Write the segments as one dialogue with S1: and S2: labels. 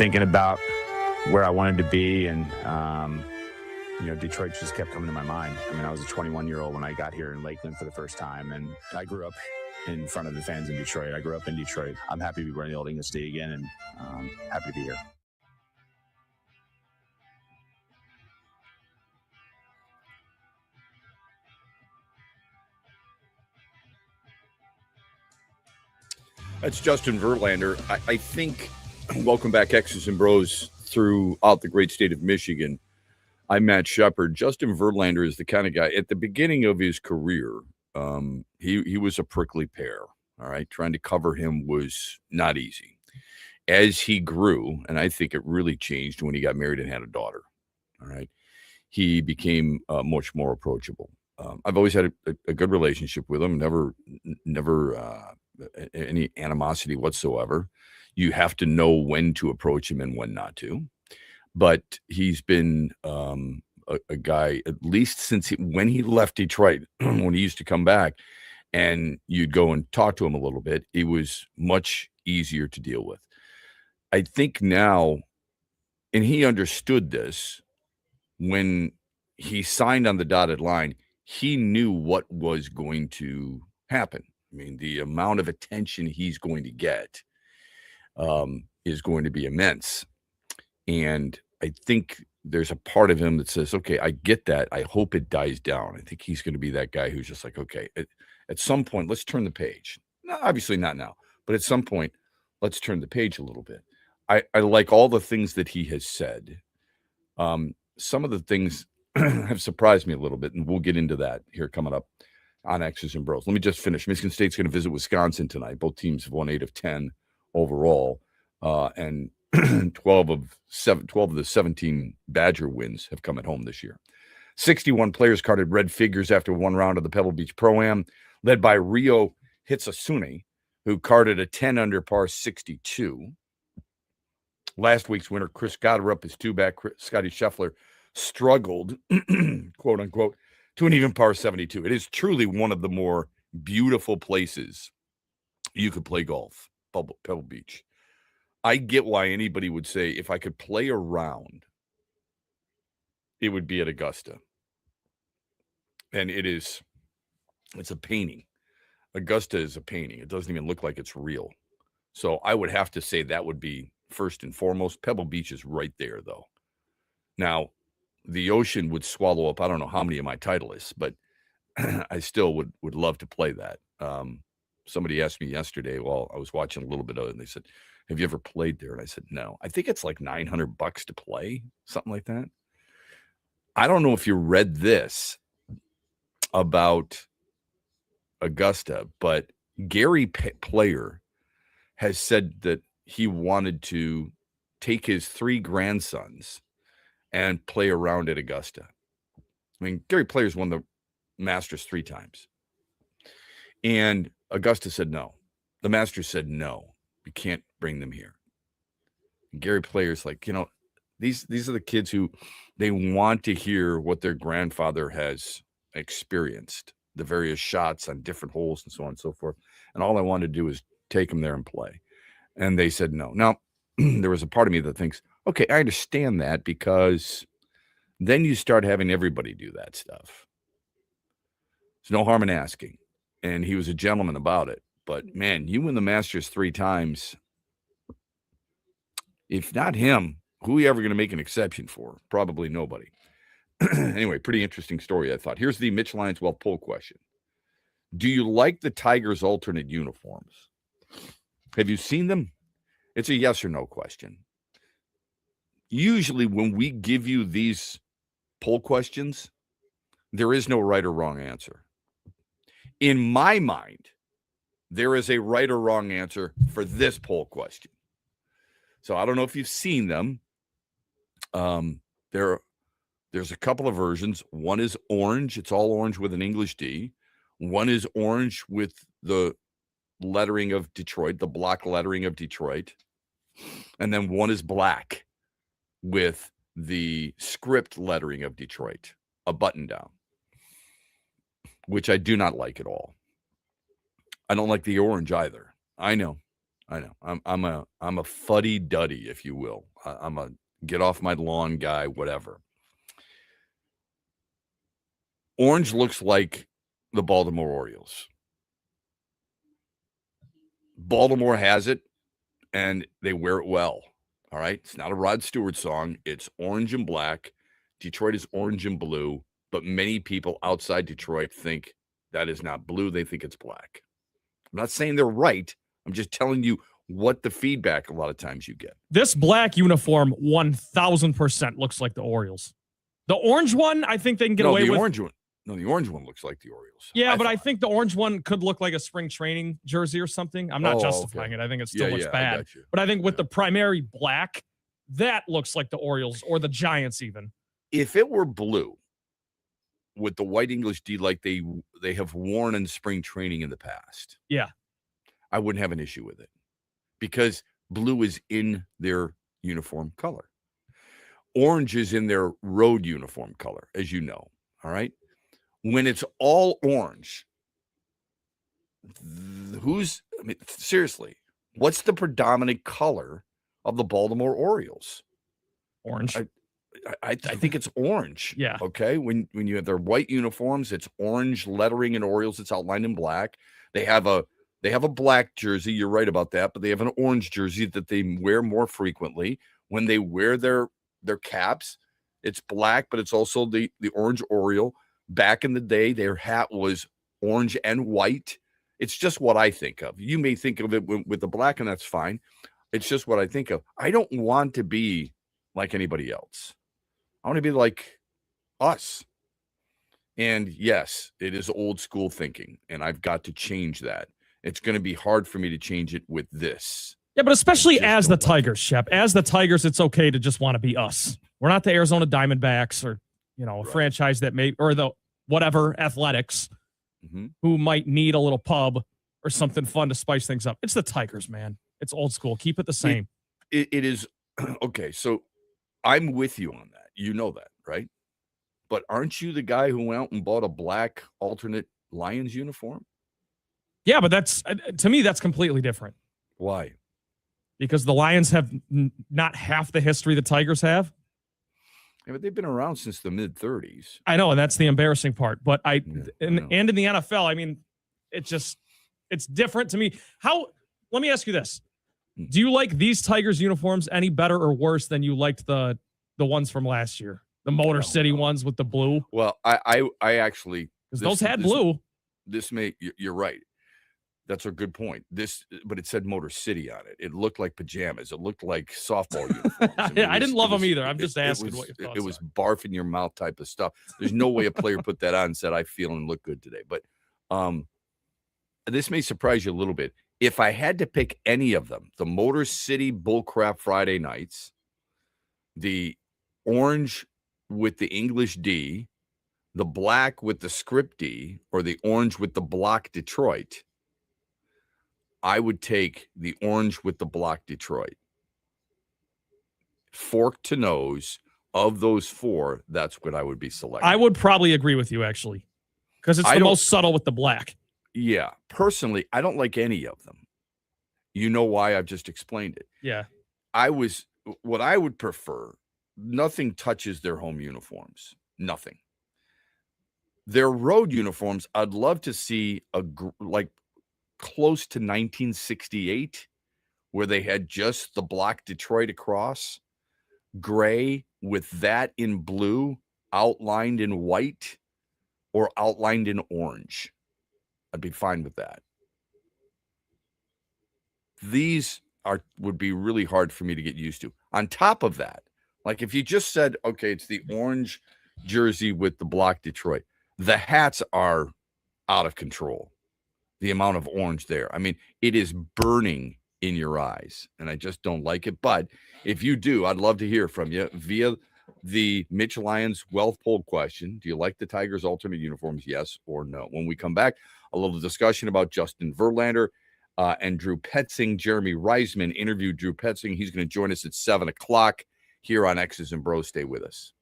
S1: thinking about where I wanted to be, and Detroit just kept coming to my mind. I mean, I was a 21-year-old when I got here in Lakeland for the first time, and I grew up in front of the fans in Detroit. I grew up in Detroit. I'm happy to be wearing the Old English State again, and happy to be here.
S2: That's Justin Verlander. I think, welcome back, X's and Bros, throughout the great state of Michigan. I'm Matt Shepard. Justin Verlander is the kind of guy, at the beginning of his career, he was a prickly pear, all right? Trying to cover him was not easy. As he grew, and I think it really changed when he got married and had a daughter, all right? He became much more approachable. I've always had a good relationship with him, never any animosity whatsoever. You have to know when to approach him and when not to. But he's been a guy, at least since when he left Detroit, when he used to come back and you'd go and talk to him a little bit, it was much easier to deal with. I think now, and he understood this, when he signed on the dotted line, he knew what was going to happen. I mean, the amount of attention he's going to get is going to be immense. And I think there's a part of him that says, okay, I get that. I hope it dies down. I think he's going to be that guy who's just like, okay, at some point, let's turn the page. No, obviously not now, but at some point, let's turn the page a little bit. I like all the things that he has said. Some of the things have surprised me a little bit, and we'll get into that here coming up on X's and Bros. Let me just finish. Michigan State's going to visit Wisconsin tonight. Both teams have won 8 of 10 overall, and 12 of the 17 Badger wins have come at home this year. 61 players carded red figures after one round of the Pebble Beach Pro-Am, led by Rio Hitsasune, who carded a 10 under par 62. Last week's winner, Chris Goddard, his two-back Scotty Scheffler, struggled, quote unquote, to an even par 72. It is truly one of the more beautiful places you could play golf, Pebble Beach. I get why anybody would say, if I could play around, it would be at Augusta. And it's a painting. Augusta is a painting. It doesn't even look like it's real. So I would have to say that would be first and foremost. Pebble Beach is right there, though. Now, the ocean would swallow up, I don't know how many of my Titleists, but I still would love to play that. Somebody asked me yesterday while I was watching a little bit of it, and they said, have you ever played there? And I said, no. I think it's like $900 to play, something like that. I don't know if you read this about Augusta, but Gary Player has said that he wanted to take his 3 grandsons and play around at Augusta. I mean, Gary Player's won the Masters 3 times. And Augusta said no. The Masters said no. We can't bring them here. And Gary Player's like, these are the kids who they want to hear what their grandfather has experienced, the various shots on different holes and so on and so forth. And all I wanted to do is take them there and play. And they said no. Now, there was a part of me that thinks, okay, I understand that, because then you start having everybody do that stuff. There's no harm in asking. And he was a gentleman about it. But, man, you win the Masters 3 times. If not him, who are you ever going to make an exception for? Probably nobody. Anyway, pretty interesting story, I thought. Here's the Mitch Lyonswell poll question. Do you like the Tigers' alternate uniforms? Have you seen them? It's a yes or no question. Usually when we give you these poll questions, there is no right or wrong answer. In my mind, there is a right or wrong answer for this poll question. So I don't know if you've seen them. There's a couple of versions. One is orange. It's all orange with an English D. One is orange with the lettering of Detroit, the block lettering of Detroit. And then one is black with the script lettering of Detroit, a button down, which I do not like at all. I don't like the orange either. I know. I know. I'm a fuddy-duddy, if you will. I'm a get off my lawn guy, whatever. Orange looks like the Baltimore Orioles. Baltimore has it, and they wear it well. All right? It's not a Rod Stewart song. It's orange and black. Detroit is orange and blue, but many people outside Detroit think that is not blue. They think it's black. I'm not saying they're right. I'm just telling you what the feedback a lot of times you get.
S3: This black uniform 1,000% looks like the Orioles. The orange one, I think they can get away with.
S2: Orange one. No, the orange one looks like the Orioles.
S3: Yeah, I think the orange one could look like a spring training jersey or something. I'm not justifying it. I think it still looks bad. But I think with the primary black, that looks like the Orioles or the Giants even.
S2: If it were blue with the white English D like they have worn in spring training in the past, I wouldn't have an issue with it because blue is in their uniform color. Orange is in their road uniform color, as you know. All right. When it's all orange, seriously, what's the predominant color of the Baltimore Orioles?
S3: Orange.
S2: I think it's orange.
S3: Yeah.
S2: Okay. When you have their white uniforms, it's orange lettering in Orioles. It's outlined in black. They have a black jersey. You're right about that, but they have an orange jersey that they wear more frequently. When they wear their caps, it's black, but it's also the orange Oriole. Back in the day, their hat was orange and white. It's just what I think of. You may think of it with the black, and that's fine. It's just what I think of. I don't want to be like anybody else. I want to be like us. And yes, it is old school thinking, and I've got to change that. It's going to be hard for me to change it with this.
S3: Yeah, but especially as the Tigers, Shep. As the Tigers, it's okay to just want to be us. We're not the Arizona Diamondbacks or, a franchise that may, or the whatever athletics who might need a little pub or something fun to spice things up. It's the Tigers, man. It's old school. Keep it the same.
S2: It is. Okay, so I'm with you on that. You know that, right? But aren't you the guy who went out and bought a black alternate Lions uniform?
S3: Yeah, but that's, to me, that's completely different.
S2: Why?
S3: Because the Lions have not half the history the Tigers have.
S2: Yeah, but they've been around since the mid-30s.
S3: I know, and that's the embarrassing part. But and in the NFL, I mean, it's different to me. Let me ask you this. Do you like these Tigers uniforms any better or worse than you liked the ones from last year? The Motor City ones with the blue?
S2: Well, I actually...
S3: Because those had blue.
S2: You're right. That's a good point. But it said Motor City on it. It looked like pajamas. It looked like softball uniforms.
S3: I didn't love them either. I'm just asking what your thoughts are.
S2: It was barf in your mouth type of stuff. There's no way a player put that on and said, I feel and look good today. But this may surprise you a little bit. If I had to pick any of them, the Motor City Bullcrap Friday nights, the orange with the English D, the black with the script D, or the orange with the block Detroit, I would take the orange with the block Detroit. Fork to nose, of those four, that's what I would be selecting.
S3: I would probably agree with you, actually, because it's the most subtle with the black.
S2: Yeah. Personally, I don't like any of them. You know why? I've just explained it.
S3: Yeah.
S2: What I would prefer, nothing touches their home uniforms. Nothing. Their road uniforms, I'd love to see close to 1968, where they had just the block Detroit across, gray with that in blue, outlined in white, or outlined in orange. I'd be fine with that. These would be really hard for me to get used to. On top of that, like if you just said, okay, it's the orange jersey with the block Detroit, the hats are out of control. The amount of orange there. I mean, it is burning in your eyes, and I just don't like it. But if you do, I'd love to hear from you via the Mitch Lyons Wealth Poll question. Do you like the Tigers' alternate uniforms, yes or no? When we come back, a little discussion about Justin Verlander and Drew Petzing. Jeremy Reisman interviewed Drew Petzing. He's going to join us at 7 o'clock here on X's and BrO's. Stay with us.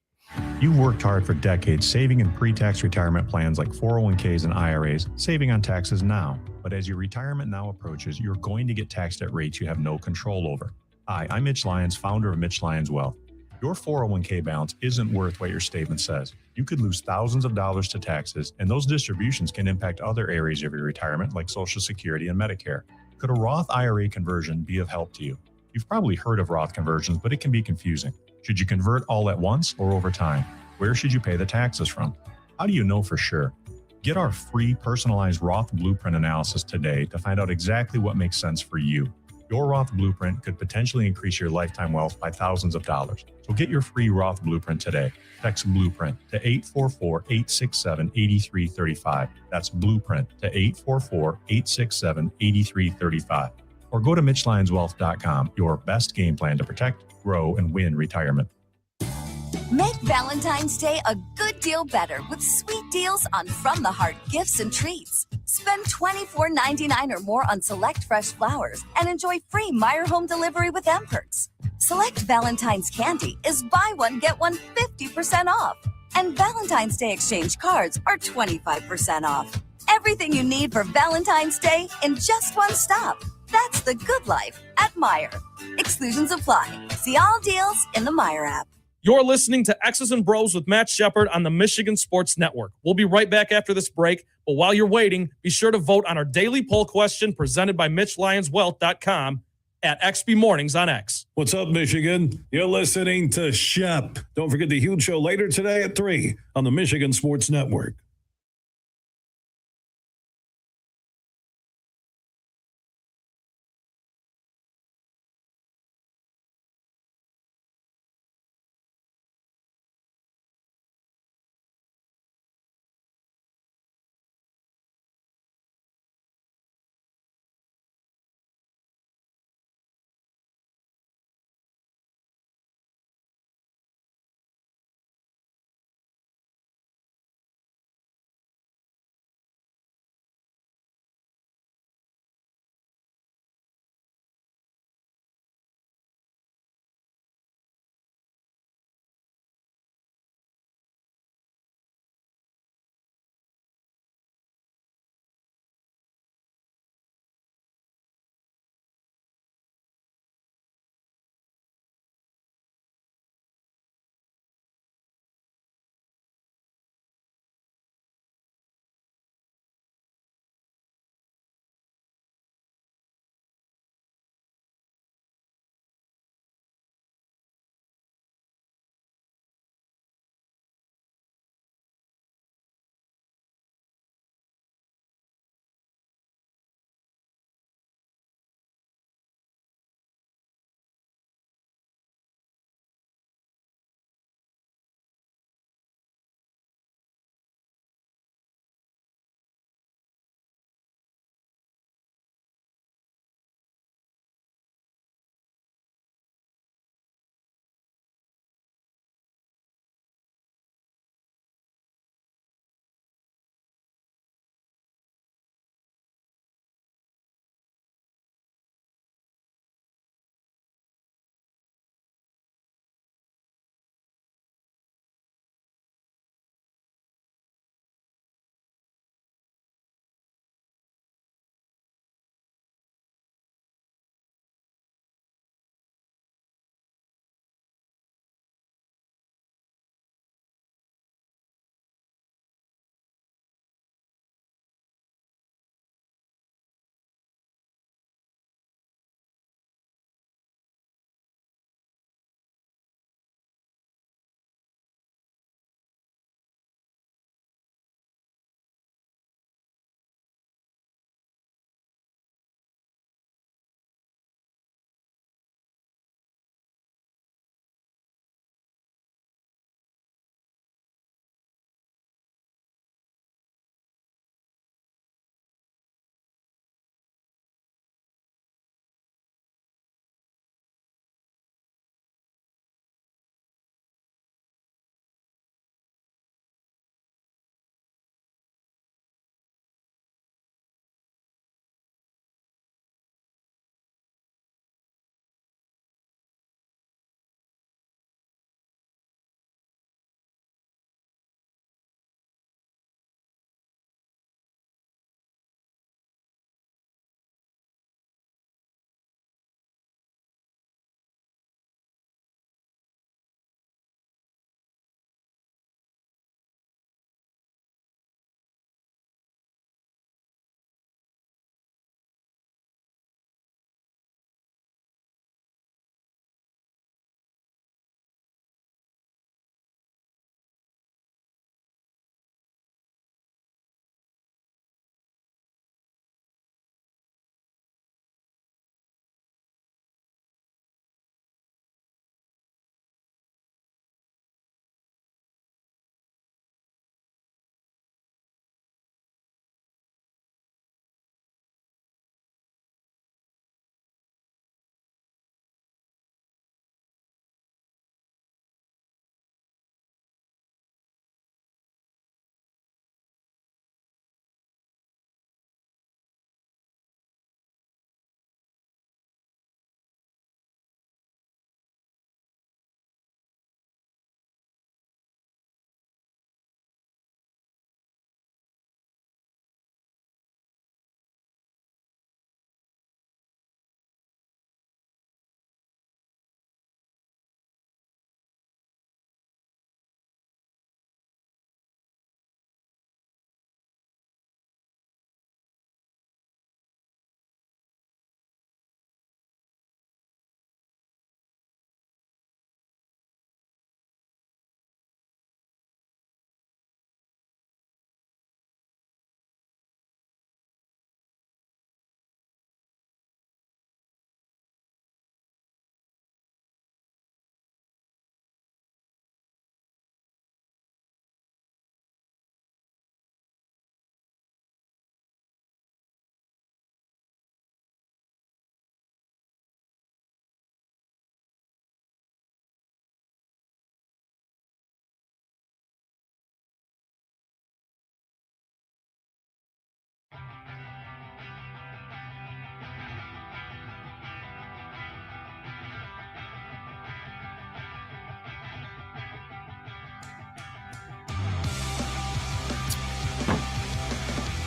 S4: You've worked hard for decades saving in pre-tax retirement plans like 401ks and IRAs, saving on taxes now. But as your retirement now approaches, you're going to get taxed at rates you have no control over. Hi, I'm Mitch Lyons, founder of Mitch Lyons Wealth. Your 401k balance isn't worth what your statement says. You could lose thousands of dollars to taxes, and those distributions can impact other areas of your retirement like Social Security and Medicare. Could a Roth IRA conversion be of help to you? You've probably heard of Roth conversions, but it can be confusing. Should you convert all at once or over time? Where should you pay the taxes from? How do you know for sure? Get our free personalized Roth Blueprint analysis today to find out exactly what makes sense for you. Your Roth Blueprint could potentially increase your lifetime wealth by thousands of dollars. So get your free Roth Blueprint today. Text Blueprint to 844-867-8335. That's Blueprint to 844-867-8335. Or go to MitchLyonsWealth.com, your best game plan to protect, grow, and win retirement.
S5: Make Valentine's Day a good deal better with sweet deals on From the Heart gifts and treats. Spend $24.99 or more on select fresh flowers and enjoy free Meyer home delivery with M-Perks. Select Valentine's candy is buy one, get one 50% off. And Valentine's Day exchange cards are 25% off. Everything you need for Valentine's Day in just one stop. That's the good life at Meyer. Exclusions apply. See all deals in the Meyer app.
S3: You're listening to X's and Bros with Matt Shepard on the Michigan Sports Network. We'll be right back after this break, but while you're waiting, be sure to vote on our daily poll question presented by MitchLyonsWealth.com at XB Mornings on X.
S6: What's up, Michigan? You're listening to Shep. Don't forget the huge show later today at 3 on the Michigan Sports Network.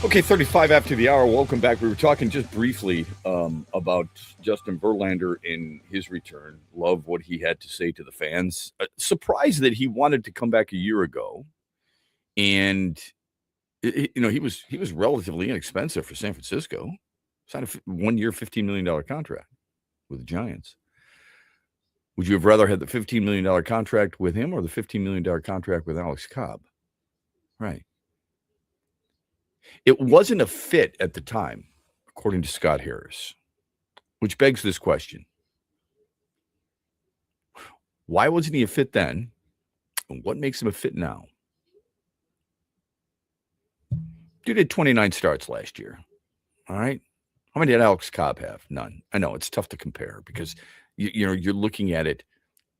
S2: Okay, 35 after the hour. Welcome back. We were talking just briefly about Justin Verlander in his return. Love what he had to say to the fans. Surprised that he wanted to come back a year ago, and he was relatively inexpensive for San Francisco. Signed a 1 year, $15 million contract with the Giants. Would you have rather had the $15 million contract with him or the $15 million contract with Alex Cobb? Right. It wasn't a fit at the time, according to Scott Harris, which begs this question. Why wasn't he a fit then? And what makes him a fit now? Dude did 29 starts last year. All right. How many did Alex Cobb have? None. I know it's tough to compare because you're looking at it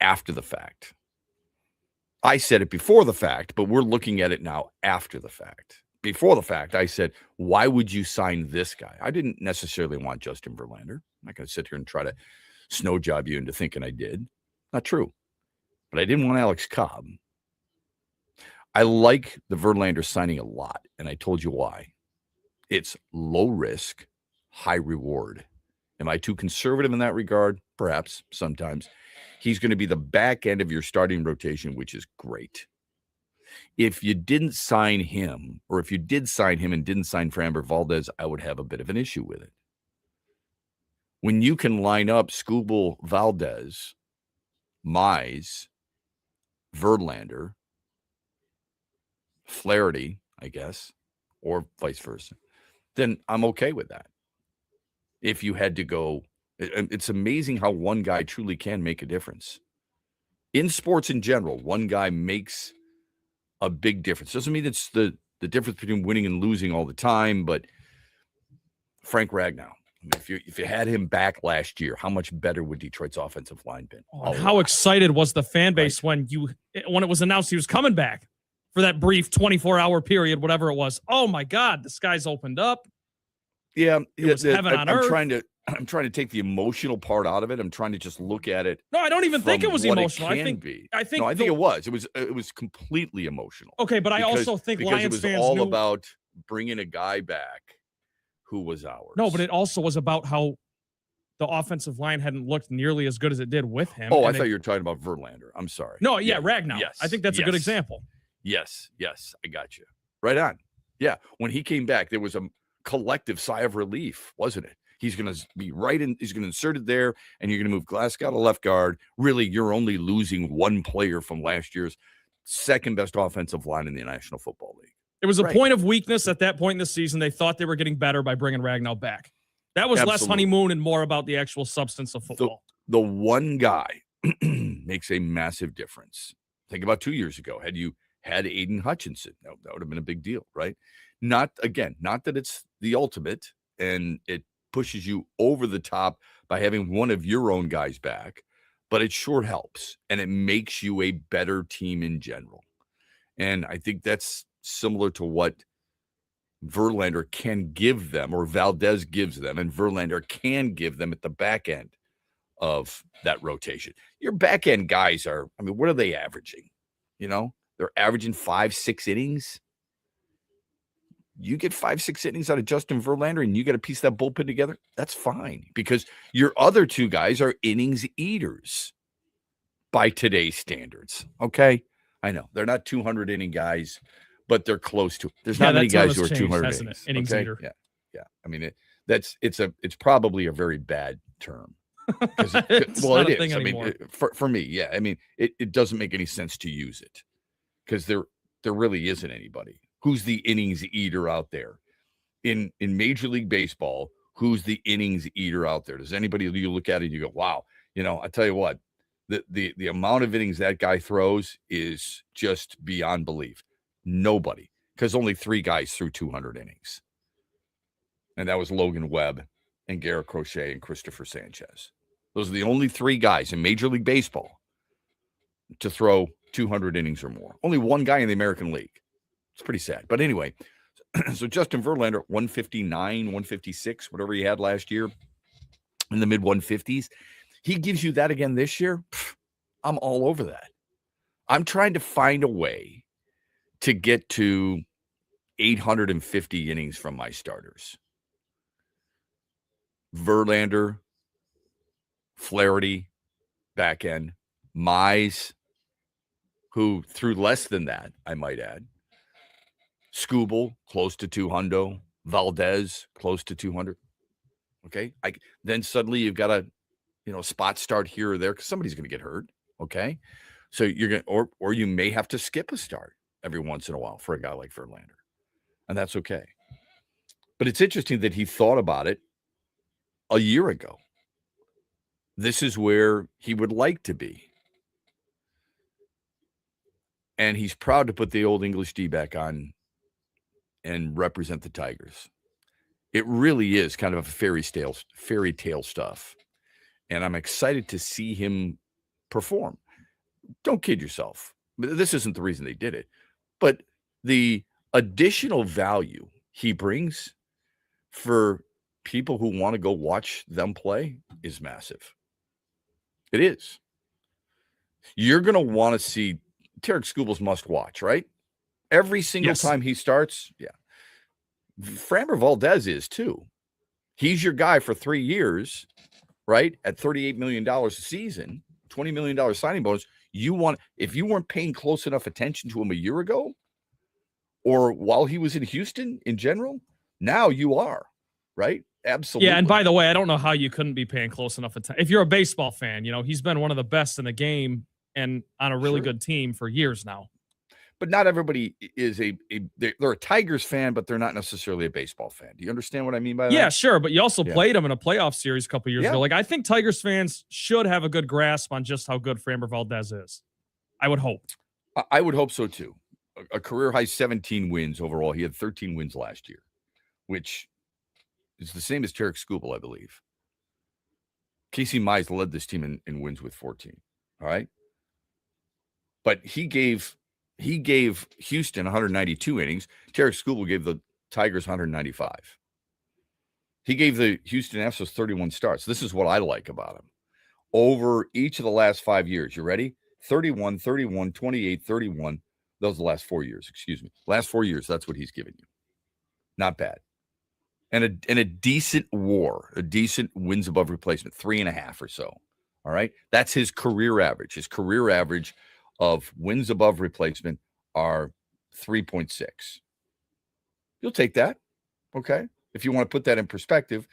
S2: after the fact. I said it before the fact, but we're looking at it now after the fact. Before the fact, I said, why would you sign this guy? I didn't necessarily want Justin Verlander. I'm not going to sit here and try to snow job you into thinking I did. Not true. But I didn't want Alex Cobb. I like the Verlander signing a lot, and I told you why. It's low risk, high reward. Am I too conservative in that regard? Perhaps, sometimes. He's going to be the back end of your starting rotation, which is great. If you didn't sign him, or if you did sign him and didn't sign Framber Valdez, I would have a bit of an issue with it. When you can line up Skubal, Valdez, Mize, Verlander, Flaherty, I guess, or vice versa, then I'm okay with that. If you had to go, it's amazing how one guy truly can make a difference. In sports in general, one guy makes a big difference. Doesn't mean it's the difference between winning and losing all the time, but Frank Ragnow, if you had him back last year, how much better would Detroit's offensive line been?
S3: How excited was the fan base when it was announced he was coming back for that brief 24-hour period, whatever it was. Oh my God, the skies opened up.
S2: Yeah,
S3: it was heaven on earth.
S2: I'm trying to take the emotional part out of it. I'm trying to just look at it.
S3: No, I don't even think it was emotional.
S2: I think it was. It was completely emotional.
S3: Okay, but I also think Lions fans
S2: it was all about bringing a guy back who was ours.
S3: No, but it also was about how the offensive line hadn't looked nearly as good as it did with him.
S2: Oh, I thought you were talking about Verlander. I'm sorry.
S3: No, yeah, Ragnow. Yes, I think that's a good example.
S2: Yes, I got you. Right on. Yeah, when he came back, there was a collective sigh of relief, wasn't it? He's going to be right in. He's going to insert it there, and you're going to move Glasgow to left guard. Really, you're only losing one player from last year's second best offensive line in the National Football League.
S3: It was a point of weakness at that point in the season. They thought they were getting better by bringing Ragnow back. That was less honeymoon and more about the actual substance of football.
S2: The one guy makes a massive difference. Think about 2 years ago. Had you had Aiden Hutchinson, that would have been a big deal, right? Not that it's the ultimate and it pushes you over the top by having one of your own guys back, but it sure helps and it makes you a better team in general. And I think that's similar to what Verlander can give them, or Valdez gives them, and Verlander can give them at the back end of that rotation. Your back end guys what are they averaging? They're averaging 5-6 innings. You get 5-6 innings out of Justin Verlander and you get a piece of that bullpen together, that's fine because your other two guys are innings eaters by today's standards. Okay. I know they're not 200 inning guys, but they're close to. There's not many guys who are 200 innings.
S3: Eater.
S2: Yeah. I mean, it's probably a very bad term.
S3: It is.
S2: I mean, for me, yeah. I mean, it doesn't make any sense to use it because there really isn't anybody who's the innings eater out there in Major League Baseball. Who's the innings eater out there? Does anybody you look at it and you go, wow, I tell you what, the amount of innings that guy throws is just beyond belief. Nobody, because only 3 guys threw 200 innings. And that was Logan Webb and Garrett Crochet and Christopher Sanchez. Those are the only 3 guys in Major League Baseball to throw 200 innings or more. Only one guy in the American League. It's pretty sad. But anyway, so Justin Verlander, 159, 156, whatever he had last year, in the mid-150s. He gives you that again this year. I'm all over that. I'm trying to find a way to get to 850 innings from my starters. Verlander, Flaherty, back end, Mize, who threw less than that, I might add. Skubal, close to 200. Valdez, close to 200. Okay. Then suddenly you've got a, spot start here or there because somebody's going to get hurt. Okay. So you're going to, or you may have to skip a start every once in a while for a guy like Verlander. And that's okay. But it's interesting that he thought about it a year ago. This is where he would like to be. And he's proud to put the old English D back on and represent the Tigers. It really is kind of a fairy tale stuff. And I'm excited to see him perform. Don't kid yourself. This isn't the reason they did it. But the additional value he brings for people who want to go watch them play is massive. It is. You're going to want to see Tarek Skubal's must watch, right? Every single time he starts. Yeah. Framber Valdez is too. He's your guy for 3 years, right? At $38 million a season, $20 million signing bonus. If you weren't paying close enough attention to him a year ago, or while he was in Houston in general, now you are, right? Absolutely.
S3: Yeah, and by the way, I don't know how you couldn't be paying close enough attention. If you're a baseball fan, he's been one of the best in the game and on a really good team for years now.
S2: But not everybody is they're a Tigers fan, but they're not necessarily a baseball fan. Do you understand what I mean by that?
S3: Yeah, sure. But you also played him in a playoff series a couple years ago. Like, I think Tigers fans should have a good grasp on just how good Framber Valdez is. I would hope.
S2: I would hope so too. A career high 17 wins overall. He had 13 wins last year, which is the same as Tarek Skubal, I believe. Casey Mize led this team in wins with 14. All right. But he gave Houston 192 innings. Tarek Skubal gave the Tigers 195. He gave the Houston Astros 31 starts. This is what I like about him. Over each of the last 5 years, you ready? 31, 31, 28, 31. Those are the last 4 years, excuse me. Last 4 years, that's what he's given you. Not bad. And a decent WAR, a decent wins above replacement, 3.5 or so. All right? That's his career average. His career average of wins above replacement are 3.6. You'll take that. Okay. If you want to put that in perspective,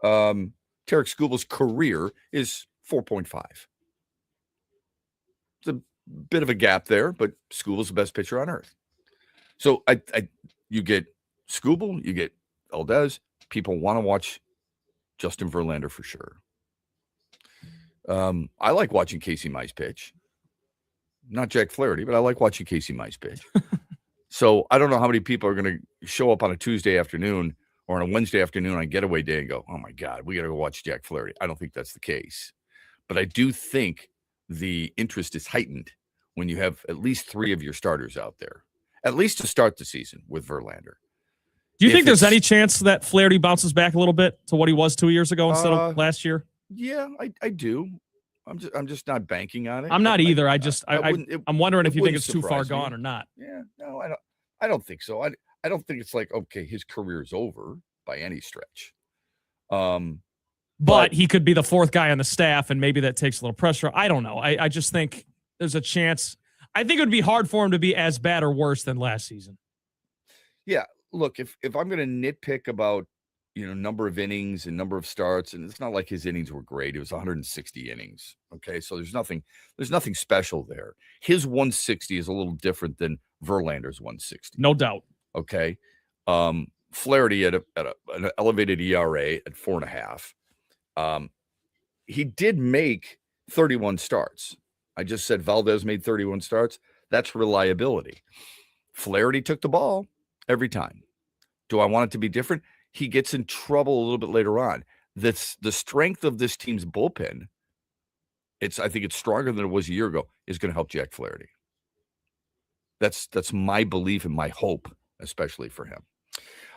S2: Tarek Skubal's career is 4.5. It's a bit of a gap there, but Skubal's the best pitcher on earth. So you get Skubal, you get Valdez. People want to watch Justin Verlander for sure. I like watching Casey Mize pitch. Not Jack Flaherty, but I like watching Casey Mize pitch. So I don't know how many people are going to show up on a Tuesday afternoon or on a Wednesday afternoon on getaway day and go, oh my God, we got to go watch Jack Flaherty. I don't think that's the case. But I do think the interest is heightened when you have at least 3 of your starters out there, at least to start the season with Verlander.
S3: Do you think there's any chance that Flaherty bounces back a little bit to what he was 2 years ago instead of last year?
S2: Yeah, I do. I'm just not banking on it.
S3: I'm not either. I'm wondering if you think it's too far gone or not.
S2: Yeah, no, I don't think so. I don't think it's like, okay, his career's over by any stretch.
S3: But he could be the 4th guy on the staff, and maybe that takes a little pressure. I don't know. I just think there's a chance. I think it would be hard for him to be as bad or worse than last season.
S2: Yeah, look, if I'm going to nitpick about number of innings and number of starts, and it's not like his innings were great. It was 160 innings. Okay, so there's nothing special there. His 160 is a little different than Verlander's 160.
S3: No doubt.
S2: Okay, Flaherty at an elevated ERA at 4.5. He did make 31 starts. I just said Valdez made 31 starts. That's reliability. Flaherty took the ball every time. Do I want it to be different? He gets in trouble a little bit later on. That's the strength of this team's bullpen. I think it's stronger than it was a year ago, is going to help Jack Flaherty. That's my belief and my hope, especially for him.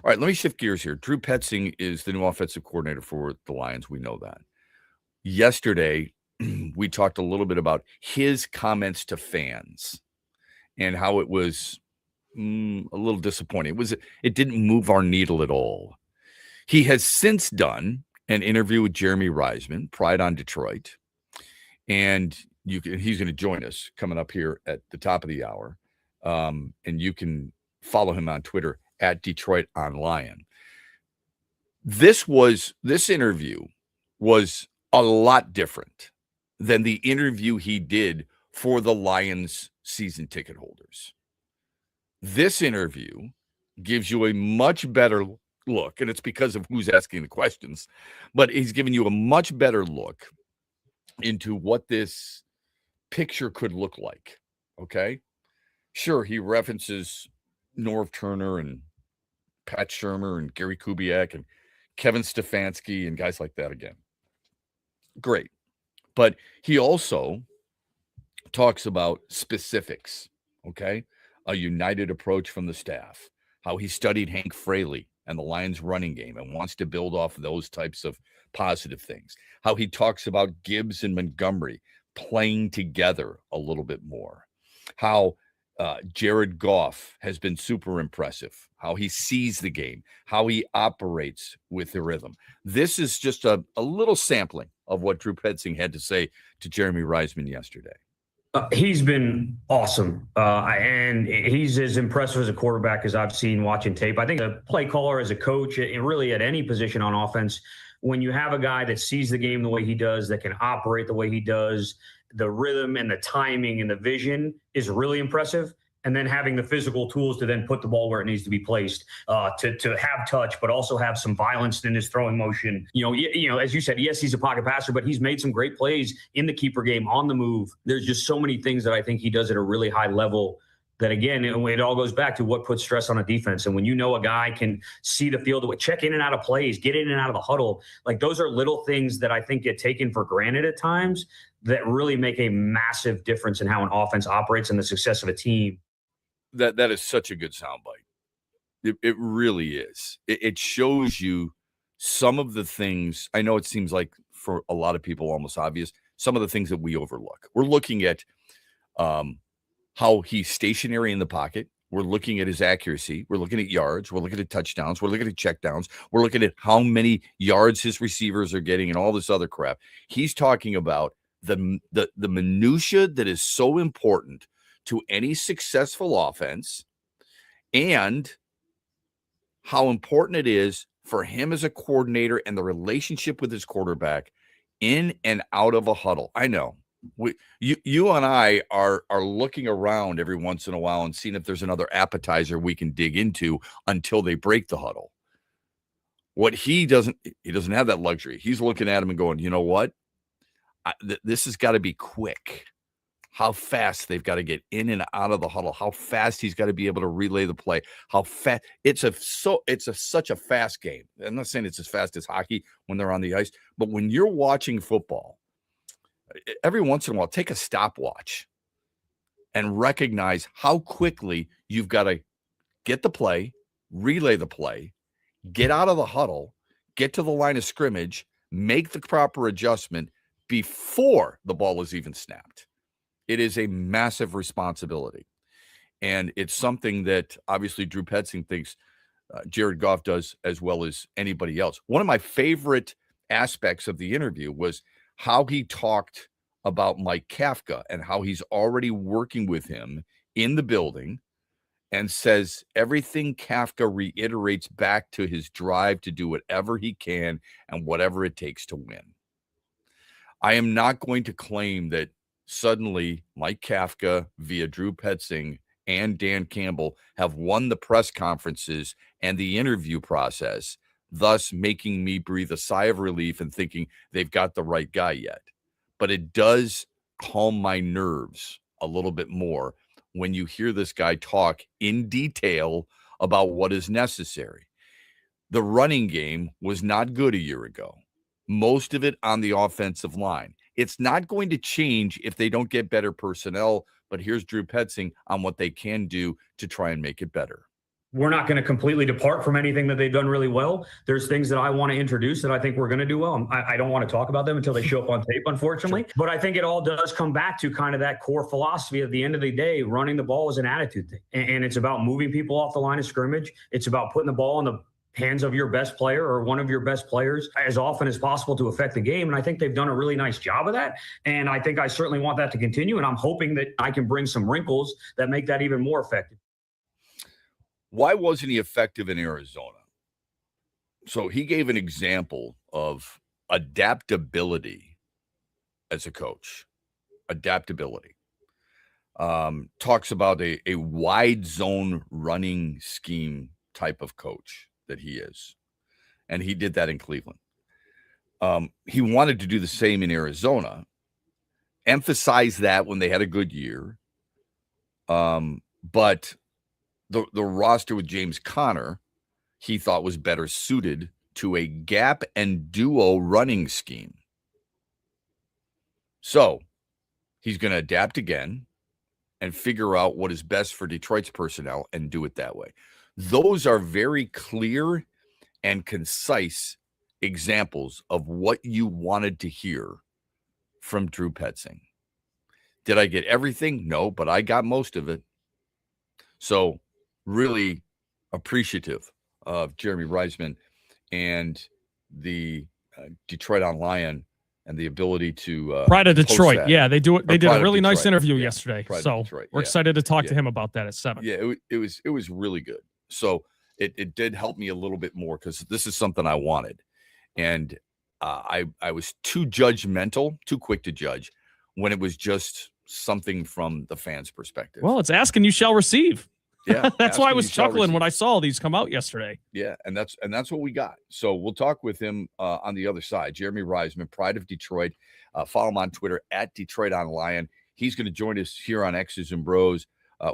S2: All right, let me shift gears here. Drew Petzing is the new offensive coordinator for the Lions. We know that. Yesterday, we talked a little bit about his comments to fans and how it was a little disappointing. It didn't move our needle at all. He has since done an interview with Jeremy Reisman, Pride on Detroit, and he's going to join us coming up here at the top of the hour. And you can follow him on Twitter at Detroit on Lion. This interview was a lot different than the interview he did for the Lions season ticket holders. This interview gives you a much better look, and it's because of who's asking the questions, but he's giving you a much better look into what this picture could look like. Okay. Sure, he references Norv Turner and Pat Shurmur and Gary Kubiak and Kevin Stefanski and guys like that again. Great. But he also talks about specifics, okay? A united approach from the staff, how he studied Hank Fraley and the Lions running game and wants to build off those types of positive things, how he talks about Gibbs and Montgomery playing together a little bit more, how Jared Goff has been super impressive, how he sees the game, how he operates with the rhythm. This is just a little sampling of what Drew Petzing had to say to Jeremy Reisman yesterday.
S7: He's been awesome, and he's as impressive as a quarterback as I've seen watching tape. I think a play caller as a coach, and really at any position on offense, when you have a guy that sees the game the way he does, that can operate the way he does, the rhythm and the timing and the vision is really impressive. And then having the physical tools to then put the ball where it needs to be placed, to have touch, but also have some violence in his throwing motion. You know, as you said, yes, he's a pocket passer, but he's made some great plays in the keeper game on the move. There's just so many things that I think he does at a really high level that, again, it all goes back to what puts stress on a defense. And when you know a guy can see the field, check in and out of plays, get in and out of the huddle, like those are little things that I think get taken for granted at times that really make a massive difference in how an offense operates and the success of a team.
S2: That is such a good soundbite. It really is. It shows you some of the things. I know it seems like for a lot of people almost obvious, some of the things that we overlook. We're looking at how he's stationary in the pocket. We're looking at his accuracy. We're looking at yards. We're looking at touchdowns. We're looking at checkdowns. We're looking at how many yards his receivers are getting and all this other crap. He's talking about the minutia that is so important to any successful offense, and how important it is for him as a coordinator and the relationship with his quarterback in and out of a huddle. I know you and I are looking around every once in a while and seeing if there's another appetizer we can dig into until they break the huddle. What he doesn't have that luxury. He's looking at him and going, you know what? This has got to be quick. How fast they've got to get in and out of the huddle, how fast he's got to be able to relay the play, how fast it's such a fast game. I'm not saying it's as fast as hockey when they're on the ice, but when you're watching football, every once in a while, take a stopwatch and recognize how quickly you've got to get the play, relay the play, get out of the huddle, get to the line of scrimmage, make the proper adjustment before the ball is even snapped. It is a massive responsibility. And it's something that obviously Drew Petzing thinks Jared Goff does as well as anybody else. One of my favorite aspects of the interview was how he talked about Mike Kafka and how he's already working with him in the building, and says everything Kafka reiterates back to his drive to do whatever he can and whatever it takes to win. I am not going to claim that suddenly Mike Kafka via Drew Petzing and Dan Campbell have won the press conferences and the interview process, thus making me breathe a sigh of relief and thinking they've got the right guy yet. But it does calm my nerves a little bit more when you hear this guy talk in detail about what is necessary. The running game was not good a year ago. Most of it on the offensive line. It's not going to change if they don't get better personnel, but here's Drew Petzing on what they can do to try and make it better.
S7: we're not going to completely depart from anything that they've done really well. There's things that I want to introduce that I think we're going to do well. I don't want to talk about them until they show up on tape, unfortunately. Sure. But I think it all does come back to kind of that core philosophy. At the end of the day, running the ball is an attitude thing. And it's about moving people off the line of scrimmage. It's about putting the ball in the hands of your best player or one of your best players as often as possible to affect the game. And I think they've done a really nice job of that. And I think I certainly want that to continue. And I'm hoping that I can bring some wrinkles that make that even more effective.
S2: Why wasn't he effective in Arizona? So he gave an example of adaptability as a coach. Adaptability. Talks about a wide zone running scheme type of coach that he is. And he did that in Cleveland. He wanted to do the same in Arizona, emphasize that when they had a good year. But the roster with James Conner, he thought was better suited to a gap and duo running scheme. So he's going to adapt again and figure out what is best for Detroit's personnel and do it that way. Those are very clear and concise examples of what you wanted to hear from Drew Petzing. Did I get everything? No, but I got most of it. So really appreciative of Jeremy Reisman and the Detroit on Lion and the ability to
S3: Pride of Detroit. Yeah, they do it. They did a really nice interview
S2: yeah.
S3: yesterday.
S2: Pride
S3: so we're excited to talk to him about that at 7.
S2: Yeah, it was really good. So it did help me a little bit more because this is something I wanted. And I was too judgmental, too quick to judge when it was just something from the fans' perspective.
S3: Well, it's asking you shall receive.
S2: Yeah,
S3: that's why I was chuckling when I saw these come out yesterday.
S2: Yeah, and that's what we got. So we'll talk with him on the other side. Jeremy Reisman, Pride of Detroit. Follow him on Twitter at Detroit on Lion. He's going to join us here on X's and Bros.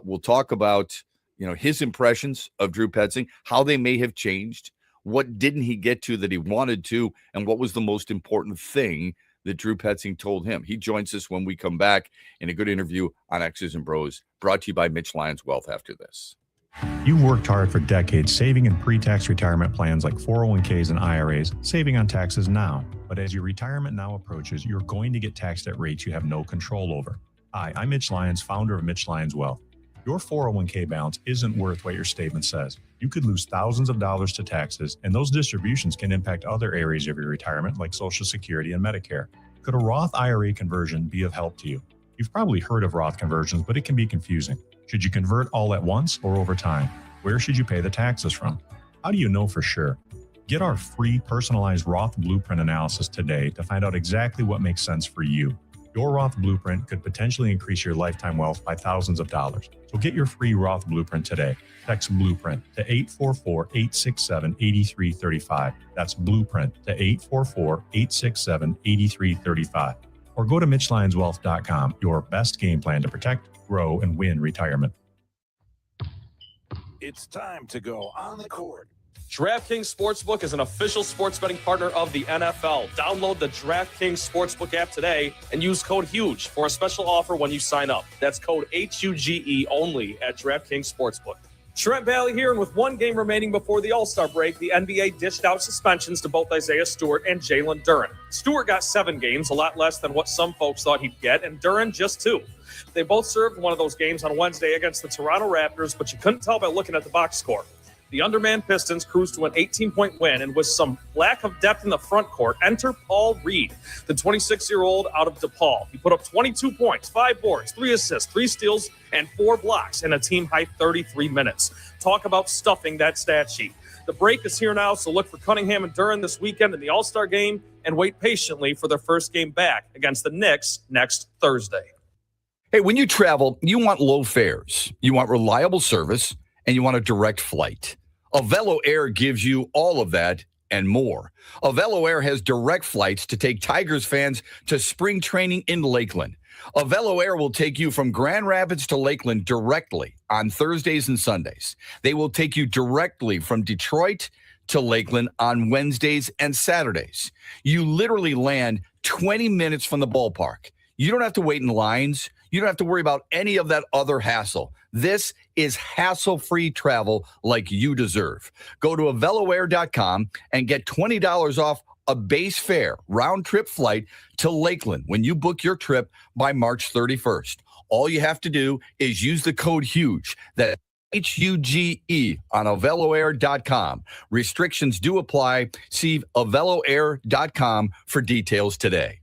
S2: We'll talk about his impressions of Drew Petzing, how they may have changed, what didn't he get to that he wanted to, and what was the most important thing that Drew Petzing told him. He joins us when we come back in a good interview on X's and Bros, brought to you by Mitch Lyons Wealth after this.
S4: You've worked hard for decades saving in pre-tax retirement plans like 401ks and IRAs, saving on taxes now. But as your retirement now approaches, you're going to get taxed at rates you have no control over. Hi, I'm Mitch Lyons, founder of Mitch Lyons Wealth. Your 401k balance isn't worth what your statement says. You could lose thousands of dollars to taxes, and those distributions can impact other areas of your retirement like Social Security and Medicare. Could a Roth IRA conversion be of help to you? You've probably heard of Roth conversions, but it can be confusing. Should you convert all at once or over time? Where should you pay the taxes from? How do you know for sure? Get our free personalized Roth Blueprint analysis today to find out exactly what makes sense for you. Your Roth Blueprint could potentially increase your lifetime wealth by thousands of dollars. So get your free Roth Blueprint today. Text Blueprint to 844-867-8335. That's Blueprint to 844-867-8335. Or go to MitchLyonsWealth.com, your best game plan to protect, grow, and win retirement.
S6: It's time to go on the court.
S3: DraftKings Sportsbook is an official sports betting partner of the NFL. Download the DraftKings Sportsbook app today and use code HUGE for a special offer when you sign up. That's code HUGE only at DraftKings Sportsbook. Trent Valley here, and with one game remaining before the All-Star break, the NBA dished out suspensions to both Isaiah Stewart and Jalen Duren. Stewart got 7 games, a lot less than what some folks thought he'd get, and Duren just 2. They both served one of those games on Wednesday against the Toronto Raptors, but you couldn't tell by looking at the box score. The undermanned Pistons cruised to an 18-point win, and with some lack of depth in the front court, enter Paul Reed, the 26-year-old out of DePaul. He put up 22 points, 5 boards, 3 assists, 3 steals, and 4 blocks in a team-high 33 minutes. Talk about stuffing that stat sheet. The break is here now, so look for Cunningham and Duren this weekend in the All-Star game, and wait patiently for their first game back against the Knicks next Thursday.
S2: Hey, when you travel, you want low fares, you want reliable service, and you want a direct flight. Avelo Air gives you all of that and more. Avelo Air has direct flights to take Tigers fans to spring training in Lakeland. Avelo Air will take you from Grand Rapids to Lakeland directly on Thursdays and Sundays. They will take you directly from Detroit to Lakeland on Wednesdays and Saturdays. You literally land 20 minutes from the ballpark. You don't have to wait in lines. You don't have to worry about any of that other hassle. This is hassle-free travel like you deserve. Go to AveloAir.com and get $20 off a base fare round-trip flight to Lakeland when you book your trip by March 31st. All you have to do is use the code HUGE. That's HUGE on AveloAir.com. Restrictions do apply. See AveloAir.com for details today.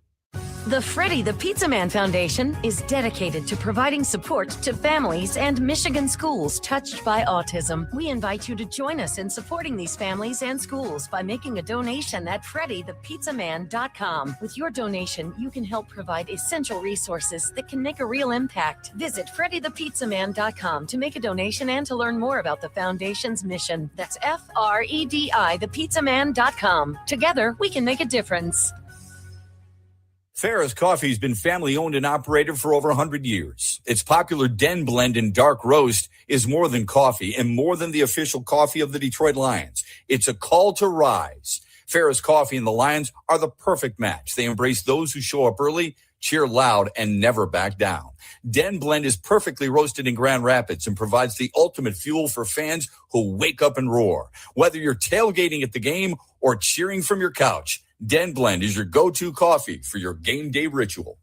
S8: The Freddie the Pizza Man Foundation is dedicated to providing support to families and Michigan schools touched by autism. We invite you to join us in supporting these families and schools by making a donation at FreddieThePizzaMan.com. With your donation, you can help provide essential resources that can make a real impact. Visit FreddieThePizzaMan.com to make a donation and to learn more about the foundation's mission. That's FREDI, thepizzaman.com. Together, we can make a difference.
S2: Farrah's Coffee has been family-owned and operated for over 100 years. Its popular Den Blend and Dark Roast is more than coffee and more than the official coffee of the Detroit Lions. It's a call to rise. Farrah's Coffee and the Lions are the perfect match. They embrace those who show up early, cheer loud, and never back down. Den Blend is perfectly roasted in Grand Rapids and provides the ultimate fuel for fans who wake up and roar. Whether you're tailgating at the game or cheering from your couch, Den Blend is your go-to coffee for your game day ritual.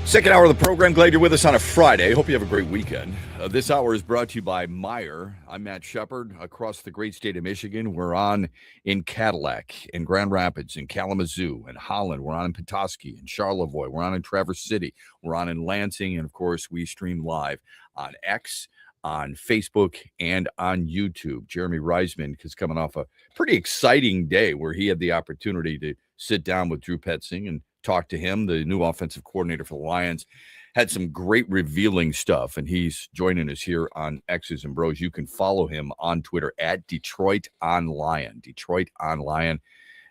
S2: Second hour of the program. Glad you're with us on a Friday. Hope you have a great weekend. This hour is brought to you by Meyer. I'm Matt Shepard. Across the great state of Michigan, we're on in Cadillac, in Grand Rapids, in Kalamazoo, in Holland. We're on in Petoskey, in Charlevoix. We're on in Traverse City. We're on in Lansing. And, of course, we stream live on X, on Facebook, and on YouTube. Jeremy Reisman is coming off a pretty exciting day where he had the opportunity to sit down with Drew Petzing and talk to him, the new offensive coordinator for the Lions. Had some great revealing stuff, and he's joining us here on X's and BrO's. You can follow him on Twitter at Detroit on Lion,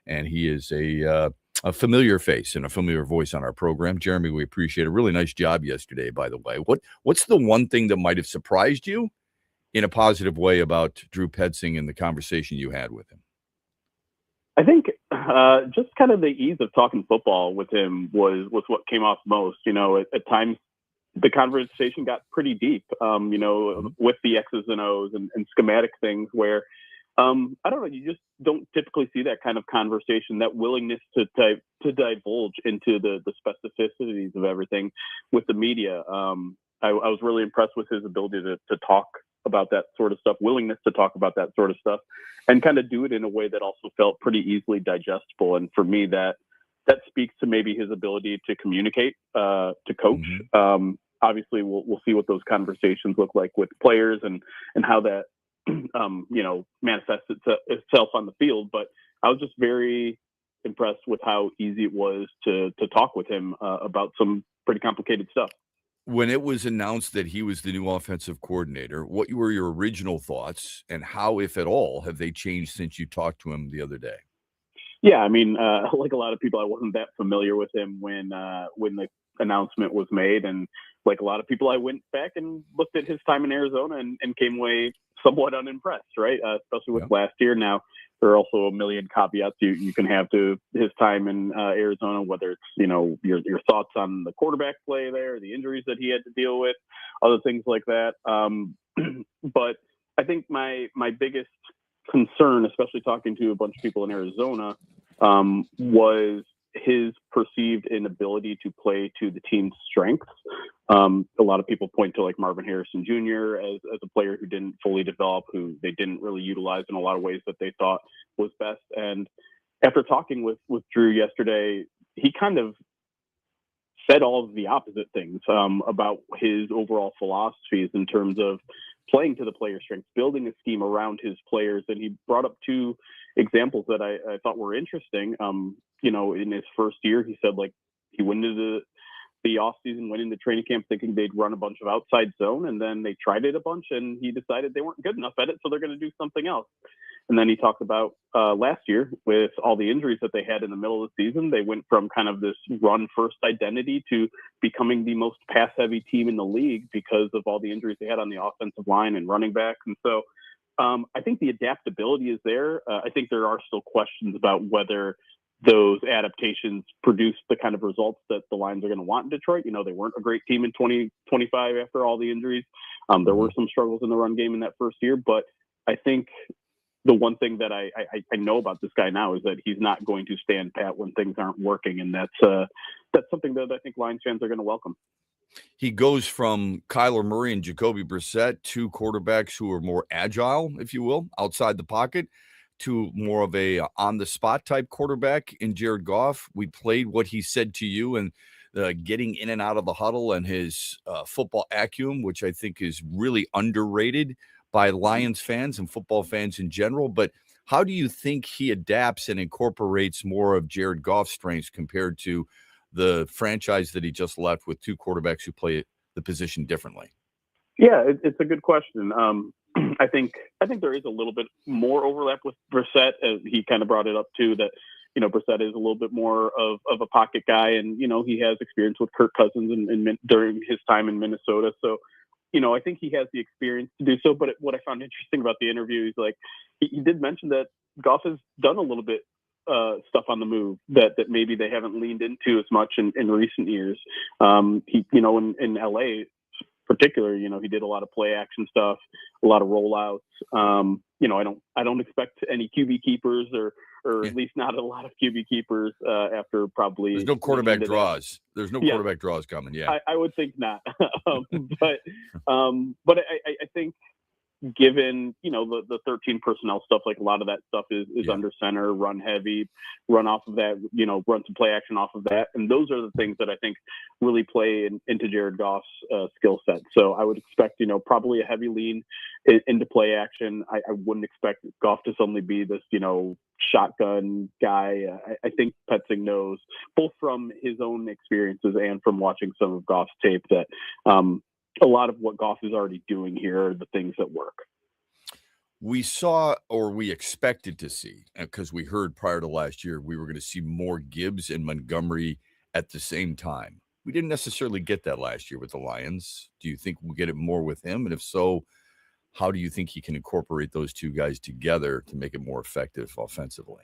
S2: and he is a familiar face and a familiar voice on our program. Jeremy, we appreciate it. Really nice job yesterday, by the way. What's the one thing that might have surprised you in a positive way about Drew Petzing and the conversation you had with him?
S9: I think just kind of the ease of talking football with him was what came off most. You know, at times the conversation got pretty deep, with the X's and O's and schematic things where, I don't know, you just don't typically see that kind of conversation, that willingness to divulge into the specificities of everything with the media. I was really impressed with his ability to talk about that sort of stuff, willingness to talk about that sort of stuff, and kind of do it in a way that also felt pretty easily digestible. And for me, that speaks to maybe his ability to communicate, to coach. Obviously, we'll see what those conversations look like with players and how that manifests itself on the field. But I was just very impressed with how easy it was to talk with him about some pretty complicated stuff.
S2: When it was announced that he was the new offensive coordinator, what were your original thoughts, and how, if at all, have they changed since you talked to him the other day?
S9: Yeah, I mean, like a lot of people, I wasn't that familiar with him when the announcement was made. And like a lot of people, I went back and looked at his time in Arizona and came away somewhat unimpressed, right? Especially with last year. Now, there are also a million caveats you can have to his time in Arizona, whether it's, your thoughts on the quarterback play there, the injuries that he had to deal with, other things like that. But I think my biggest concern, especially talking to a bunch of people in Arizona, was his perceived inability to play to the team's strengths. A lot of people point to like Marvin Harrison Jr. as a player who didn't fully develop, who they didn't really utilize in a lot of ways that they thought was best. And after talking with Drew yesterday, he kind of said all of the opposite things about his overall philosophies in terms of playing to the player's strengths, building a scheme around his players. And he brought up two examples that I thought were interesting. In his first year, he said, like, he went into the offseason, went into training camp thinking they'd run a bunch of outside zone, and then they tried it a bunch, and he decided they weren't good enough at it, so they're going to do something else. And then he talked about last year with all the injuries that they had in the middle of the season, they went from kind of this run-first identity to becoming the most pass-heavy team in the league because of all the injuries they had on the offensive line and running backs. And so I think the adaptability is there. I think there are still questions about whether those adaptations produce the kind of results that the Lions are going to want in Detroit. They weren't a great team in 2025 after all the injuries. There were some struggles in the run game in that first year, but I think the one thing that I know about this guy now is that he's not going to stand pat when things aren't working. And that's something that I think Lions fans are going to welcome.
S2: He goes from Kyler Murray and Jacoby Brissett, two quarterbacks who are more agile, if you will, outside the pocket, to more of a on-the-spot type quarterback in Jared Goff. We played what he said to you and getting in and out of the huddle and his football acumen, which I think is really underrated by Lions fans and football fans in general. But how do you think he adapts and incorporates more of Jared Goff's strengths compared to the franchise that he just left with two quarterbacks who play the position differently?
S9: Yeah, it's a good question. I think there is a little bit more overlap with Brissett, as he kind of brought it up too, that, Brissett is a little bit more of a pocket guy, and, he has experience with Kirk Cousins and during his time in Minnesota. So, I think he has the experience to do so. But what I found interesting about the interview is like, he did mention that Goff has done a little bit stuff on the move that maybe they haven't leaned into as much in recent years. He, in LA, particular, he did a lot of play action stuff, a lot of rollouts. I don't expect any QB keepers or or at least not a lot of QB keepers after probably.
S2: There's no quarterback draws. There's no quarterback draws coming. Yeah,
S9: I would think not. But I think, given the 13 personnel stuff, like a lot of that stuff is under center, run heavy, run off of that, run some play action off of that, and those are the things that I think really play into Jared Goff's skill set. So I would expect probably a heavy lean into play action. I wouldn't expect Goff to suddenly be this shotgun guy. I think Petzing knows, both from his own experiences and from watching some of Goff's tape, that a lot of what Goff is already doing here are the things that work.
S2: We saw, or we expected to see, because we heard prior to last year, we were going to see more Gibbs and Montgomery at the same time. We didn't necessarily get that last year with the Lions. Do you think we'll get it more with him? And if so, how do you think he can incorporate those two guys together to make it more effective offensively?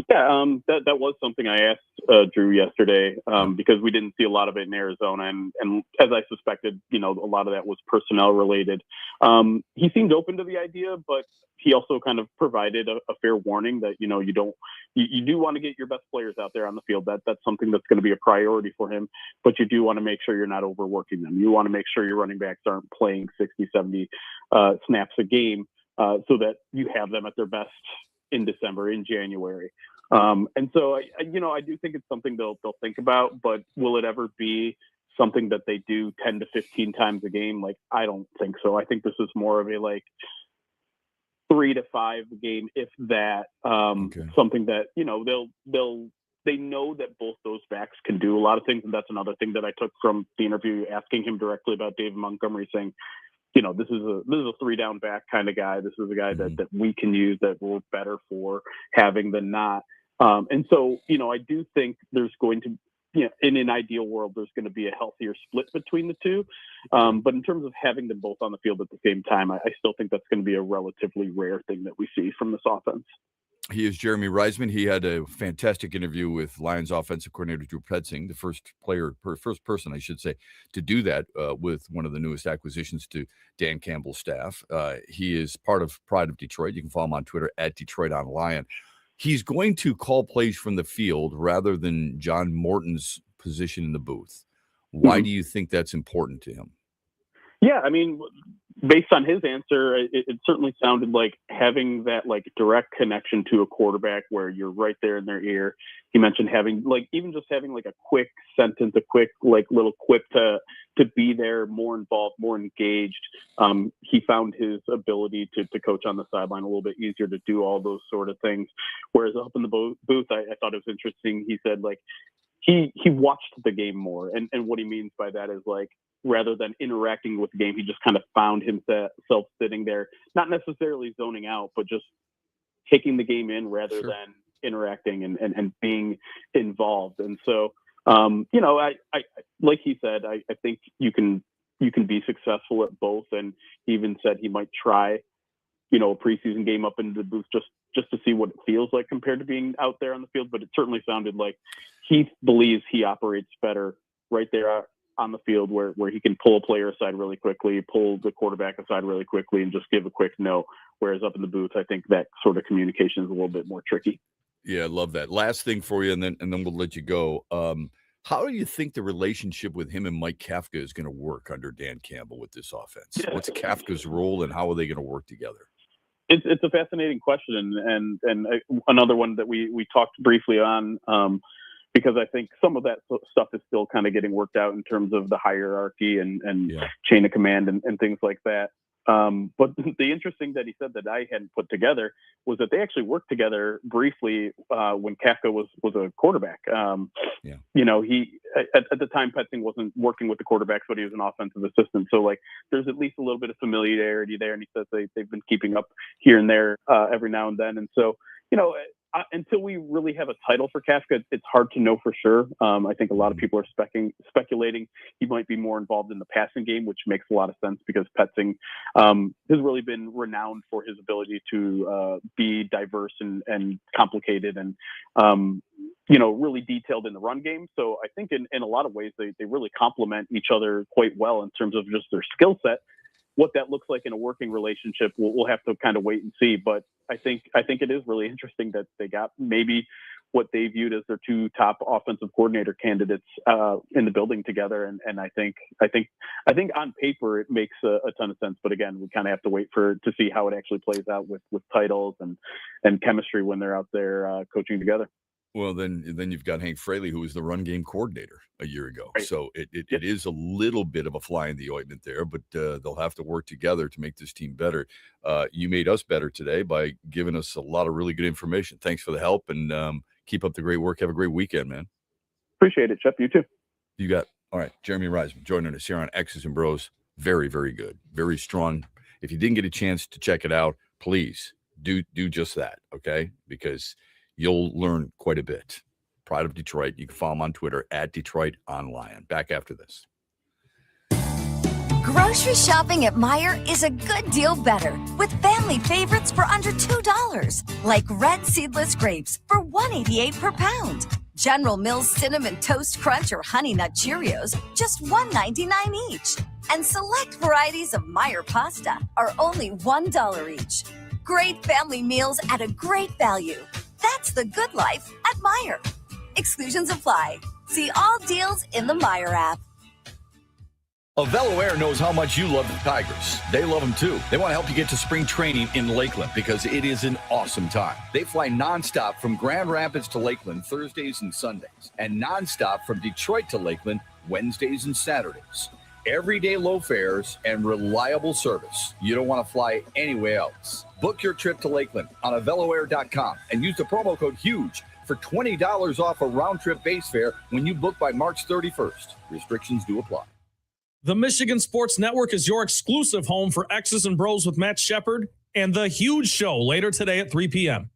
S9: Yeah, that was something I asked Drew yesterday, because we didn't see a lot of it in Arizona, and as I suspected, a lot of that was personnel related. He seemed open to the idea, but he also kind of provided a fair warning that you do want to get your best players out there on the field. That's something that's going to be a priority for him, but you do want to make sure you're not overworking them. You want to make sure your running backs aren't playing 60, 70 snaps a game, so that you have them at their best in December, in January. And so I do think it's something they'll think about, but will it ever be something that they do 10 to 15 times a game? Like, I don't think so. I think this is more of a 3 to 5 game, if that. Something that they know that both those backs can do a lot of things, and that's another thing that I took from the interview, asking him directly about David Montgomery, saying, this is a 3-down back kind of guy. This is a guy that we can use, that we're better for having than not. And so, I do think there's going to, in an ideal world, there's going to be a healthier split between the two. But in terms of having them both on the field at the same time, I still think that's going to be a relatively rare thing that we see from this offense.
S2: He is Jeremy Reisman. He had a fantastic interview with Lions offensive coordinator Drew Petzing, the first person, I should say, to do that with one of the newest acquisitions to Dan Campbell's staff. He is part of Pride of Detroit. You can follow him on Twitter at Detroit on Lion. He's going to call plays from the field rather than John Morton's position in the booth. Why do you think that's important to him?
S9: Yeah, I mean, based on his answer, it certainly sounded like having that direct connection to a quarterback where you're right there in their ear. He mentioned having even just having a quick sentence, a quick little quip to be there, more involved, more engaged. He found his ability to coach on the sideline a little bit easier to do all those sort of things. Whereas up in the booth, I thought it was interesting. He said he watched the game more, and what he means by that is rather than interacting with the game, he just kind of found himself sitting there, not necessarily zoning out, but just taking the game in rather than interacting and being involved. And so, I like he said, I think you can be successful at both. And he even said he might try, a preseason game up into the booth just to see what it feels like compared to being out there on the field. But it certainly sounded like he believes he operates better right there on the field, where he can pull a player aside really quickly, pull the quarterback aside really quickly, and just give a quick no. Whereas up in the booth, I think that sort of communication is a little bit more tricky.
S2: Yeah, I love that. Last thing for you, and then we'll let you go. How do you think the relationship with him and Mike Kafka is going to work under Dan Campbell with this offense? Yeah. What's Kafka's role, and how are they going to work together?
S9: It's a fascinating question, and another one that we talked briefly on. Because I think some of that stuff is still kind of getting worked out in terms of the hierarchy and chain of command and things like that. But the interesting that he said that I hadn't put together was that they actually worked together briefly when Kafka was a quarterback. He at the time Petzing wasn't working with the quarterbacks, but he was an offensive assistant. So there's at least a little bit of familiarity there. And he says they've been keeping up here and there every now and then. And so, until we really have a title for Kafka, it's hard to know for sure. I think a lot of people are speculating he might be more involved in the passing game, which makes a lot of sense because Petzing has really been renowned for his ability to be diverse and complicated and, really detailed in the run game. So I think in a lot of ways, they really complement each other quite well in terms of just their skill set. what that looks like in a working relationship, we'll have to kind of wait and see. But I think it is really interesting that they got maybe what they viewed as their two top offensive coordinator candidates in the building together. And I think on paper it makes a ton of sense. But again, we kind of have to wait to see how it actually plays out with titles and chemistry when they're out there coaching together.
S2: Well, then you've got Hank Fraley, who was the run game coordinator a year ago.
S9: Right.
S2: So it is a little bit of a fly in the ointment there, but they'll have to work together to make this team better. You made us better today by giving us a lot of really good information. Thanks for the help, and keep up the great work. Have a great weekend, man.
S9: Appreciate it, Shep. You too.
S2: You got all right. Jeremy Reisman joining us here on X's and Bros. Very, very good. Very strong. If you didn't get a chance to check it out, please do just that, okay? Because you'll learn quite a bit. Pride of Detroit. You can follow him on Twitter at Detroit Online. Back after this.
S5: Grocery shopping at Meijer is a good deal better with family favorites for under $2, like red seedless grapes for $1.88 per pound. General Mills Cinnamon Toast Crunch or Honey Nut Cheerios, just $1.99 each. And select varieties of Meijer pasta are only $1 each. Great family meals at a great value. That's the good life at Meijer. Exclusions apply. See all deals in the Meijer app.
S2: Avelo Air knows how much you love the Tigers. They love them too. They want to help you get to spring training in Lakeland because it is an awesome time. They fly nonstop from Grand Rapids to Lakeland Thursdays and Sundays, and nonstop from Detroit to Lakeland Wednesdays and Saturdays. Everyday low fares and reliable service. You don't want to fly anywhere else. Book your trip to Lakeland on AveloAir.com and use the promo code HUGE for $20 off a round-trip base fare when you book by March 31st. Restrictions do apply.
S3: The Michigan Sports Network is your exclusive home for X's and Bros with Matt Shepard and The Huge Show later today at 3 p.m.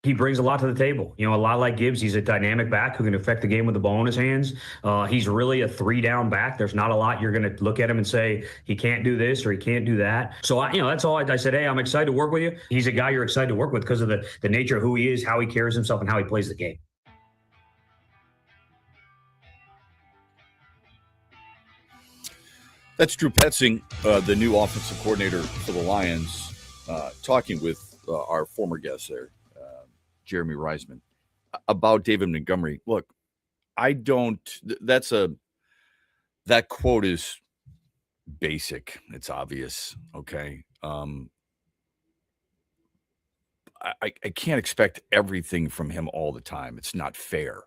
S7: he brings a lot to the table. A lot like Gibbs. He's a dynamic back who can affect the game with the ball in his hands. He's really a 3-down back. There's not a lot you're going to look at him and say he can't do this or he can't do that. So that's all I said. Hey, I'm excited to work with you. He's a guy you're excited to work with because of the nature of who he is, how he carries himself, and how he plays the game.
S2: That's Drew Petzing, the new offensive coordinator for the Lions, talking with our former guest there, Jeremy Reisman, about David Montgomery. Look, that quote is basic. It's obvious. Okay. I can't expect everything from him all the time. It's not fair.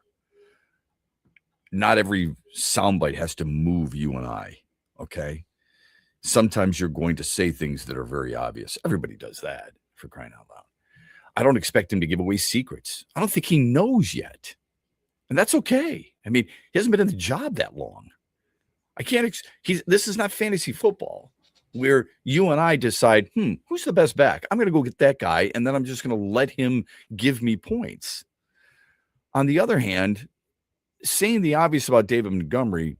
S2: Not every soundbite has to move you and I. Okay. Sometimes you're going to say things that are very obvious. Everybody does that, for crying out loud. I don't expect him to give away secrets. I don't think he knows yet. And that's okay. I mean, he hasn't been in the job that long. This is not fantasy football where you and I decide, who's the best back? I'm going to go get that guy, and then I'm just going to let him give me points. On the other hand, saying the obvious about David Montgomery,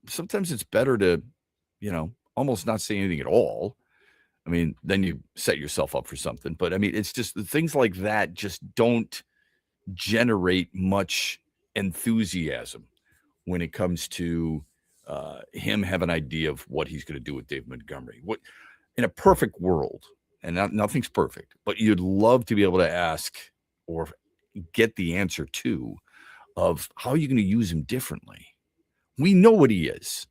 S2: sometimes it's better to, almost not say anything at all. I mean, then you set yourself up for something. But I mean, it's just things like that just don't generate much enthusiasm when it comes to him have an idea of what he's going to do with David Montgomery. What in a perfect world, and nothing's perfect, but you'd love to be able to ask or get the answer to of how are you going to use him differently? We know what he is.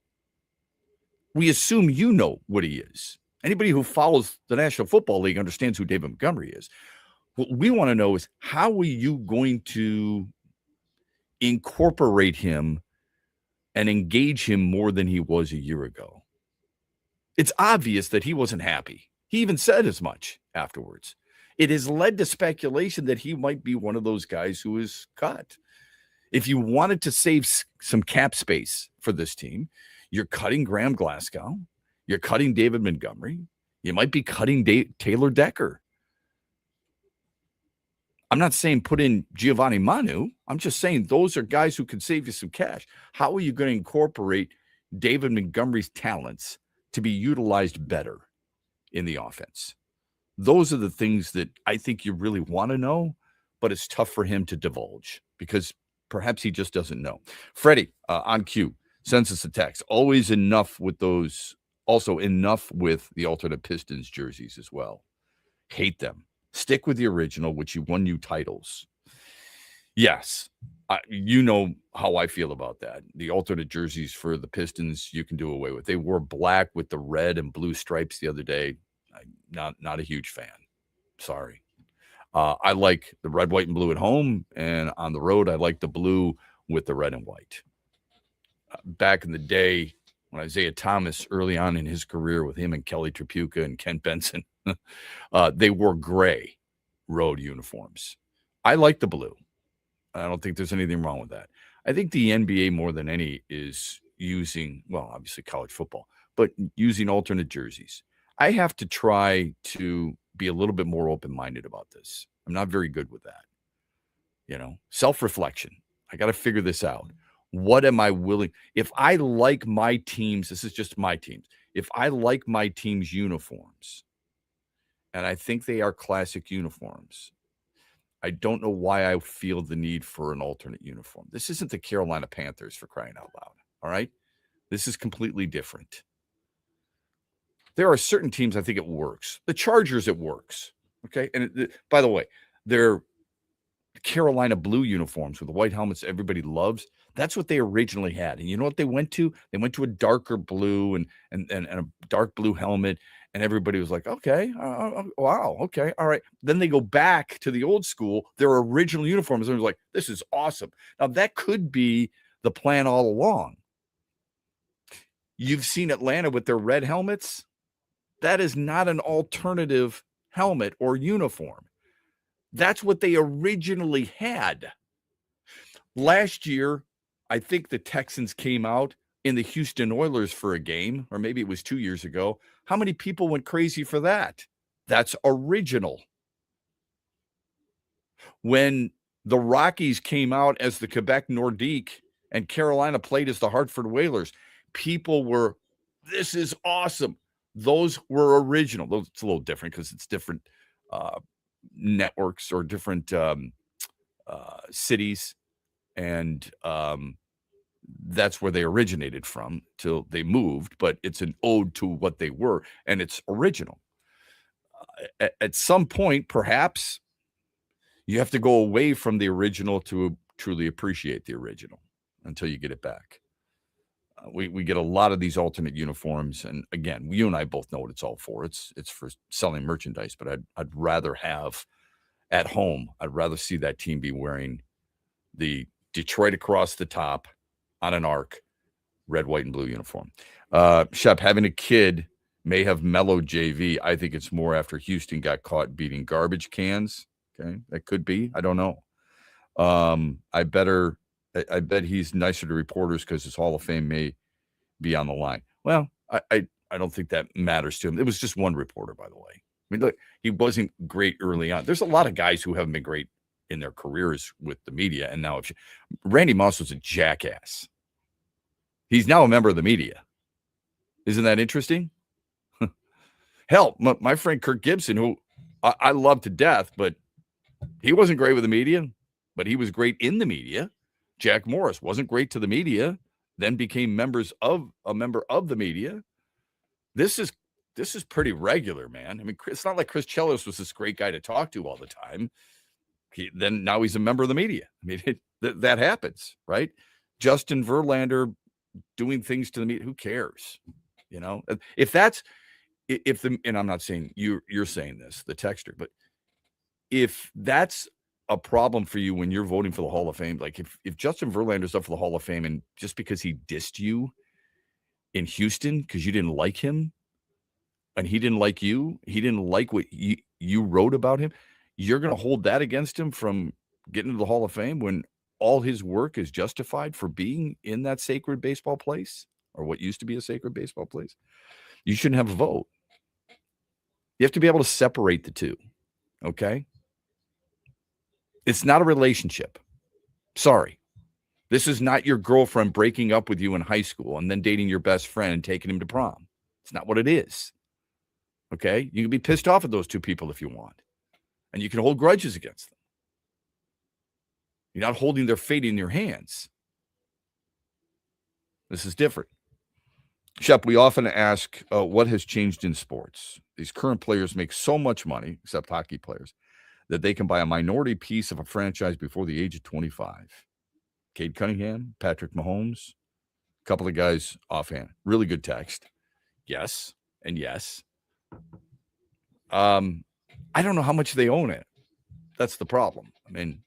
S2: We assume you know what he is. Anybody who follows the National Football League understands who David Montgomery is. What we want to know is how are you going to incorporate him and engage him more than he was a year ago? It's obvious that he wasn't happy. He even said as much afterwards. It has led to speculation that he might be one of those guys who is cut. If you wanted to save some cap space for this team, you're cutting Graham Glasgow. You're cutting David Montgomery. You might be cutting Taylor Decker. I'm not saying put in Giovanni Manu. I'm just saying those are guys who can save you some cash. How are you going to incorporate David Montgomery's talents to be utilized better in the offense? Those are the things that I think you really want to know, but it's tough for him to divulge because perhaps he just doesn't know. Freddie on cue sends us a text. Always enough with those. Also enough with the alternate Pistons jerseys as well. Hate them. Stick with the original, which you won you titles. Yes, you know how I feel about that. The alternate jerseys for the Pistons you can do away with. They wore black with the red and blue stripes the other day. I'm not a huge fan. Sorry. I like the red, white, and blue at home, and on the road I like the blue with the red and white. Back in the day, when Isaiah Thomas, early on in his career with him and Kelly Tripucka and Kent Benson, they wore gray road uniforms. I like the blue. I don't think there's anything wrong with that. I think the NBA more than any is using, well, obviously college football, but using alternate jerseys. I have to try to be a little bit more open-minded about this. I'm not very good with that. Self-reflection. I got to figure this out. What am I willing? If I like my teams, this is just my teams. If I like my team's uniforms, and I think they are classic uniforms, I don't know why I feel the need for an alternate uniform. This isn't the Carolina Panthers, for crying out loud. All right? This is completely different. There are certain teams I think it works. The Chargers, it works. Okay? And by the way, they're Carolina blue uniforms with the white helmets everybody loves. That's what they originally had. And you know what they went to? They went to a darker blue and a dark blue helmet. And everybody was like, okay, wow, okay, all right. Then they go back to the old school, their original uniforms. And it was like, this is awesome. Now, that could be the plan all along. You've seen Atlanta with their red helmets. That is not an alternative helmet or uniform. That's what they originally had. Last year, I think the Texans came out in the Houston Oilers for a game, or maybe it was 2 years ago. How many people went crazy for that? That's original. When the Rockies came out as the Quebec Nordique and Carolina played as the Hartford Whalers, people were, this is awesome. Those were original. It's a little different because it's different networks or different cities. And that's where they originated from till they moved. But it's an ode to what they were, and it's original. At some point, perhaps, you have to go away from the original to truly appreciate the original until you get it back. We get a lot of these alternate uniforms, and again, you and I both know what it's all for. It's for selling merchandise, but I'd rather have at home. I'd rather see that team be wearing the Detroit across the top on an arc, red, white, and blue uniform. Shep, having a kid may have mellowed JV. I think it's more after Houston got caught beating garbage cans. Okay, that could be. I don't know. I bet he's nicer to reporters because his Hall of Fame may be on the line. Well, I don't think that matters to him. It was just one reporter, by the way. I mean, look, he wasn't great early on. There's a lot of guys who haven't been great in their careers with the media. And now Randy Moss was a jackass. He's now a member of the media. Isn't that interesting? Hell, my friend Kirk Gibson, who I love to death, but he wasn't great with the media, but he was great in the media. Jack Morris wasn't great to the media, then became a member of the media. This is pretty regular, man. I mean, it's not like Chris Chelios was this great guy to talk to all the time. Now he's a member of the media. I mean, that happens, right? Justin Verlander doing things to the media. Who cares? You know, and I'm not saying you're saying this, the texter, but if that's a problem for you when you're voting for the Hall of Fame, like if Justin Verlander's up for the Hall of Fame and just because he dissed you in Houston because you didn't like him and he didn't like you, he didn't like what you wrote about him, you're going to hold that against him from getting to the Hall of Fame when all his work is justified for being in that sacred baseball place or what used to be a sacred baseball place? You shouldn't have a vote. You have to be able to separate the two, okay? It's not a relationship. Sorry. This is not your girlfriend breaking up with you in high school and then dating your best friend and taking him to prom. It's not what it is. Okay? You can be pissed off at those two people if you want. And you can hold grudges against them. You're not holding their fate in your hands. This is different. Shep, we often ask what has changed in sports. These current players make so much money, except hockey players, that they can buy a minority piece of a franchise before the age of 25. Cade Cunningham, Patrick Mahomes, a couple of guys offhand. Really good text. Yes, and yes. I don't know how much they own it. That's the problem. I mean,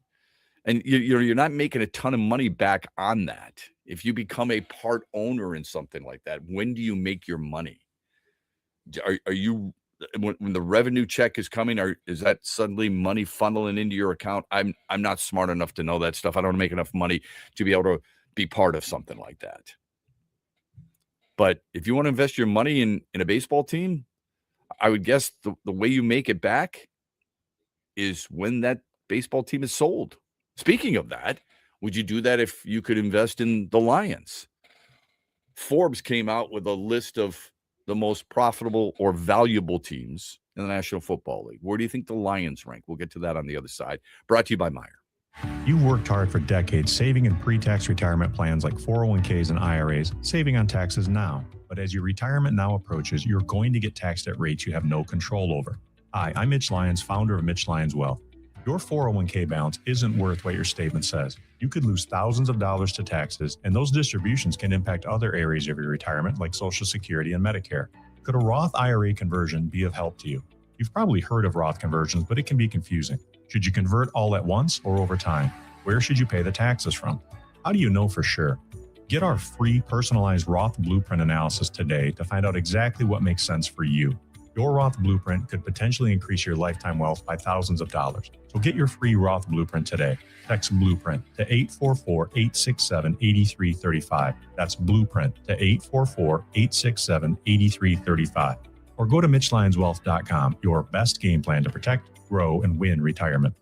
S2: and you're not making a ton of money back on that. If you become a part owner in something like that, when do you make your money? Are you when the revenue check is coming, is that suddenly money funneling into your account? I'm not smart enough to know that stuff. I don't make enough money to be able to be part of something like that. But if you want to invest your money in a baseball team, I would guess the way you make it back is when that baseball team is sold. Speaking of that, would you do that if you could invest in the Lions? Forbes came out with a list of the most profitable or valuable teams in the National Football League. Where do you think the Lions rank? We'll get to that on the other side. Brought to you by Meyer.
S4: You've worked hard for decades saving in pre-tax retirement plans like 401ks and IRAs, saving on taxes now. But as your retirement now approaches, you're going to get taxed at rates you have no control over. Hi, I'm Mitch Lyons, founder of Mitch Lyons Wealth. Your 401k balance isn't worth what your statement says. You could lose thousands of dollars to taxes, and those distributions can impact other areas of your retirement like Social Security and Medicare. Could a Roth IRA conversion be of help to you? You've probably heard of Roth conversions, but it can be confusing. Should you convert all at once or over time? Where should you pay the taxes from? How do you know for sure? Get our free personalized Roth Blueprint analysis today to find out exactly what makes sense for you. Your Roth Blueprint could potentially increase your lifetime wealth by thousands of dollars. So get your free Roth Blueprint today. Text Blueprint to 844-867-8335. That's Blueprint to 844-867-8335. Or go to MitchLyonsWealth.com, your best game plan to protect, grow, and win retirement.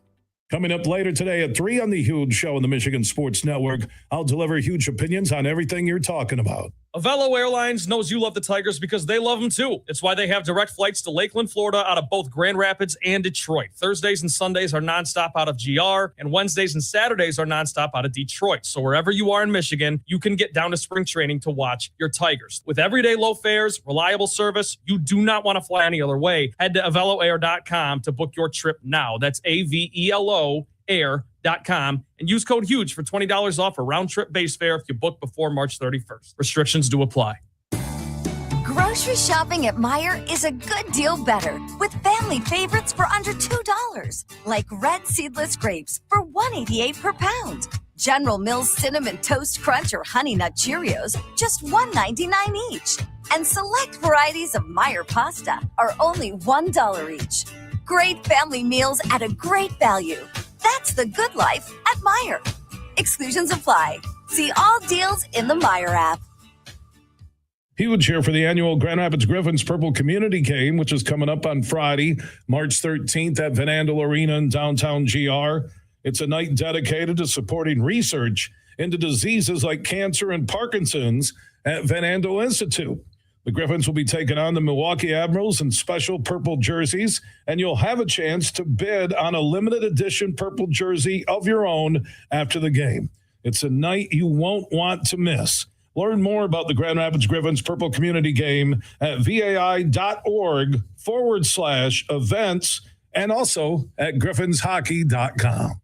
S6: Coming up later today at 3 on The Huge Show on the Michigan Sports Network, I'll deliver huge opinions on everything you're talking about.
S3: Avelo Airlines knows you love the Tigers because they love them too. It's why they have direct flights to Lakeland, Florida out of both Grand Rapids and Detroit. Thursdays and Sundays are nonstop out of GR, and Wednesdays and Saturdays are nonstop out of Detroit. So wherever you are in Michigan, you can get down to spring training to watch your Tigers. With everyday low fares, reliable service, you do not want to fly any other way. Head to AveloAir.com to book your trip now. That's AVELO air.com and use code HUGE for $20 off a round-trip base fare if you book before March 31st. Restrictions do apply.
S5: Grocery shopping at Meijer is a good deal better with family favorites for under $2, like red seedless grapes for $1.88 per pound. General Mills Cinnamon Toast Crunch or Honey Nut Cheerios, just $1.99 each. And select varieties of Meijer pasta are only $1 each. Great family meals at a great value. That's the good life at Meijer. Exclusions apply. See all deals in the Meijer app.
S6: Huge here for the annual Grand Rapids Griffins Purple Community Game, which is coming up on Friday, March 13th at Van Andel Arena in downtown GR. It's a night dedicated to supporting research into diseases like cancer and Parkinson's at Van Andel Institute. The Griffins will be taking on the Milwaukee Admirals in special purple jerseys, and you'll have a chance to bid on a limited edition purple jersey of your own after the game. It's a night you won't want to miss. Learn more about the Grand Rapids Griffins Purple Community Game at vai.org/events and also at griffinshockey.com.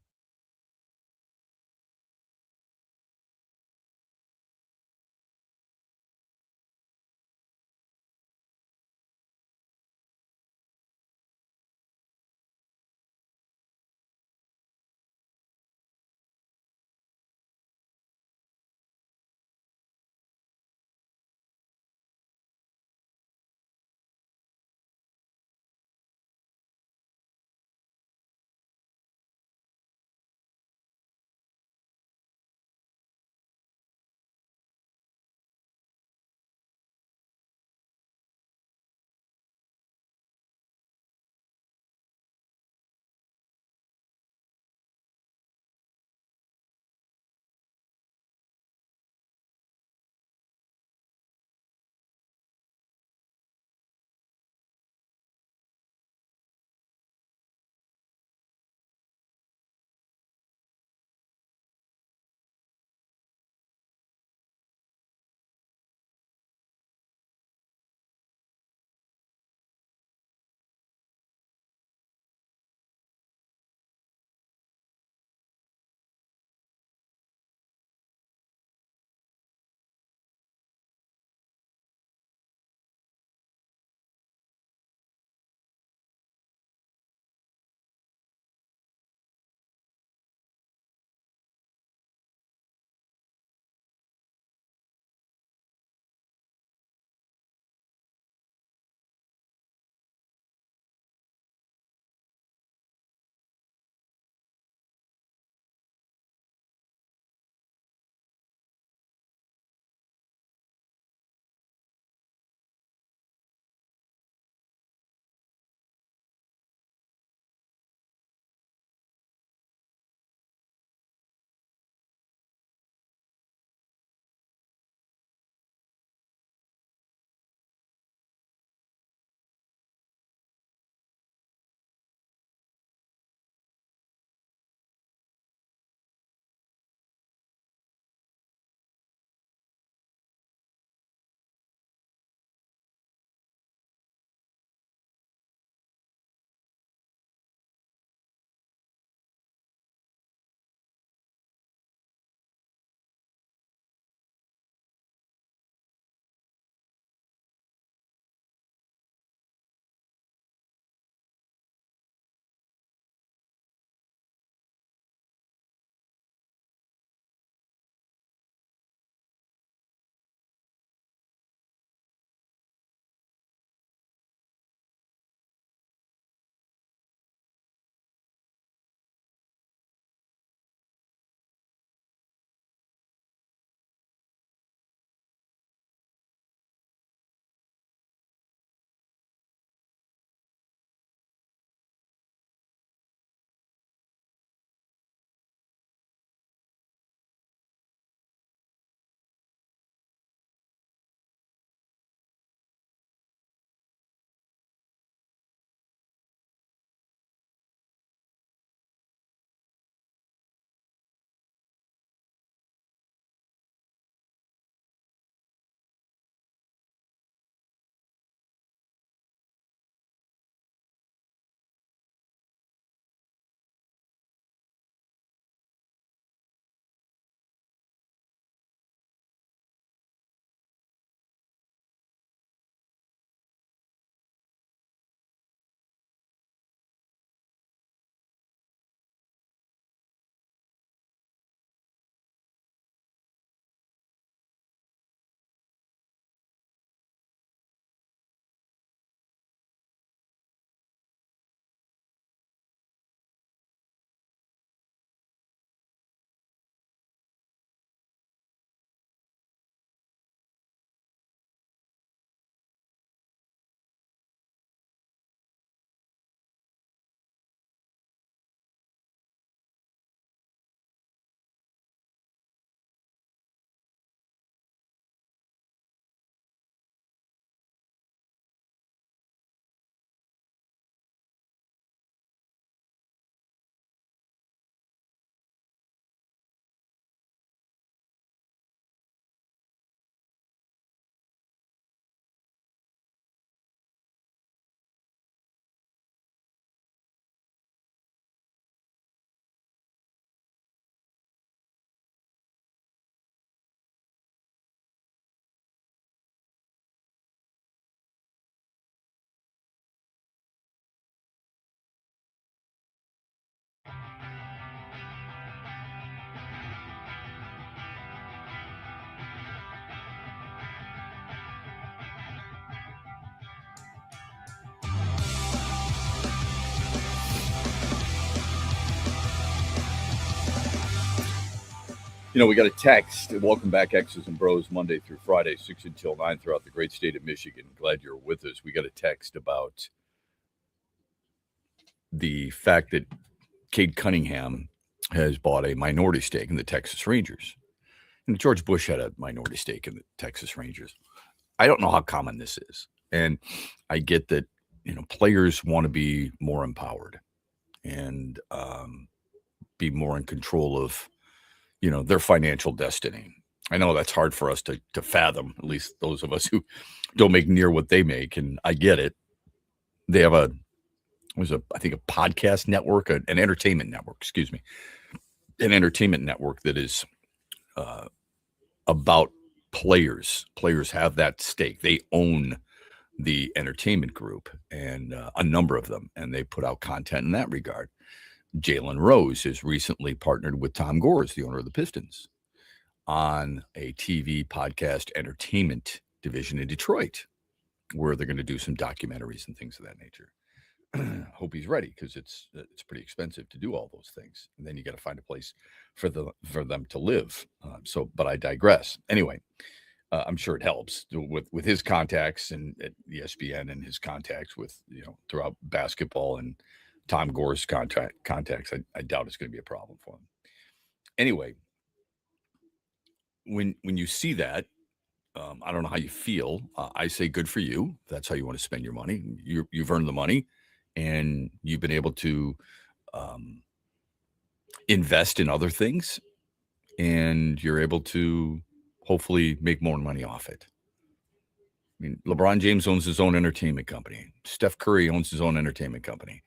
S2: We got a text. Welcome back, X's and Bros, Monday through Friday, 6 until 9 throughout the great state of Michigan. Glad you're with us. We got a text about the fact that Cade Cunningham has bought a minority stake in the Texas Rangers. And George Bush had a minority stake in the Texas Rangers. I don't know how common this is. And I get that, players want to be more empowered and be more in control of, their financial destiny. I know that's hard for us to fathom, at least those of us who don't make near what they make. And I get it. They have a podcast network, an entertainment network, an entertainment network that is about players. Players have that stake. They own the entertainment group and a number of them, and they put out content in that regard. Jalen Rose has recently partnered with Tom Gores, the owner of the Pistons, on a TV podcast entertainment division in Detroit, where they're going to do some documentaries and things of that nature. Hope he's ready, because it's pretty expensive to do all those things, and then you got to find a place for them to live. But I digress. Anyway, I'm sure it helps with his contacts and at ESPN and his contacts with throughout basketball and Tom Gore's contacts. I doubt it's going to be a problem for him. Anyway, when you see that, I don't know how you feel. I say good for you. That's how you want to spend your money. You've earned the money, and you've been able to invest in other things, and you're able to hopefully make more money off it. I mean, LeBron James owns his own entertainment company. Steph Curry owns his own entertainment company.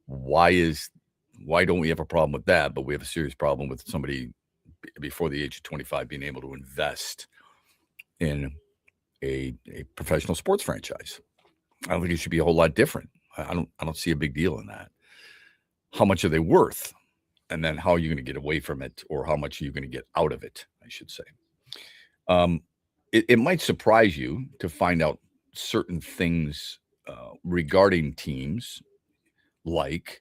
S2: Why don't we have a problem with that, but we have a serious problem with somebody before the age of 25 being able to invest in a professional sports franchise? I don't think it should be a whole lot different. I don't see a big deal in that. How much are they worth? And then how are you going to get away from it, or how much are you going to get out of it, I should say. It might surprise you to find out certain things regarding teams, like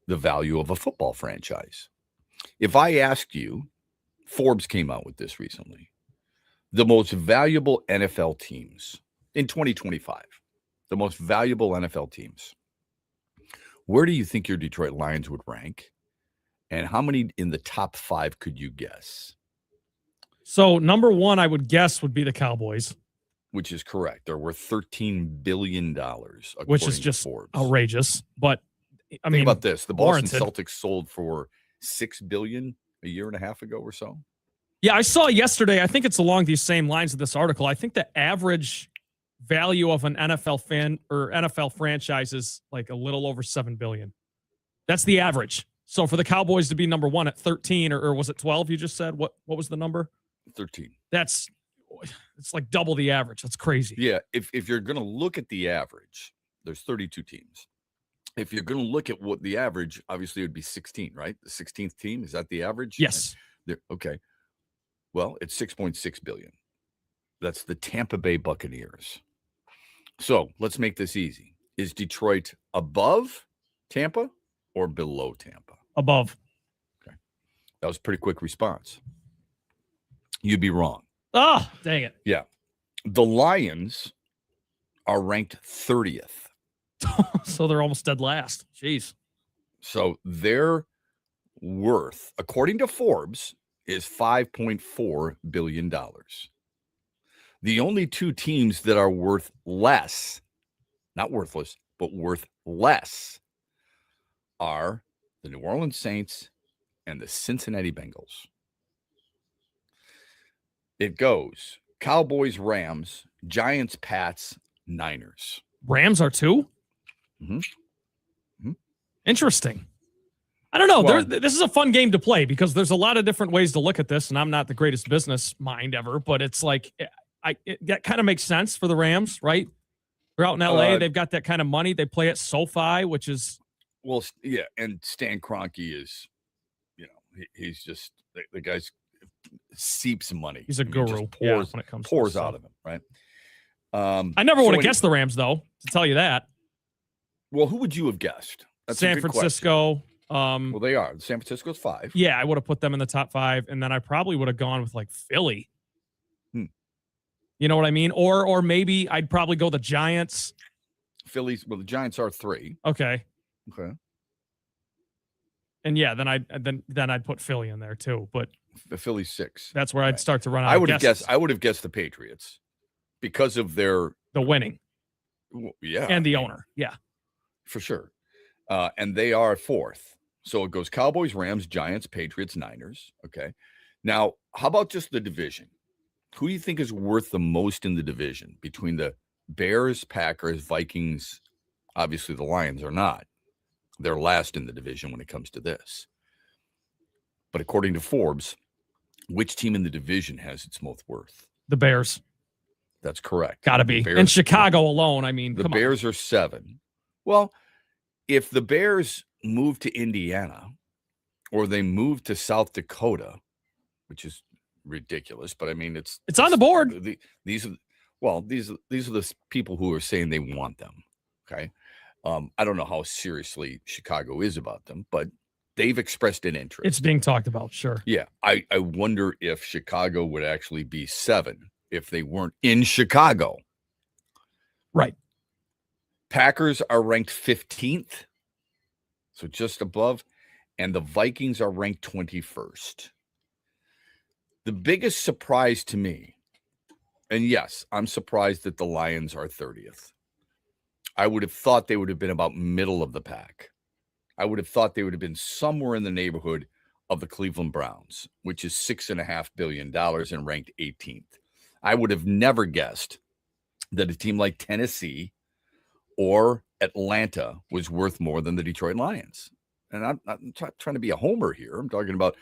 S2: the value of a football franchise. If I asked you, Forbes came out with this recently, the most valuable NFL teams in 2025, the most valuable NFL teams, where do you think your Detroit Lions would rank? And how many in the top 5 could you guess?
S3: So number 1, I would guess, would be the Cowboys.
S2: Which is correct. They're worth $13 billion,
S3: which is just
S2: Forbes.
S3: Outrageous. But I
S2: Think about this. The Boston
S3: warranted.
S2: Celtics sold for $6 billion a year and a half ago or so.
S3: Yeah, I saw yesterday, I think it's along these same lines of this article. I think the average value of an NFL fan or NFL franchise is like a little over $7 billion. That's the average. So for the Cowboys to be number 1 at 13, or was it 12 you just said? What was the number?
S2: 13.
S3: It's like double the average. That's crazy.
S2: Yeah, if you're going to look at the average, there's 32 teams. If you're going to look at what the average, obviously it would be 16, right? The 16th team, is that the average?
S3: Yes.
S2: Okay. Well, it's $6.6 billion. That's the Tampa Bay Buccaneers. So let's make this easy. Is Detroit above Tampa or below Tampa?
S3: Above.
S2: Okay. That was a pretty quick response. You'd be wrong.
S3: Oh, dang it.
S2: Yeah. The Lions are ranked 30th.
S3: So they're almost dead last. Jeez.
S2: So their worth, according to Forbes, is $5.4 billion. The only 2 teams that are worth less, not worthless, but worth less, are the New Orleans Saints and the Cincinnati Bengals. It goes Cowboys, Rams, Giants, Pats, Niners.
S3: Rams are 2?
S2: Mm-hmm. Mm-hmm.
S3: Interesting. I don't know.
S2: Well,
S3: this is a fun game to play because there's a lot of different ways to look at this, and I'm not the greatest business mind ever, but it's like that kind of makes sense for the Rams, right? They're out in LA. They've got that kind of money. They play at SoFi, which is
S2: well, yeah. And Stan Kroenke is, he's just the guy's seeps money.
S3: He's a guru. When it comes
S2: pours
S3: to
S2: out of him, right?
S3: I never would have guessed the Rams, though, to tell you that.
S2: Well, who would you have guessed? That's
S3: San
S2: a good
S3: Francisco.
S2: question. Well, they are. San Francisco's 5.
S3: Yeah, I would have put them in the top 5, and then I probably would have gone with like Philly. You know what I mean? Or maybe I'd probably go the Giants.
S2: Phillies. Well, the Giants are 3.
S3: Okay.
S2: Okay.
S3: And yeah, then I'd put Philly in there too. But
S2: The Phillies 6.
S3: that's where I'd start to run out.
S2: I would
S3: of
S2: have
S3: guesses.
S2: guessed. I would have guessed the Patriots because of their
S3: The winning.
S2: Yeah,
S3: And the owner. Yeah.
S2: for sure. And they are 4th. So it goes Cowboys, Rams, Giants, Patriots, Niners. Okay. Now, how about just the division? Who do you think is worth the most in the division between the Bears, Packers, Vikings? Obviously, the Lions are not. They're last in the division when it comes to this. But according to Forbes, which team in the division has its most worth?
S3: The Bears.
S2: That's correct.
S3: Gotta be. And Chicago alone. I mean,
S2: The
S3: come
S2: Bears are 7. Well, if the Bears move to Indiana or they move to South Dakota, which is ridiculous, but I mean, it's
S3: on the board.
S2: These are the people who are saying they want them. Okay. I don't know how seriously Chicago is about them, but they've expressed an interest.
S3: It's being talked about. Sure.
S2: Yeah. I wonder if Chicago would actually be 7 if they weren't in Chicago.
S3: Right.
S2: Packers are ranked 15th, so just above, and the Vikings are ranked 21st. The biggest surprise to me, and yes, I'm surprised that the Lions are 30th. I would have thought they would have been about middle of the pack. I would have thought they would have been somewhere in the neighborhood of the Cleveland Browns, which is $6.5 billion and ranked 18th. I would have never guessed that a team like Tennessee or Atlanta was worth more than the Detroit Lions. And I'm not trying to be a homer here. I'm talking about,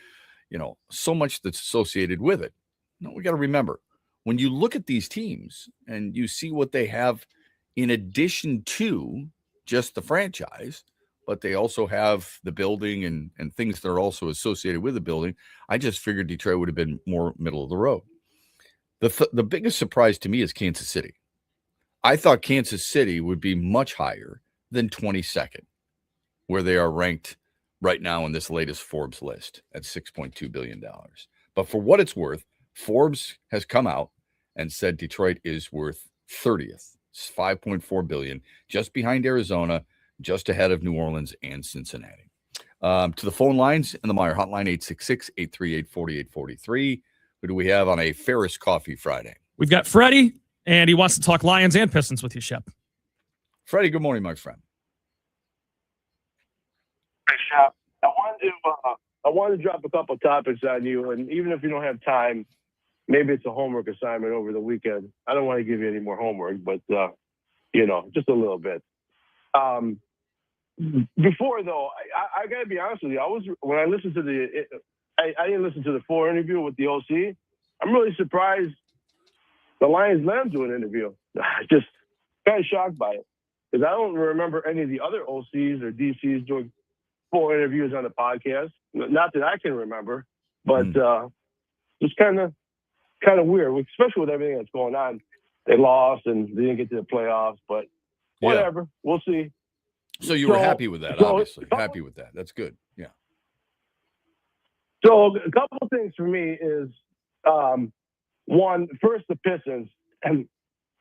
S2: so much that's associated with it. No, we got to remember, when you look at these teams and you see what they have in addition to just the franchise, but they also have the building and things that are also associated with the building, I just figured Detroit would have been more middle of the road. The biggest surprise to me is Kansas City. I thought Kansas City would be much higher than 22nd, where they are ranked right now in this latest Forbes list at $6.2 billion. But for what it's worth, Forbes has come out and said Detroit is worth 30th. It's $5.4 billion, just behind Arizona, just ahead of New Orleans and Cincinnati. To the phone lines and the Meyer hotline, 866-838-4843. Who do we have on a Ferris Coffee Friday?
S3: We've got Freddie, and he wants to talk Lions and Pistons with you, Shep.
S2: Freddie, good morning, my friend.
S10: Hey, Shep. I wanted to drop a couple topics on you, and even if you don't have time, maybe it's a homework assignment over the weekend. I don't want to give you any more homework, but just a little bit. Before though, I got to be honest with you. When I listened to I didn't listen to the full interview with the OC. I'm really surprised the Lions let him do an interview. Just kind of shocked by it because I don't remember any of the other OCs or DCs doing full interviews on the podcast. Not that I can remember, but just kind of weird, especially with everything that's going on. They lost and they didn't get to the playoffs, but whatever. Yeah. We'll see.
S2: So you were happy with that, obviously. Happy with that. That's good. Yeah.
S10: So a couple of things for me is, one, first the Pistons. And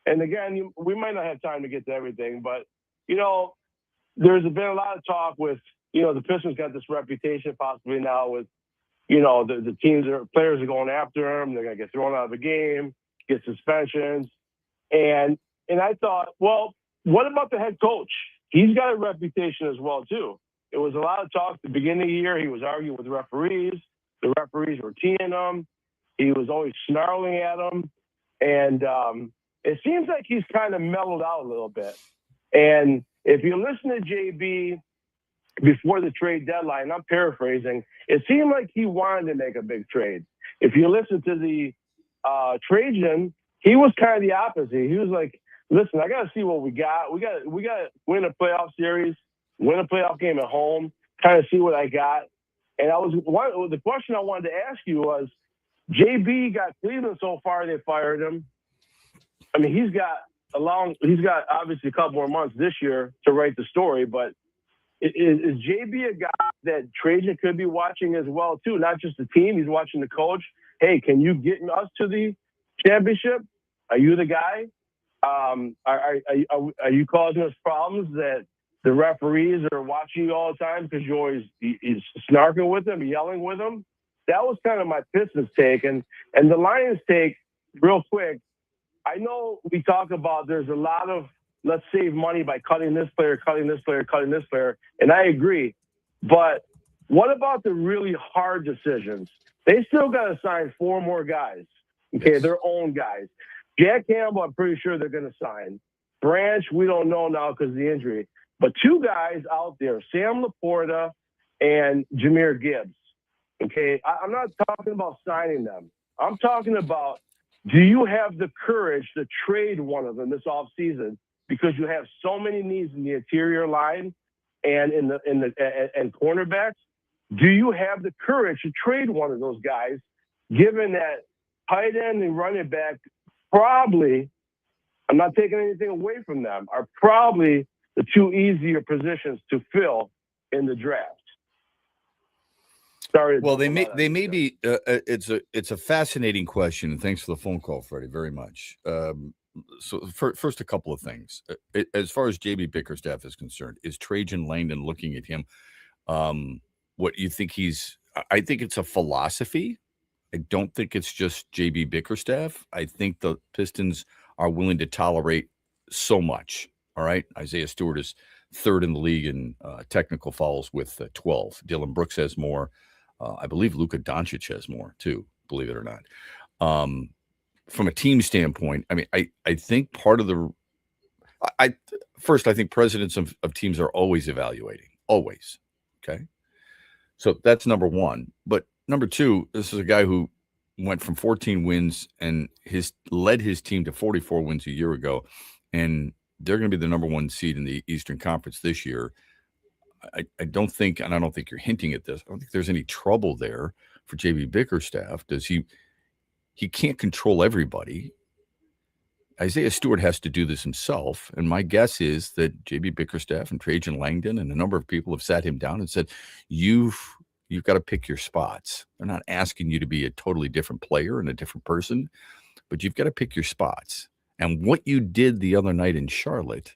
S10: again, we might not have time to get to everything, but, there's been a lot of talk with, the Pistons got this reputation possibly now with, the players are going after them. They're going to get thrown out of the game, get suspensions. And I thought, well, what about the head coach? He's got a reputation as well, too. It was a lot of talk at the beginning of the year. He was arguing with referees. The referees were teeing him. He was always snarling at them. And it seems like he's kind of mellowed out a little bit. And if you listen to JB before the trade deadline, I'm paraphrasing, it seemed like he wanted to make a big trade. If you listen to the trade, he was kind of the opposite. He was like, listen, I got to see what we got. We got to win a playoff series, win a playoff game at home, kind of see what I got. And the question I wanted to ask you was, JB got Cleveland so far, they fired him. I mean, he's got obviously a couple more months this year to write the story, but Is JB a guy that Trajan could be watching as well too? Not just the team, he's watching the coach. Hey, can you get us to the championship? Are you the guy? Are you causing us problems that the referees are watching you all the time because you're always snarking with them, yelling with them? That was kind of my Pistons take. And the Lions take, real quick, I know we talk about there's a lot of let's save money by cutting this player, cutting this player, cutting this player. And I agree. But what about the really hard decisions? They still got to sign 4 more guys. Okay, yes. Their own guys. Jack Campbell, I'm pretty sure they're going to sign. Branch, we don't know now because of the injury. But 2 guys out there, Sam Laporta and Jahmyr Gibbs. Okay, I'm not talking about signing them. I'm talking about, do you have the courage to trade one of them this offseason because you have so many needs in the interior line and and cornerbacks? Do you have the courage to trade one of those guys, given that tight end and running back probably, I'm not taking anything away from them, are probably the 2 easier positions to fill in the draft? Sorry.
S2: Well, they may be. It's a fascinating question, and thanks for the phone call, Freddie, very much. So first, a couple of things. As far as JB Bickerstaff is concerned, is Trajan Langdon looking at him? What you think he's? I think it's a philosophy. I don't think it's just JB Bickerstaff. I think the Pistons are willing to tolerate so much. All right, Isaiah Stewart is 3rd in the league in technical fouls with 12. Dylan Brooks has more. I believe Luka Doncic has more too, believe it or not. From a team standpoint, I mean, I think part of the I think presidents of teams are always evaluating. Always. Okay. So that's number one. But number two, this is a guy who went from 14 wins and led his team to 44 wins a year ago. And they're going to be the number 1 seed in the Eastern Conference this year. I don't think, and I don't think you're hinting at this, I don't think there's any trouble there for JB Bickerstaff. He can't control everybody. Isaiah Stewart has to do this himself. And my guess is that JB Bickerstaff and Trajan Langdon and a number of people have sat him down and said, you've got to pick your spots. They're not asking you to be a totally different player and a different person, but you've got to pick your spots. And what you did the other night in Charlotte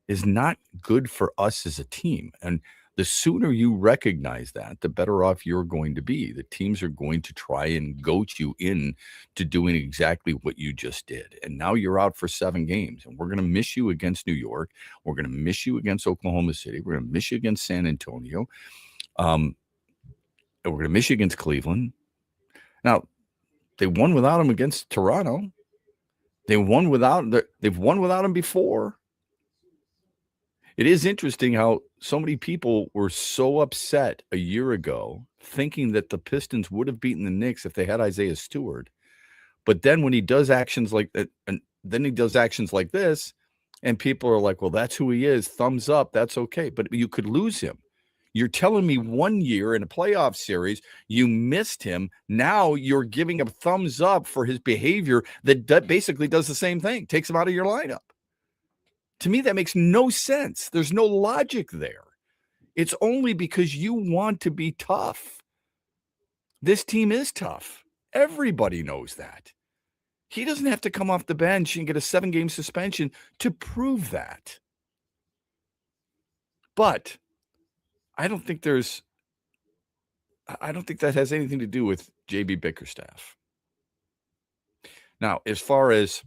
S2: is not good for us as a team. And the sooner you recognize that, the better off you're going to be. The teams are going to try and goat you in to doing exactly what you just did. And now you're out for 7 games, and we're going to miss you against New York. We're going to miss you against Oklahoma City. We're going to miss you against San Antonio. And we're going to miss you against Cleveland. Now, they won without him against Toronto. They've won without him before. It is interesting how so many people were so upset a year ago thinking that the Pistons would have beaten the Knicks if they had Isaiah Stewart. But then when he does actions like that, and then he does actions like this, and people are like, well, that's who he is. Thumbs up. That's okay. But you could lose him. You're telling me 1 year in a playoff series, you missed him. Now you're giving a thumbs up for his behavior that basically does the same thing, takes him out of your lineup. To me, that makes no sense. There's no logic there. It's only because you want to be tough. This team is tough. Everybody knows that. He doesn't have to come off the bench and get a 7-game suspension to prove that. But I don't think that has anything to do with JB Bickerstaff. Now, as far as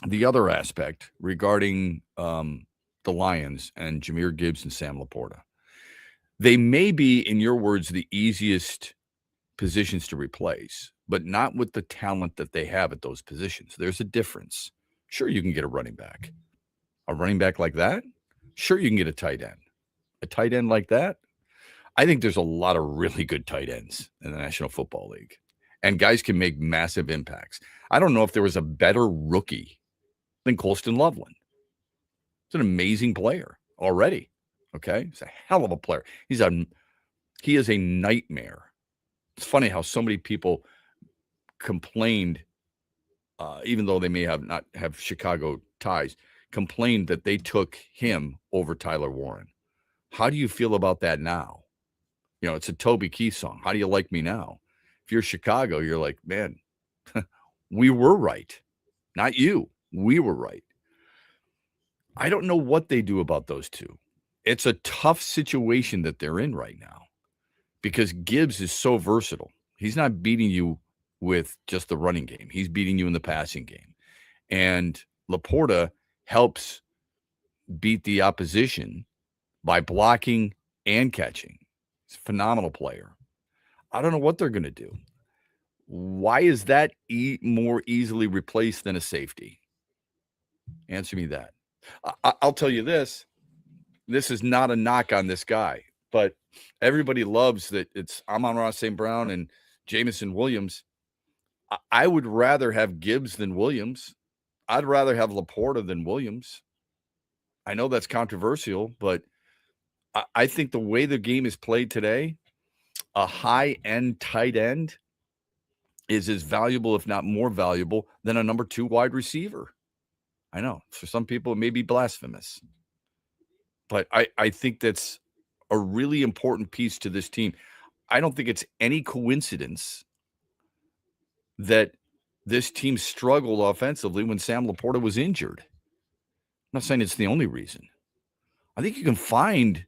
S2: the other aspect regarding the Lions and Jahmyr Gibbs and Sam Laporta, they may be, in your words, the easiest positions to replace, but not with the talent that they have at those positions. There's a difference. Sure, you can get a running back. A running back like that? Sure, you can get a tight end. A tight end like that? I think there's a lot of really good tight ends in the National Football League, and guys can make massive impacts. I don't know if there was a better rookie than Colston Loveland. He's an amazing player already. Okay. He's a hell of a player. He is a nightmare. It's funny how so many people complained, even though they may not have Chicago ties, complained that they took him over Tyler Warren. How do you feel about that now? You know, it's a Toby Keith song. How do you like me now? If you're Chicago, you're like, man, we were right. Not you. We were right. I don't know what they do about those two. It's a tough situation that they're in right now because Gibbs is so versatile. He's not beating you with just the running game. He's beating you in the passing game. And Laporta helps beat the opposition by blocking and catching. He's a phenomenal player. I don't know what they're going to do. Why is that more easily replaced than a safety? Answer me that. I'll tell you this. This is not a knock on this guy, but everybody loves that it's Amon-Ra St. Brown and Jameson Williams. I would rather have Gibbs than Williams. I'd rather have Laporta than Williams. I know that's controversial, but I think the way the game is played today, a high-end tight end is as valuable, if not more valuable, than a number 2 wide receiver. I know. For some people, it may be blasphemous. But I think that's a really important piece to this team. I don't think it's any coincidence that this team struggled offensively when Sam Laporta was injured. I'm not saying it's the only reason. I think you can find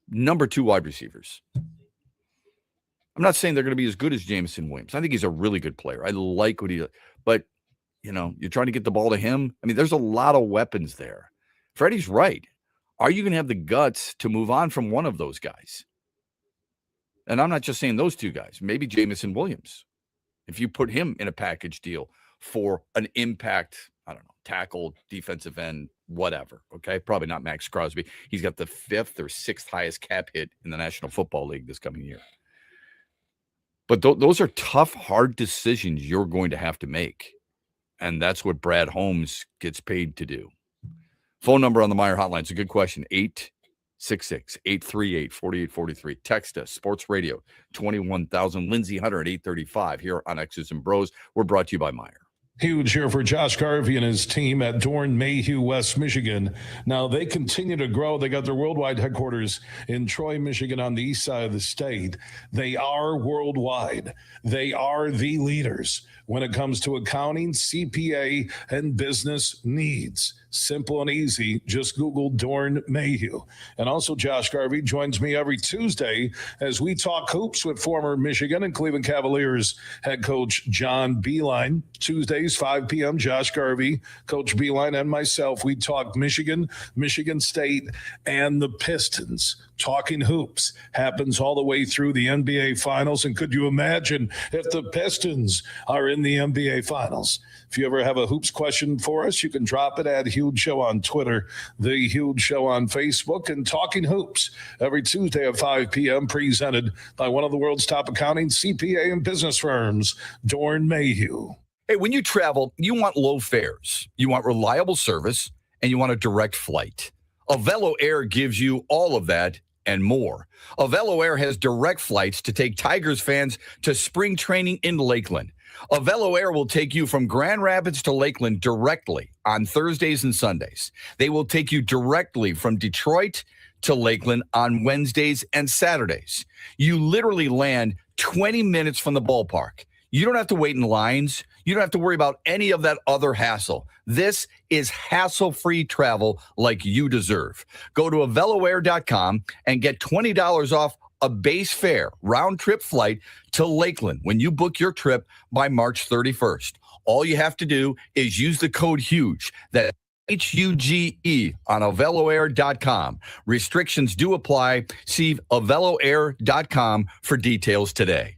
S2: number 2 wide receivers. I'm not saying they're going to be as good as Jameson Williams. I think he's a really good player. I like what he does. But, you know, you're trying to get the ball to him. I mean, there's a lot of weapons there. Freddie's right. Are you going to have the guts to move on from one of those guys? And I'm not just saying those 2 guys. Maybe Jameson Williams. If you put him in a package deal for an impact, I don't know, tackle, defensive end, whatever, okay? Probably not Max Crosby. He's got the 5th or 6th highest cap hit in the National Football League this coming year. But those are tough, hard decisions you're going to have to make. And that's what Brad Holmes gets paid to do. Phone number on the Meyer hotline. It's a good question. 866-838-4843. Text us, Sports Radio, 21,000. Lindsey Hunter at 835 here on X's and Bros. We're brought to you by Meyer.
S6: Huge here for Josh Garvey and his team at Dorn Mayhew, West Michigan. Now, they continue to grow. They got their worldwide headquarters in Troy, Michigan, on the east side of the state. They are worldwide. They are the leaders when it comes to accounting, CPA, and business needs. Simple and easy. Just Google Dorn Mayhew. And also, Josh Garvey joins me every Tuesday as we talk hoops with former Michigan and Cleveland Cavaliers head coach John Beilein. Tuesdays, 5 p.m., Josh Garvey, Coach Beilein, and myself, we talk Michigan, Michigan State, and the Pistons. Talking hoops happens all the way through the NBA Finals. And could you imagine if the Pistons are in the NBA Finals? If you ever have a hoops question for us, you can drop it at Huge Show on Twitter, The Huge Show on Facebook, and Talking Hoops every Tuesday at 5 p.m., presented by one of the world's top accounting, CPA, and business firms, Dorn Mayhew.
S2: Hey, when you travel, you want low fares, you want reliable service, and you want a direct flight. Avelo Air gives you all of that and more. Avelo Air has direct flights to take Tigers fans to spring training in Lakeland. Avelo Air will take you from Grand Rapids to Lakeland directly on Thursdays and Sundays. They will take you directly from Detroit to Lakeland on Wednesdays and Saturdays. You literally land 20 minutes from the ballpark. You don't have to wait in lines. You don't have to worry about any of that other hassle. This is hassle-free travel like you deserve. Go to AveloAir.com and get $20 off a base fare round-trip flight to Lakeland when you book your trip by March 31st. All you have to do is use the code HUGE. That's HUGE on AveloAir.com. Restrictions do apply. See AveloAir.com for details today.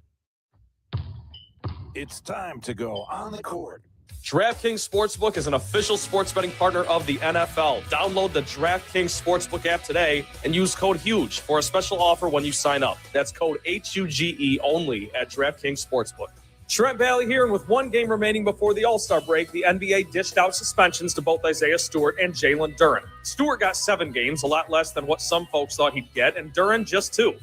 S11: It's time to go on the court.
S12: DraftKings Sportsbook is an official sports betting partner of the NFL. Download the DraftKings Sportsbook app today and use code HUGE for a special offer when you sign up. That's code HUGE only at DraftKings Sportsbook. Trent Valley here, and with one game remaining before the All-Star break, the NBA dished out suspensions to both Isaiah Stewart and Jalen Duren. Stewart got 7 games, a lot less than what some folks thought he'd get, and Duren just 2.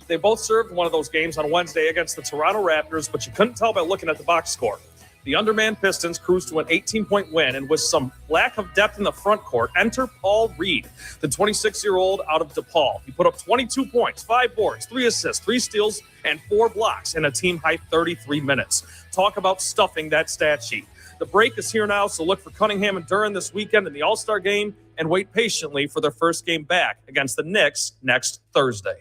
S12: They both served one of those games on Wednesday against the Toronto Raptors, but you couldn't tell by looking at the box score. The undermanned Pistons cruise to an 18-point win, and with some lack of depth in the front court, enter Paul Reed, the 26-year-old out of DePaul. He put up 22 points, 5 boards, 3 assists, 3 steals, and 4 blocks in a team-high 33 minutes. Talk about stuffing that stat sheet. The break is here now, so look for Cunningham and Duran this weekend in the All-Star game and wait patiently for their first game back against the Knicks next Thursday.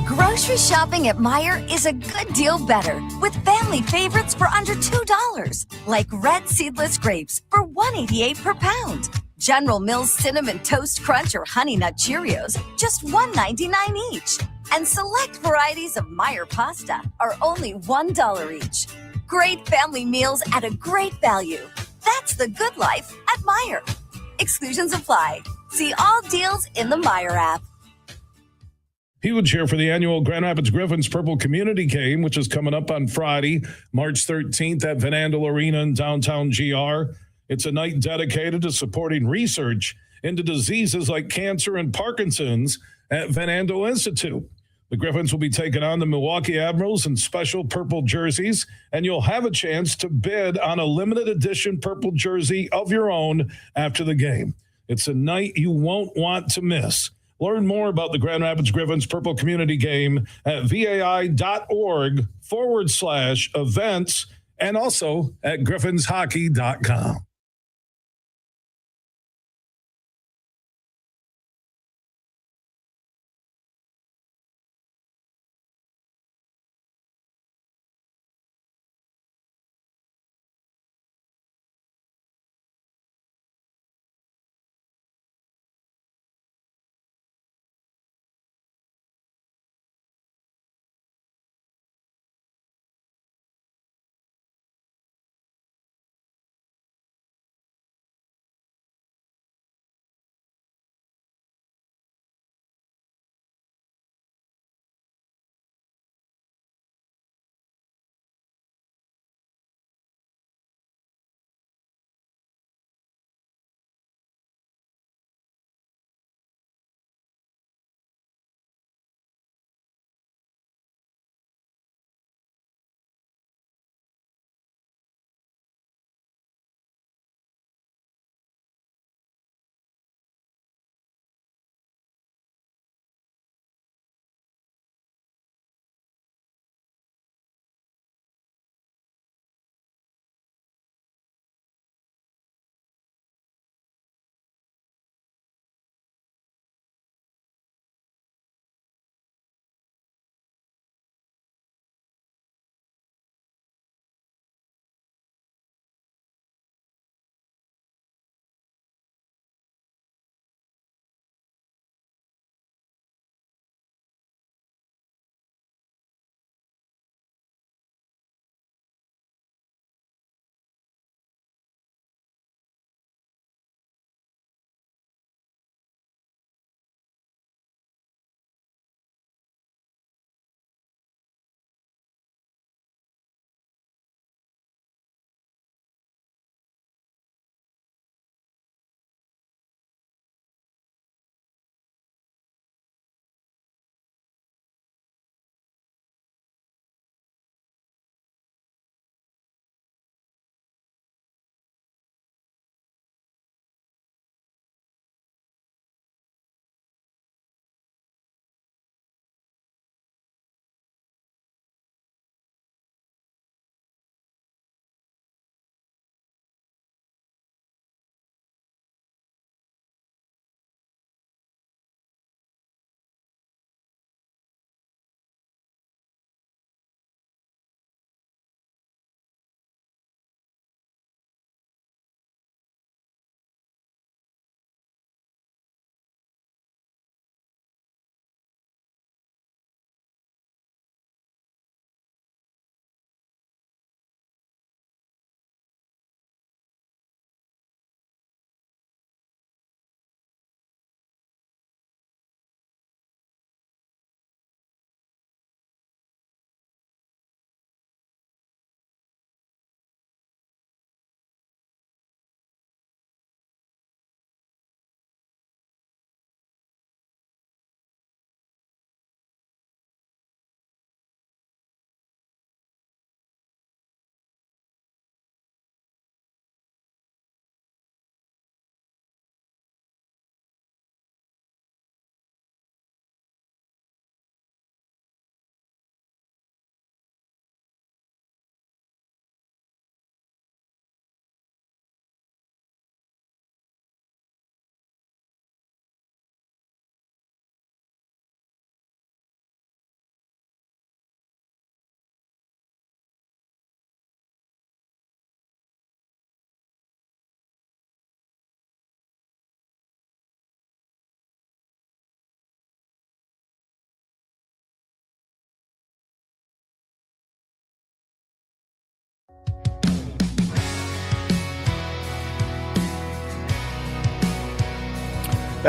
S5: Grocery shopping at Meijer is a good deal better with family favorites for under $2, like red seedless grapes for $1.88 per pound. General Mills Cinnamon Toast Crunch or Honey Nut Cheerios, just $1.99 each. And select varieties of Meijer pasta are only $1 each. Great family meals at a great value. That's the good life at Meijer. Exclusions apply. See all deals in the Meijer app.
S6: Huge here for the annual Grand Rapids Griffins Purple Community Game, which is coming up on Friday, March 13th at Van Andel Arena in downtown GR. It's a night dedicated to supporting research into diseases like cancer and Parkinson's at Van Andel Institute. The Griffins will be taking on the Milwaukee Admirals in special purple jerseys, and you'll have a chance to bid on a limited edition purple jersey of your own after the game. It's a night you won't want to miss. Learn more about the Grand Rapids Griffins Purple Community Game at vai.org/events and also at griffinshockey.com.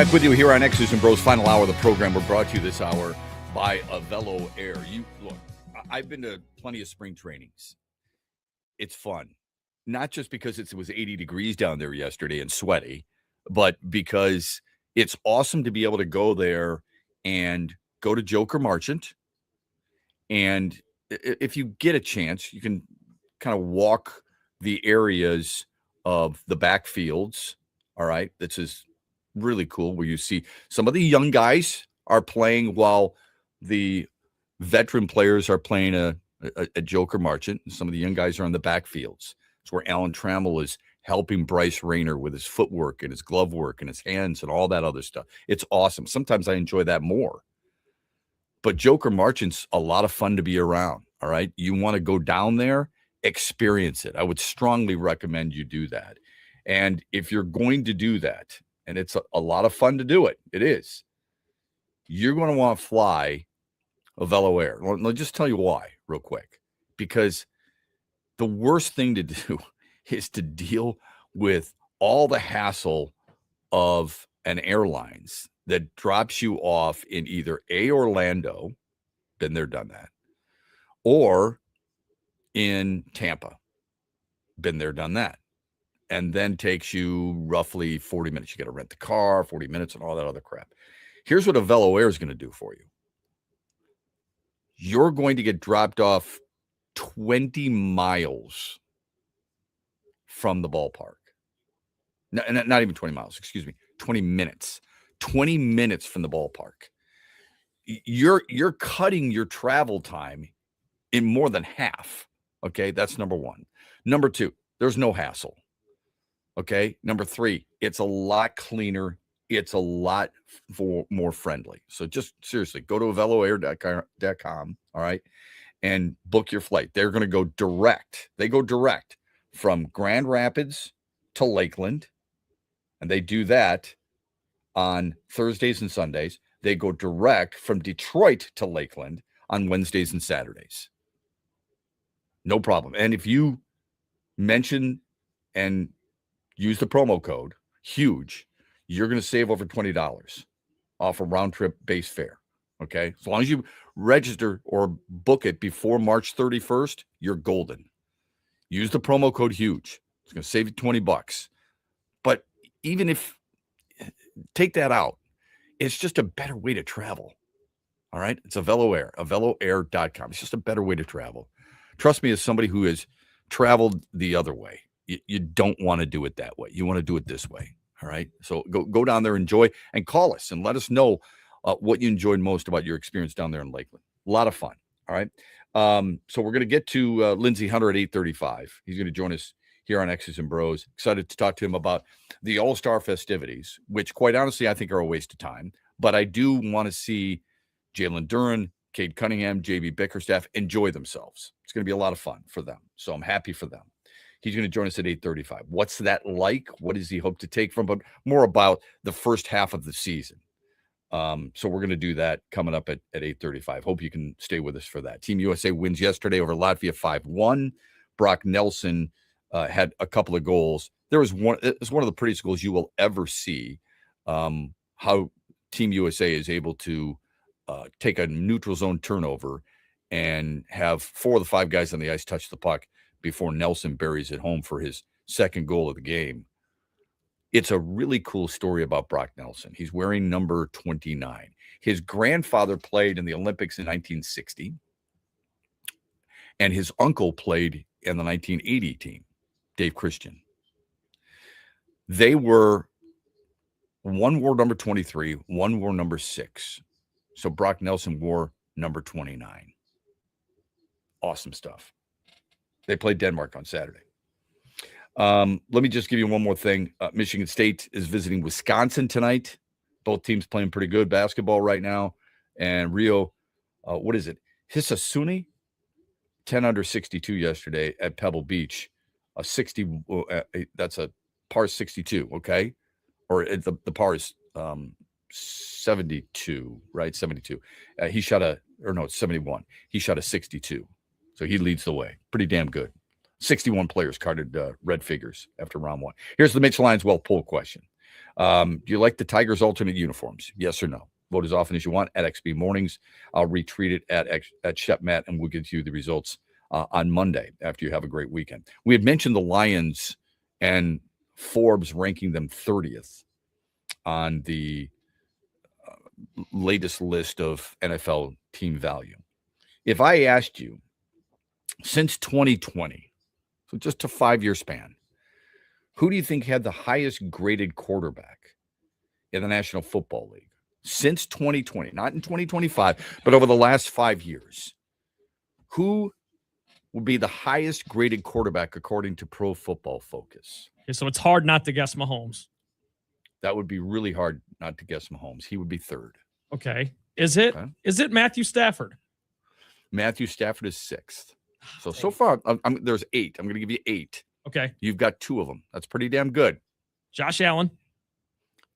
S2: Back with you here on X's and Bros. Final hour of the program. We're brought to you this hour by Avelo Air. Look, I've been to plenty of spring trainings. It's fun. Not just because it was 80 degrees down there yesterday and sweaty, but because it's awesome to be able to go there and go to Joker Marchant. And if you get a chance, you can kind of walk the areas of the backfields. All right. This is really cool where you see some of the young guys are playing while the veteran players are playing a Joker Marchant. Some of the young guys are on the backfields. It's where Alan Trammell is helping Bryce Rayner with his footwork and his glove work and his hands and all that other stuff. It's awesome. Sometimes I enjoy that more. But Joker Marchant's a lot of fun to be around. All right. You want to go down there, experience it. I would strongly recommend you do that. And if you're going to do that, and it's a lot of fun to do it, it is, you're going to want to fly Avelo Air. Let me just tell you why real quick. Because the worst thing to do is to deal with all the hassle of an airlines that drops you off in either Orlando, been there, done that, or in Tampa, been there, done that, and then takes you roughly 40 minutes. You got to rent the car, 40 minutes, and all that other crap. Here's what Avelo Air is going to do for you. You're going to get dropped off 20 miles from the ballpark. Not even 20 miles, excuse me, 20 minutes. 20 minutes from the ballpark. You're cutting your travel time in more than half. Okay, that's number one. Number two, there's no hassle. Okay, number three, it's a lot cleaner. It's a lot more friendly. So just seriously, go to aveloair.com, all right, and book your flight. They're going to go direct. They go direct from Grand Rapids to Lakeland, and they do that on Thursdays and Sundays. They go direct from Detroit to Lakeland on Wednesdays and Saturdays. No problem. And if you mention and use the promo code HUGE, you're going to save over $20 off a round trip base fare. Okay. As long as you register or book it before March 31st, you're golden. Use the promo code HUGE. It's going to save you $20. But even if, take that out, it's just a better way to travel. All right. It's Avelo Air, aveloair.com. It's just a better way to travel. Trust me, as somebody who has traveled the other way, you don't want to do it that way. You want to do it this way. All right. So go down there, enjoy, and call us and let us know what you enjoyed most about your experience down there in Lakeland. A lot of fun. All right. So we're going to get to Lindsey Hunter at 8:35. He's going to join us here on X's and Bros. Excited to talk to him about the All-Star festivities, which quite honestly, I think are a waste of time. But I do want to see Jalen Duren, Cade Cunningham, JB Bickerstaff enjoy themselves. It's going to be a lot of fun for them. So I'm happy for them. He's going to join us at 8:35. What's that like? What does he hope to take from, but more about the first half of the season. So we're going to do that coming up at 8:35. Hope you can stay with us for that. Team USA wins yesterday over Latvia 5-1. Brock Nelson had a couple of goals. It's one of the prettiest goals you will ever see. How Team USA is able to take a neutral zone turnover and have 4 of the 5 guys on the ice touch the puck before Nelson buries it home for his second goal of the game. It's a really cool story about Brock Nelson. He's wearing number 29. His grandfather played in the Olympics in 1960, and his uncle played in the 1980 team, Dave Christian. They were, one wore number 23, one wore number 6. So Brock Nelson wore number 29. Awesome stuff. They played Denmark on Saturday. Let me just give you one more thing. Michigan State is visiting Wisconsin tonight. Both teams playing pretty good basketball right now. And Rio, what is it? Hisasuni, 10 under 62 yesterday at Pebble Beach. A 60, that's a par 62, okay? Or the par is 72, right? 72. He shot it's 71. He shot a 62. So he leads the way. Pretty damn good. 61 players carded red figures after round 1. Here's the Mitch Lyons Wealth poll question. Do you like the Tigers' alternate uniforms? Yes or no? Vote as often as you want at XB Mornings. I'll retweet it at Shep Matt, and we'll get you the results on Monday after you have a great weekend. We had mentioned the Lions and Forbes ranking them 30th on the latest list of NFL team value. If I asked you, since 2020, so just a 5-year span, who do you think had the highest graded quarterback in the National Football League since 2020, not in 2025, but over the last 5 years? Who would be the highest graded quarterback according to Pro Football Focus?
S3: Okay, so it's hard not to guess Mahomes.
S2: That would be really hard not to guess Mahomes. He would be third.
S3: Okay. Is it Matthew Stafford?
S2: Matthew Stafford is sixth. So far, there's 8. I'm going to give you 8.
S3: Okay.
S2: You've got 2 of them. That's pretty damn good.
S3: Josh Allen.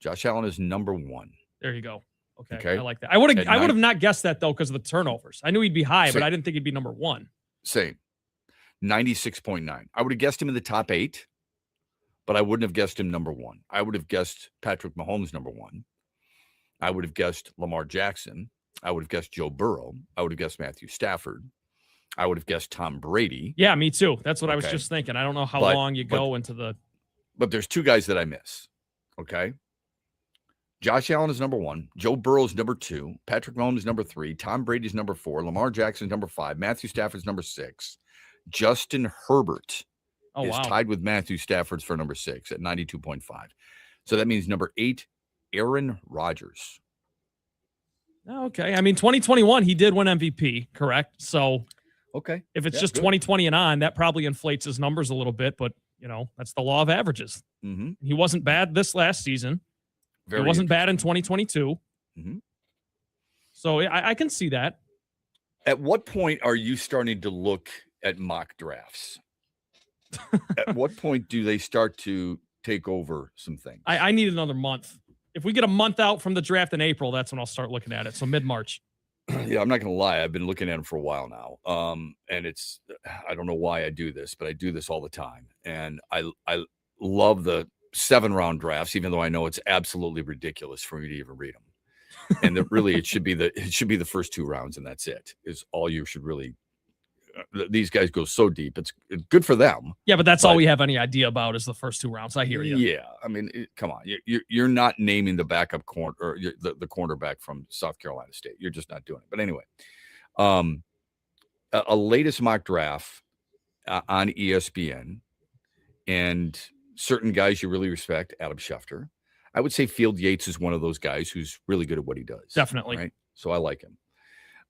S2: Josh Allen is number 1.
S3: There you go. Okay. I like that. I would have not guessed that, though, because of the turnovers. I knew he'd be high, but I didn't think he'd be number 1.
S2: Same. 96.9. I would have guessed him in the top 8, but I wouldn't have guessed him number 1. I would have guessed Patrick Mahomes number 1. I would have guessed Lamar Jackson. I would have guessed Joe Burrow. I would have guessed Matthew Stafford. I would have guessed Tom Brady.
S3: Yeah, me too. That's what I was just thinking. I don't know how long you go into the...
S2: But there's 2 guys that I miss, okay? Josh Allen is number 1. Joe Burrow is number 2. Patrick Mahomes is number 3. Tom Brady is number 4. Lamar Jackson is number 5. Matthew Stafford is number 6. Justin Herbert is tied with Matthew Stafford for number 6 at 92.5. So that means number 8, Aaron Rodgers.
S3: Okay. I mean, 2021, he did win MVP, correct? So if it's just 2020 and on, that probably inflates his numbers a little bit, but, that's the law of averages.
S2: Mm-hmm.
S3: He wasn't bad this last season. He wasn't bad in 2022.
S2: Mm-hmm.
S3: So I can see that.
S2: At what point are you starting to look at mock drafts? At what point do they start to take over some things?
S3: I need another month. If we get a month out from the draft in April, that's when I'll start looking at it. So mid-March.
S2: Yeah, I'm not going to lie. I've been looking at them for a while now. And I don't know why I do this, but I do this all the time. And I love the 7-round drafts, even though I know it's absolutely ridiculous for me to even read them. And that really, it should be the first 2 rounds, and that's it. Is all you should really. These guys go so deep. It's good for them.
S3: Yeah, but that's all we have any idea about is the first 2 rounds. I hear you.
S2: Yeah, I mean, come on. You're not naming the backup corner or the cornerback from South Carolina State. You're just not doing it. But anyway, a latest mock draft on ESPN, and certain guys you really respect, Adam Schefter. I would say Field Yates is one of those guys who's really good at what he does.
S3: Definitely.
S2: Right? So I like him.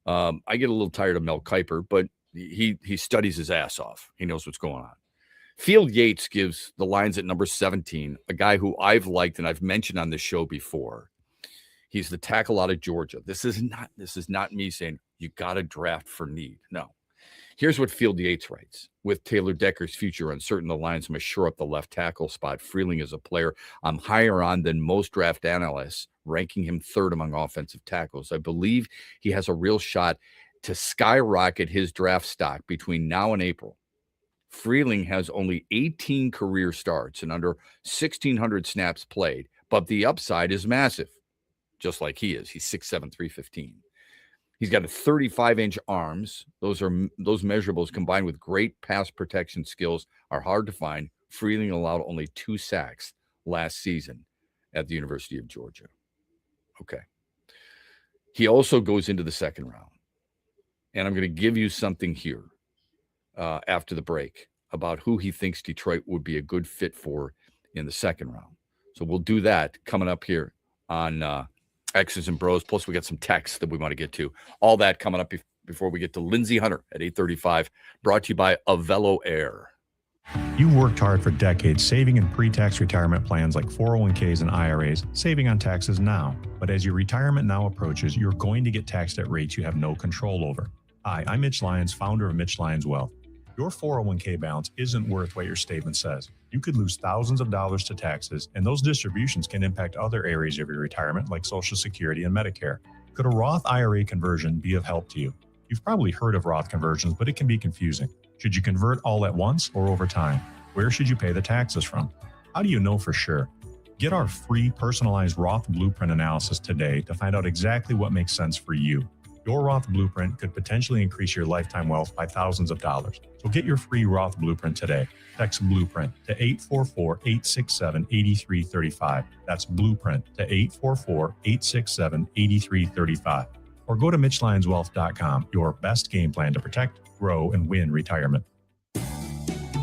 S2: I get a little tired of Mel Kiper, but he studies his ass off. He knows what's going on. Field Yates gives the Lions at number 17, a guy who I've liked and I've mentioned on this show before. He's the tackle out of Georgia. This is not me saying you got to draft for need. No. Here's what Field Yates writes. With Taylor Decker's future uncertain, the Lions must shore up the left tackle spot. Freeling is a player I'm higher on than most draft analysts, ranking him 3rd among offensive tackles. I believe he has a real shot to skyrocket his draft stock between now and April. Freeling has only 18 career starts and under 1,600 snaps played, but the upside is massive, just like he is. He's 6'7", 315. He's got a 35-inch arms. Those measurables combined with great pass protection skills are hard to find. Freeling allowed only 2 sacks last season at the University of Georgia. Okay. He also goes into the 2nd round. And I'm going to give you something here after the break about who he thinks Detroit would be a good fit for in the 2nd round. So we'll do that coming up here on X's and Bros. Plus, we got some texts that we want to get to. All that coming up before we get to Lindsey Hunter at 8:35. Brought to you by Avelo Air.
S4: You worked hard for decades saving in pre-tax retirement plans like 401ks and IRAs, saving on taxes now. But as your retirement now approaches, you're going to get taxed at rates you have no control over. Hi, I'm Mitch Lyons, founder of Mitch Lyons Wealth. Your 401k balance isn't worth what your statement says. You could lose thousands of dollars to taxes, and those distributions can impact other areas of your retirement like Social Security and Medicare. Could a Roth IRA conversion be of help to you? You've probably heard of Roth conversions, but it can be confusing. Should you convert all at once or over time? Where should you pay the taxes from? How do you know for sure? Get our free personalized Roth Blueprint analysis today to find out exactly what makes sense for you. Your Roth Blueprint could potentially increase your lifetime wealth by thousands of dollars. So get your free Roth Blueprint today. Text Blueprint to 844-867-8335. That's Blueprint to 844-867-8335. Or go to MitchLionsWealth.com, your best game plan to protect, grow, and win retirement.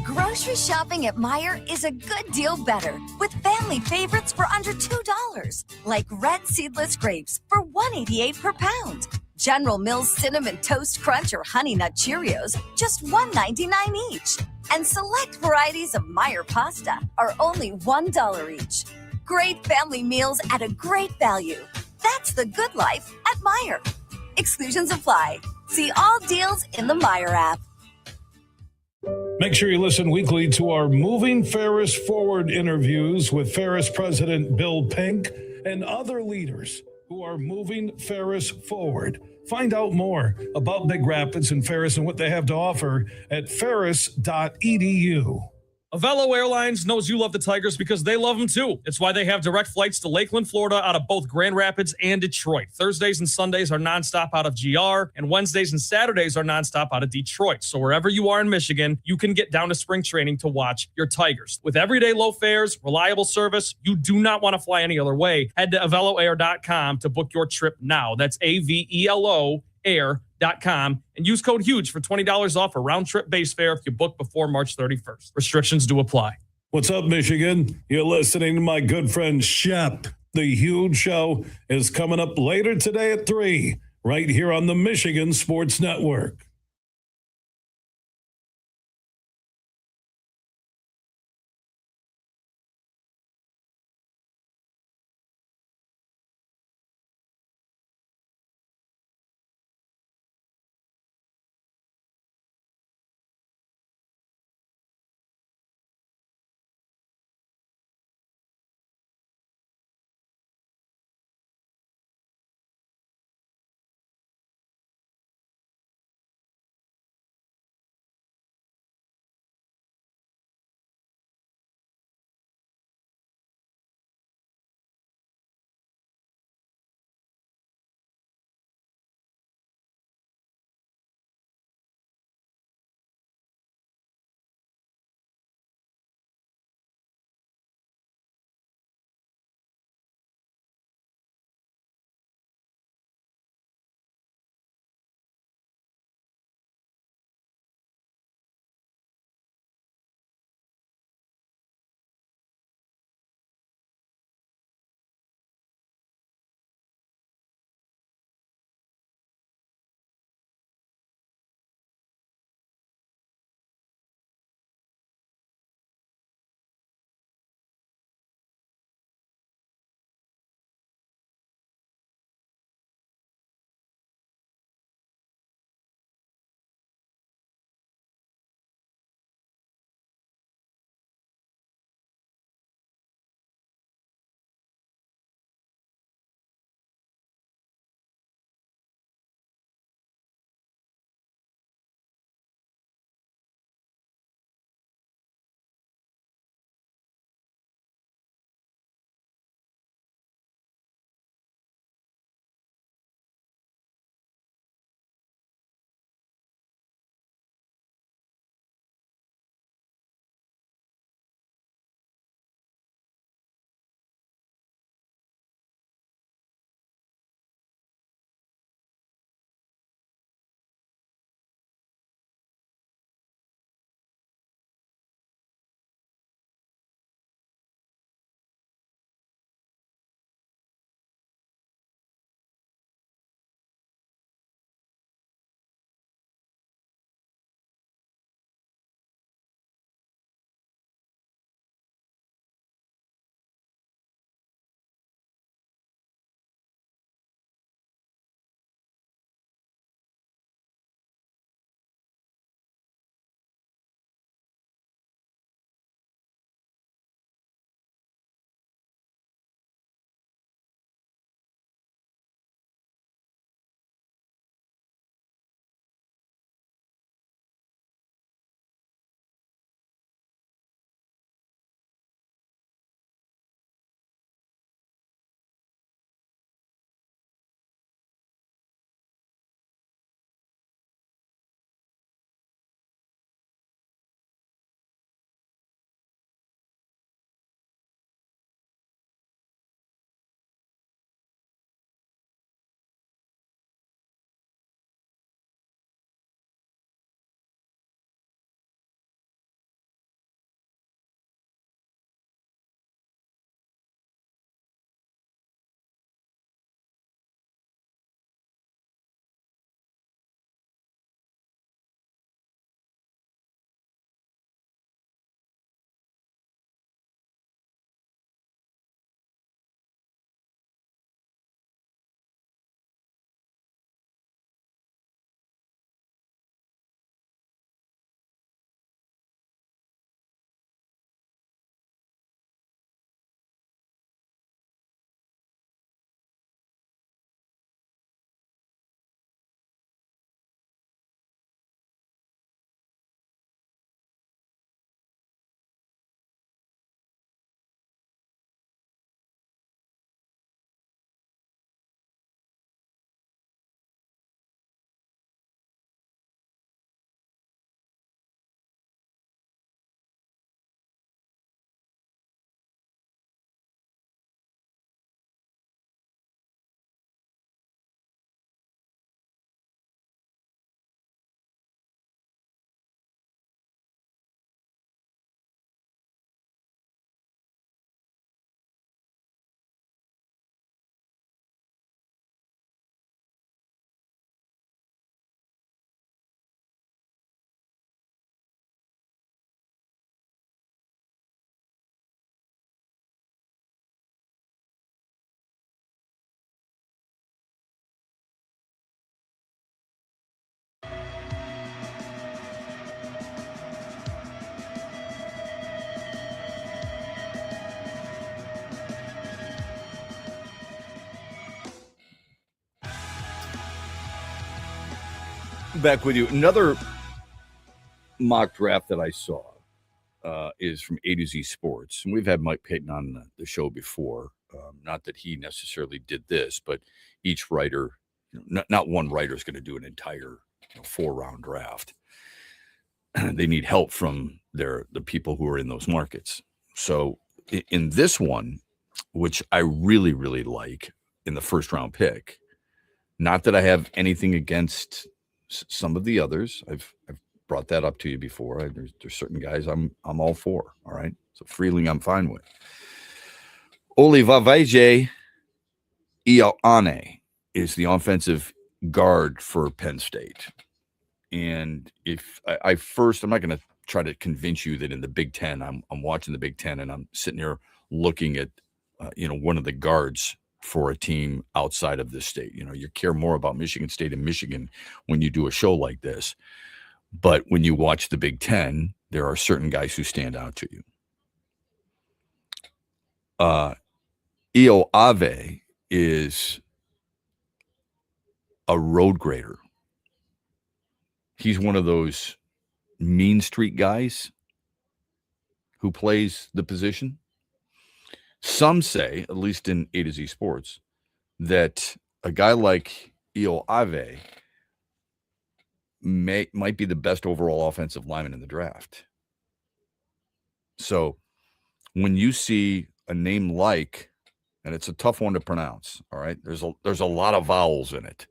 S5: Grocery shopping at Meijer is a good deal better with family favorites for under $2, like red seedless grapes for $1.88 per pound. General Mills Cinnamon Toast Crunch or Honey Nut Cheerios, just $1.99 each. And select varieties of Meijer pasta are only $1 each. Great family meals at a great value. That's the good life at Meijer. Exclusions apply. See all deals in the Meijer app.
S6: Make sure you listen weekly to our Moving Ferris Forward interviews with Ferris President Bill Pink and other leaders who are moving Ferris forward. Find out more about Big Rapids and Ferris and what they have to offer at ferris.edu.
S3: Avello Airlines knows you love the Tigers because they love them too. It's why they have direct flights to Lakeland, Florida out of both Grand Rapids and Detroit. Thursdays and Sundays are nonstop out of GR, and Wednesdays and Saturdays are nonstop out of Detroit. So wherever you are in Michigan, you can get down to spring training to watch your Tigers. With everyday low fares, reliable service, you do not want to fly any other way. Head to AvelloAir.com to book your trip now. That's AVELO air.com and use code HUGE for $20 off a round-trip base fare if you book before March 31st. Restrictions do apply.
S6: What's up, Michigan? You're listening to my good friend Shep. The Huge Show is coming up later today at 3, right here on the Michigan Sports Network.
S2: Back with you. Another mock draft that I saw is from A to Z Sports. And we've had Mike Payton on the show before. Not that he necessarily did this, but each writer, not one writer is going to do an entire 4-round draft. They need help from the people who are in those markets. So in this one, which I really, really like in the first round pick, not that I have anything against some of the others. I've brought that up to you before. There's certain guys I'm all for. All right. So Freeling, I'm fine with. Olivavaje Ioane is the offensive guard for Penn State. And if I first, I'm not going to try to convince you that in the Big Ten, I'm watching the Big Ten and I'm sitting here looking at, one of the guards for a team outside of this state. You care more about Michigan State and Michigan when you do a show like this. But when you watch the Big Ten, there are certain guys who stand out to you. Ioave is a road grader. He's one of those mean street guys who plays the position. Some say, at least in A to Z Sports, that a guy like Ioave might be the best overall offensive lineman in the draft. So when you see a name like, and it's a tough one to pronounce, all right, there's a lot of vowels in it.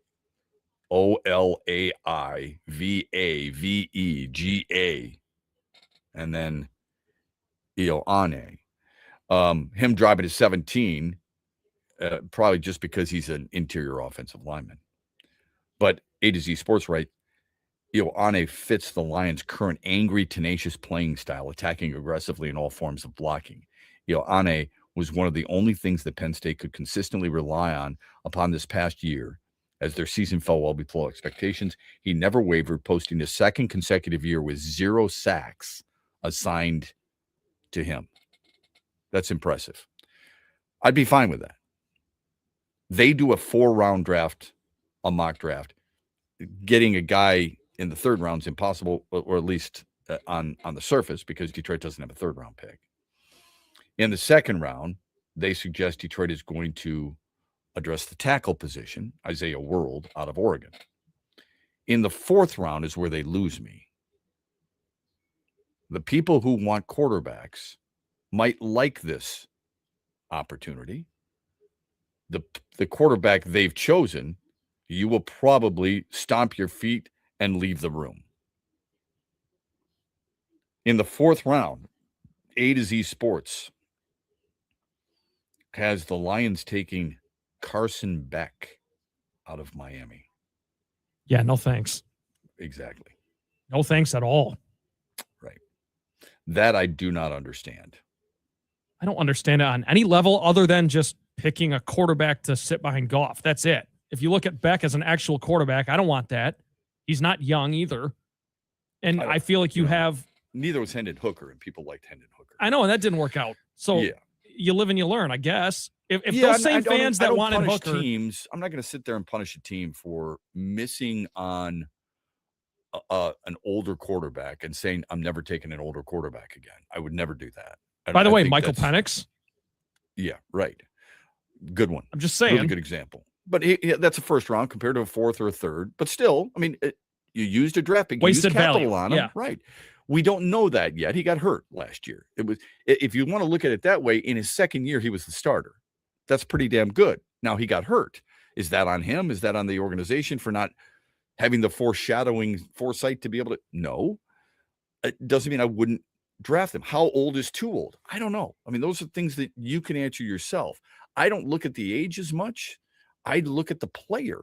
S2: Olaivavegea, and then Ioane. Him dropping to 17, probably just because he's an interior offensive lineman. But A to Z Sports, right? Ioane fits the Lions' current angry, tenacious playing style, attacking aggressively in all forms of blocking. Ioane was one of the only things that Penn State could consistently rely on upon this past year, as their season fell well below expectations. He never wavered, posting a second consecutive year with 0 sacks assigned to him. That's impressive. I'd be fine with that. They do a 4-round draft, a mock draft. Getting a guy in the 3rd round is impossible, or at least on the surface, because Detroit doesn't have a 3rd-round pick. In the 2nd round, they suggest Detroit is going to address the tackle position, Isaiah World out of Oregon. In the 4th round is where they lose me. The people who want quarterbacks might like this opportunity. The quarterback they've chosen, you will probably stomp your feet and leave the room. In the 4th round, A to Z Sports has the Lions taking Carson Beck out of Miami.
S3: Yeah, no thanks.
S2: Exactly.
S3: No thanks at all.
S2: Right. That I do not understand.
S3: I don't understand it on any level other than just picking a quarterback to sit behind Goff. That's it. If you look at Beck as an actual quarterback, I don't want that. He's not young either. And I feel like you have...
S2: Neither was Hendon Hooker, and people liked Hendon Hooker.
S3: I know, and that didn't work out. So
S2: yeah.
S3: You live and you learn, I guess. If those same fans that wanted Hooker...
S2: teams, I'm not going to sit there and punish a team for missing on an older quarterback and saying, I'm never taking an older quarterback again. I would never do that.
S3: By the way, Michael Penix.
S2: Yeah, right. Good one.
S3: I'm just saying.
S2: Really good example. But that's a 1st round compared to a 4th or a 3rd. But still, I mean, you used a draft pick.
S3: Wasted
S2: capital
S3: value
S2: on him.
S3: Yeah.
S2: Right. We don't know that yet. He got hurt last year. It was, if you want to look at it that way, in his 2nd year, he was the starter. That's pretty damn good. Now he got hurt. Is that on him? Is that on the organization for not having the foresight to be able to? No. It doesn't mean I wouldn't draft him. How old is too old? I don't know. I mean, those are things that you can answer yourself. I don't look at the age as much. I look at the player.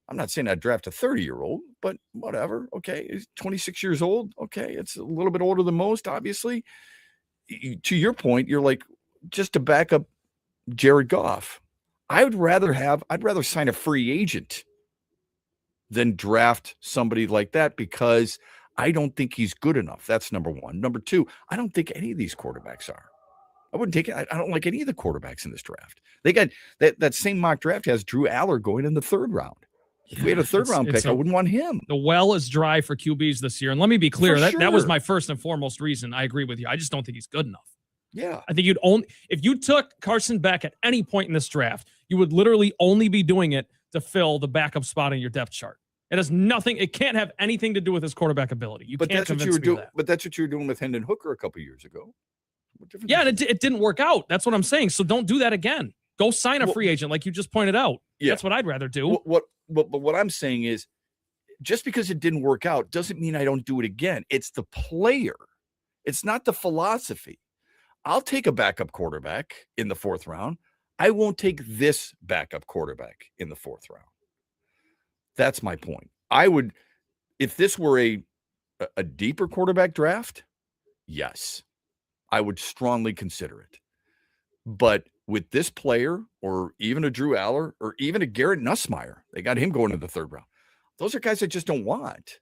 S2: I'm not saying I'd draft a 30-year-old, but whatever. Okay. He's 26 years old. Okay. It's a little bit older than most, obviously. To your point, you're like, just to back up Jared Goff, I'd rather sign a free agent than draft somebody like that, because I don't think he's good enough. That's number one. Number two, I don't think any of these quarterbacks are. I wouldn't take it. I don't like any of the quarterbacks in this draft. They got that same mock draft has Drew Aller going in the 3rd round. If we had a third-round pick, I wouldn't want him.
S3: The well is dry for QBs this year. And let me be clear,
S2: For
S3: that was
S2: sure.
S3: my first and foremost reason. I agree with you. I just don't think he's good enough.
S2: Yeah.
S3: I think if you took Carson Beck at any point in this draft, you would literally only be doing it to fill the backup spot in your depth chart. It has nothing. It can't have anything to do with his quarterback ability. You can't convince me of that.
S2: But that's what you were doing with Hendon Hooker a couple years ago.
S3: Yeah, and it didn't work out. That's what I'm saying. So don't do that again. Go sign a free agent like you just pointed out.
S2: Yeah.
S3: That's what I'd rather do.
S2: But what I'm saying is, just because it didn't work out doesn't mean I don't do it again. It's the player. It's not the philosophy. I'll take a backup quarterback in the 4th round. I won't take this backup quarterback in the 4th round. That's my point. I would, if this were a deeper quarterback draft, yes, I would strongly consider it. But with this player, or even a Drew Aller, or even a Garrett Nussmeier, they got him going to the 3rd round. Those are guys I just don't want.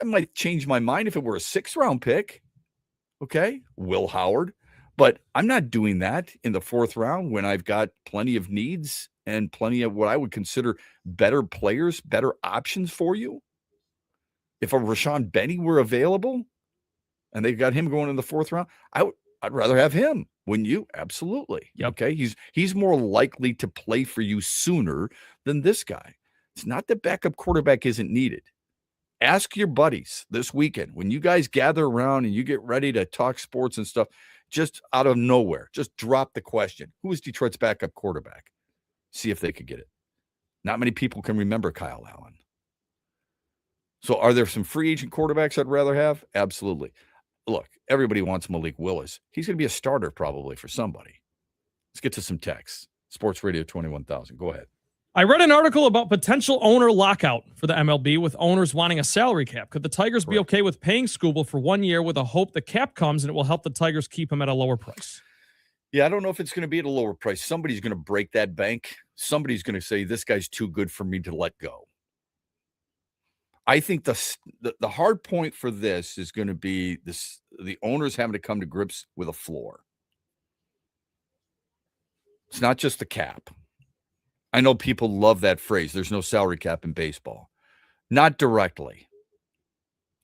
S2: I might change my mind if it were a 6th round pick. Okay, Will Howard. But I'm not doing that in the 4th round when I've got plenty of needs and plenty of what I would consider better players, better options for you. If a Rashawn Benny were available and they've got him going in the 4th round, I'd rather have him. Wouldn't you? Absolutely.
S3: Yep.
S2: Okay. He's more likely to play for you sooner than this guy. It's not that backup quarterback isn't needed. Ask your buddies this weekend when you guys gather around and you get ready to talk sports and stuff, just out of nowhere, just drop the question. Who is Detroit's backup quarterback? See if they could get it. Not many people can remember Kyle Allen. So are there some free agent quarterbacks I'd rather have? Absolutely. Look, everybody wants Malik Willis. He's going to be a starter probably for somebody. Let's get to some texts. Sports Radio 21,000. Go ahead.
S3: I read an article about potential owner lockout for the MLB with owners wanting a salary cap. Could the Tigers be okay with paying Skubal for 1 year with a hope the cap comes and it will help the Tigers keep him at a lower price?
S2: Yeah, I don't know if it's going to be at a lower price. Somebody's going to break that bank. Somebody's going to say, this guy's too good for me to let go. I think the hard point for this is going to be the owners having to come to grips with a floor. It's not just the cap. I know people love that phrase. There's no salary cap in baseball. Not directly.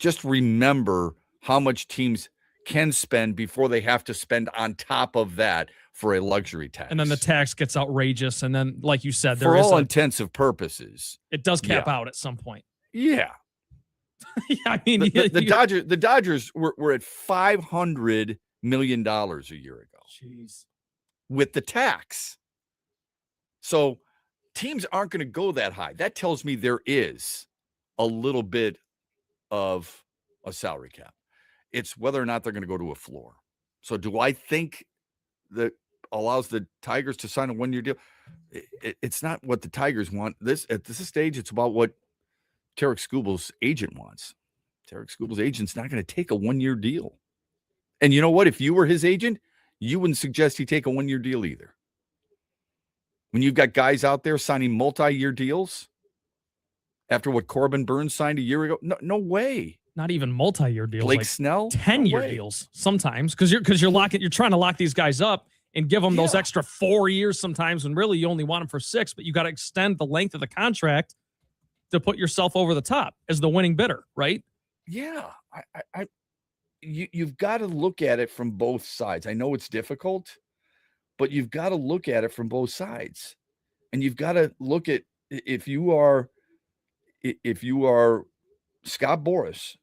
S2: Just remember how much teams can spend before they have to spend on top of that for a luxury tax.
S3: And then the tax gets outrageous. And then, like you said,
S2: for all intents and purposes,
S3: it does cap out at some point.
S2: Yeah.
S3: Yeah, I mean,
S2: the Dodgers were at $500 million a year ago.
S3: Jeez.
S2: With the tax. So teams aren't going to go that high. That tells me there is a little bit of a salary cap. It's whether or not they're going to go to a floor. So do I think that allows the Tigers to sign a 1-year deal? It's not what the Tigers want. At this stage, it's about what Tarek Skubal's agent wants. Tarek Skubal's agent's not going to take a 1-year deal. And you know what? If you were his agent, you wouldn't suggest he take a 1-year deal either. When you've got guys out there signing multi-year deals after what Corbin Burns signed a year ago, no way.
S3: Not even multi-year deals.
S2: Blake
S3: like
S2: Snell,
S3: 10-year deals sometimes because you're trying to lock these guys up and give them those extra 4 years sometimes when really you only want them for 6, but you got to extend the length of the contract to put yourself over the top as the winning bidder, right?
S2: Yeah, you've got to look at it from both sides. I know it's difficult, but you've got to look at it from both sides, and you've got to look at if you are Scott Boras,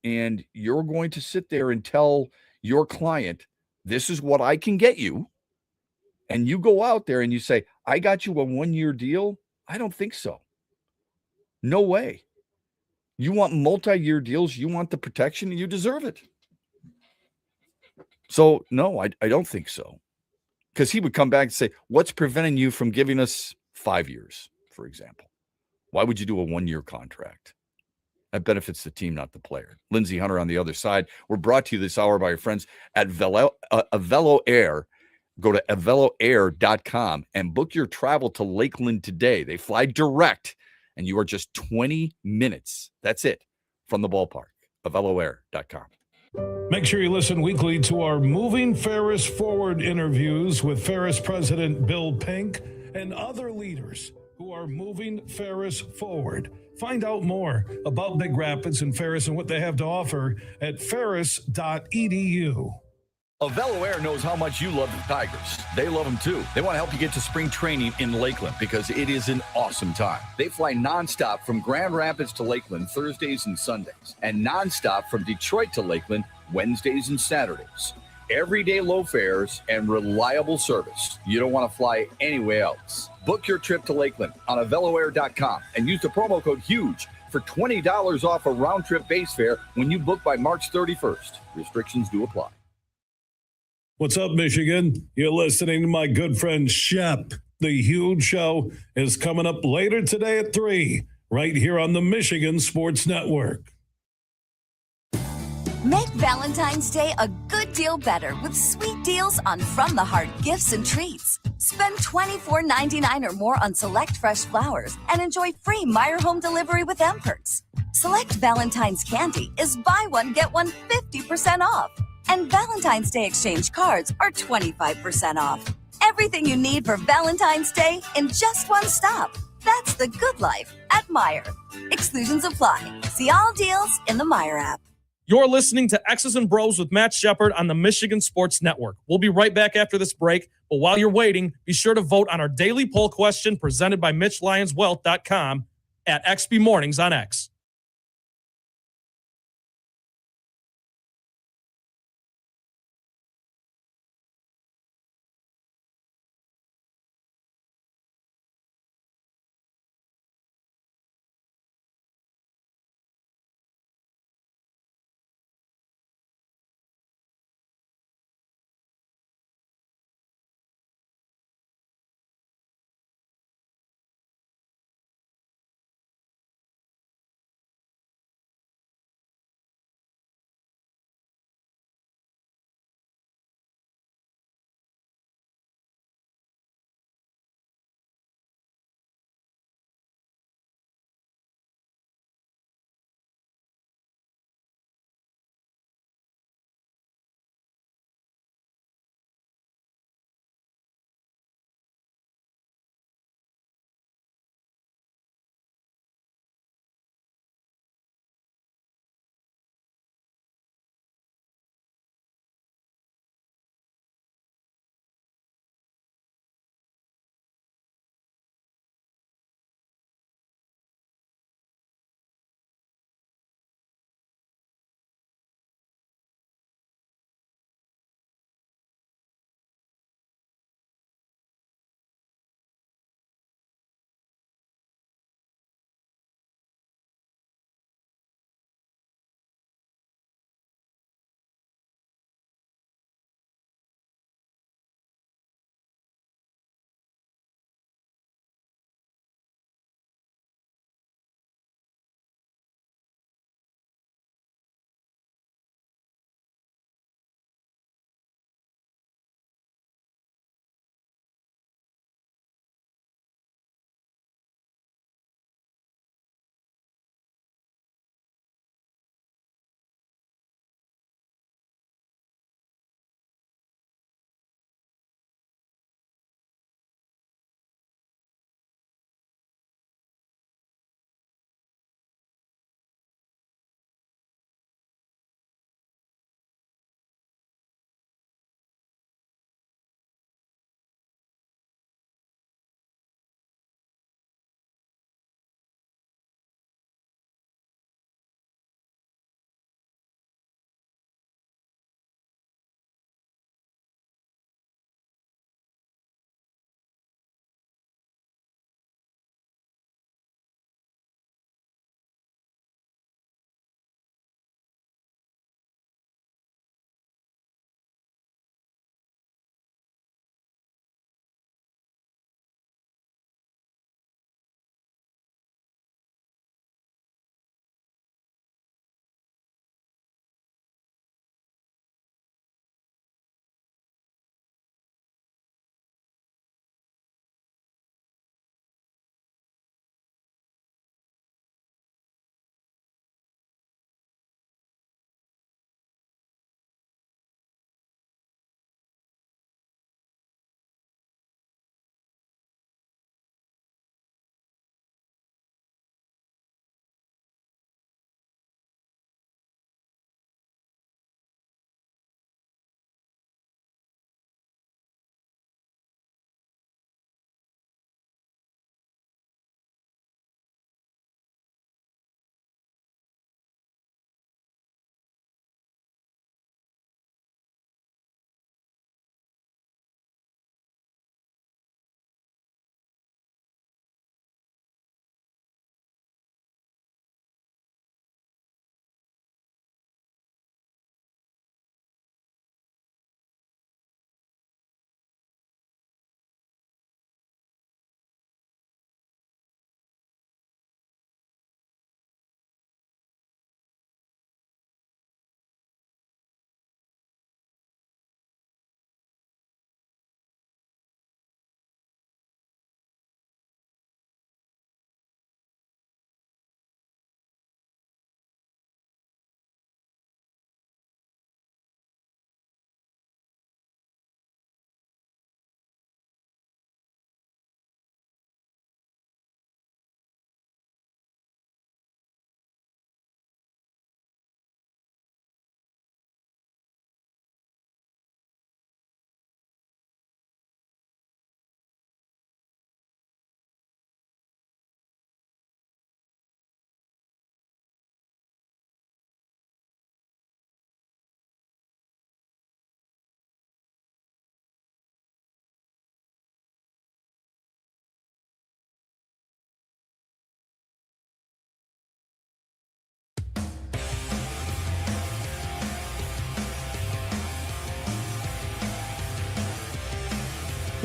S2: and you're going to sit there and tell your client, "This is what I can get you," and you go out there and you say, "I got you a 1-year deal." I don't think so. No way. You want multi-year deals. You want the protection, and you deserve it. So, no, I don't think so. Because he would come back and say, what's preventing you from giving us 5 years, for example? Why would you do a 1-year contract? That benefits the team, not the player. Lindsey Hunter on the other side. We're brought to you this hour by our friends at Avelo Air. Go to AveloAir.com and book your travel to Lakeland today. They fly direct, and you are just 20 minutes. That's it from the ballpark. AveloAir.com.
S6: Make sure you listen weekly to our Moving Ferris Forward interviews with Ferris President Bill Pink and other leaders who are moving Ferris forward. Find out more about Big Rapids and Ferris and what they have to offer at ferris.edu.
S2: Avelo Air knows how much you love the Tigers. They love them too. They want to help you get to spring training in Lakeland because it is an awesome time. They fly nonstop from Grand Rapids to Lakeland Thursdays and Sundays, and nonstop from Detroit to Lakeland Wednesdays and Saturdays. Everyday low fares and reliable service. You don't want to fly anywhere else. Book your trip to Lakeland on AveloAir.com and use the promo code HUGE for $20 off a round-trip base fare when you book by March 31st. Restrictions do apply.
S6: What's up, Michigan? You're listening to my good friend Shep. The Huge Show is coming up later today at 3, right here on the Michigan Sports Network.
S5: Make Valentine's Day a good deal better with sweet deals on From the Heart gifts and treats. Spend $24.99 or more on select fresh flowers and enjoy free Meyer home delivery with M-Perks. Select Valentine's candy is buy one, get one 50% off. And Valentine's Day exchange cards are 25% off. Everything you need for Valentine's Day in just one stop. That's the good life at Meyer. Exclusions apply. See all deals in the Meyer app.
S3: You're listening to X's and Bros with Matt Shepard on the Michigan Sports Network. We'll be right back after this break, but while you're waiting, be sure to vote on our daily poll question presented by MitchLyonsWealth.com at XB Mornings on X.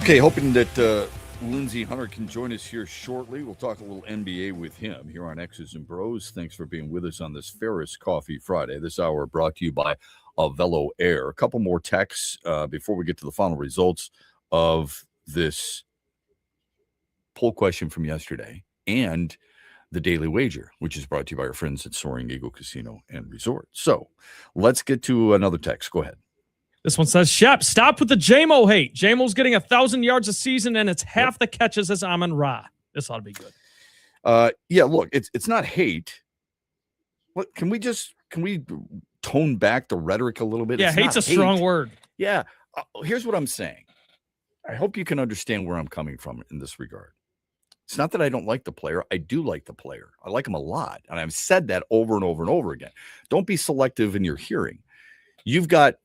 S2: Okay, hoping that Lindsey Hunter can join us here shortly. We'll talk a little NBA with him here on X's and Bros. Thanks for being with us on this Ferris Coffee Friday. This hour brought to you by Velo Air. A couple more texts before we get to the final results of this poll question from yesterday and the Daily Wager, which is brought to you by our friends at Soaring Eagle Casino and Resort. So let's get to another text. Go ahead.
S3: This one says, Shep, stop with the JMO hate. JMO's getting 1,000 yards a season, and it's half the catches as Amon-Ra. This ought to be good.
S2: Yeah, look, it's not hate. What can we tone back the rhetoric a little bit?
S3: Yeah, hate's a strong word.
S2: Yeah. Here's what I'm saying. I hope you can understand where I'm coming from in this regard. It's not that I don't like the player. I do like the player. I like him a lot. And I've said that over and over and over again. Don't be selective in your hearing. You've got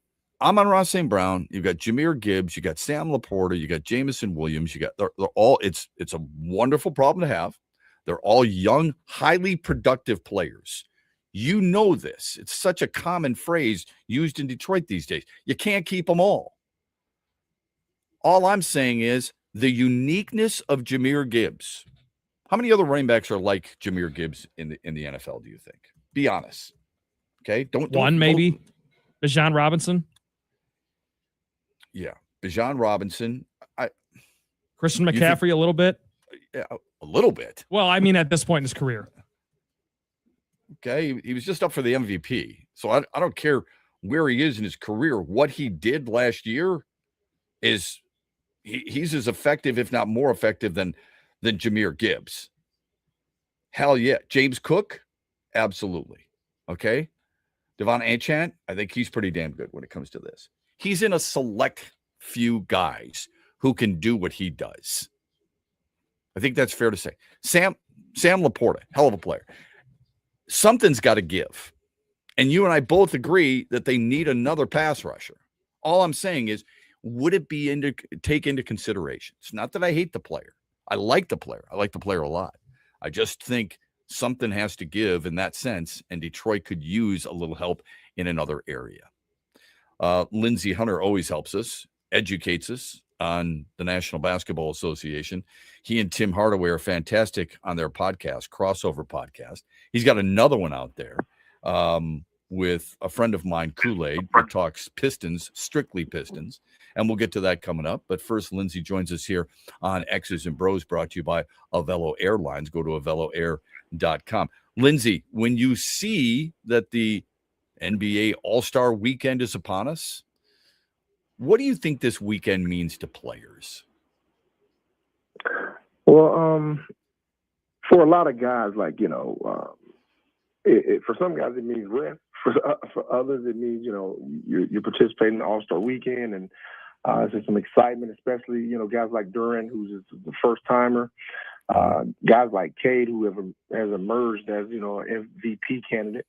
S2: Amon-Ra St. Brown, you've got Jahmyr Gibbs, you got Sam Laporta, you got Jamison Williams, they're all, it's a wonderful problem to have. They're all young, highly productive players. You know this. It's such a common phrase used in Detroit these days. You can't keep them all. All I'm saying is the uniqueness of Jahmyr Gibbs. How many other running backs are like Jahmyr Gibbs in the NFL, do you think? Be honest. Okay? Don't
S3: maybe. Bijan Robinson?
S2: Yeah. Bijan Robinson.
S3: Christian McCaffrey a little bit?
S2: Yeah, a little bit.
S3: Well, I mean, at this point in his career.
S2: Okay. He was just up for the MVP. So I don't care where he is in his career. What he did last year is he's as effective, if not more effective than Jahmyr Gibbs. Hell yeah. James Cook? Absolutely. Okay. Devon Achane? I think he's pretty damn good when it comes to this. He's in a select few guys who can do what he does. I think that's fair to say. Sam Laporta, hell of a player. Something's got to give. And you and I both agree that they need another pass rusher. All I'm saying is, would it be take into consideration? It's not that I hate the player. I like the player. I like the player a lot. I just think something has to give in that sense, and Detroit could use a little help in another area. Lindsey Hunter always helps us, educates us on the National Basketball Association. He and Tim Hardaway are fantastic on their podcast, Crossover Podcast. He's got another one out there with a friend of mine, Kool-Aid, that talks Pistons, strictly Pistons. And we'll get to that coming up. But first, Lindsey joins us here on X's and Bros, brought to you by Avelo Airlines. Go to AveloAir.com. Lindsey, when you see that the NBA All-Star Weekend is upon us, what do you think this weekend means to players?
S10: Well, for a lot of guys, like, for some guys it means rest. For others, it means, you're participating in the All-Star Weekend, and there's some excitement, especially, guys like Duran, who's the first-timer, guys like Cade, who has emerged as, an MVP candidate.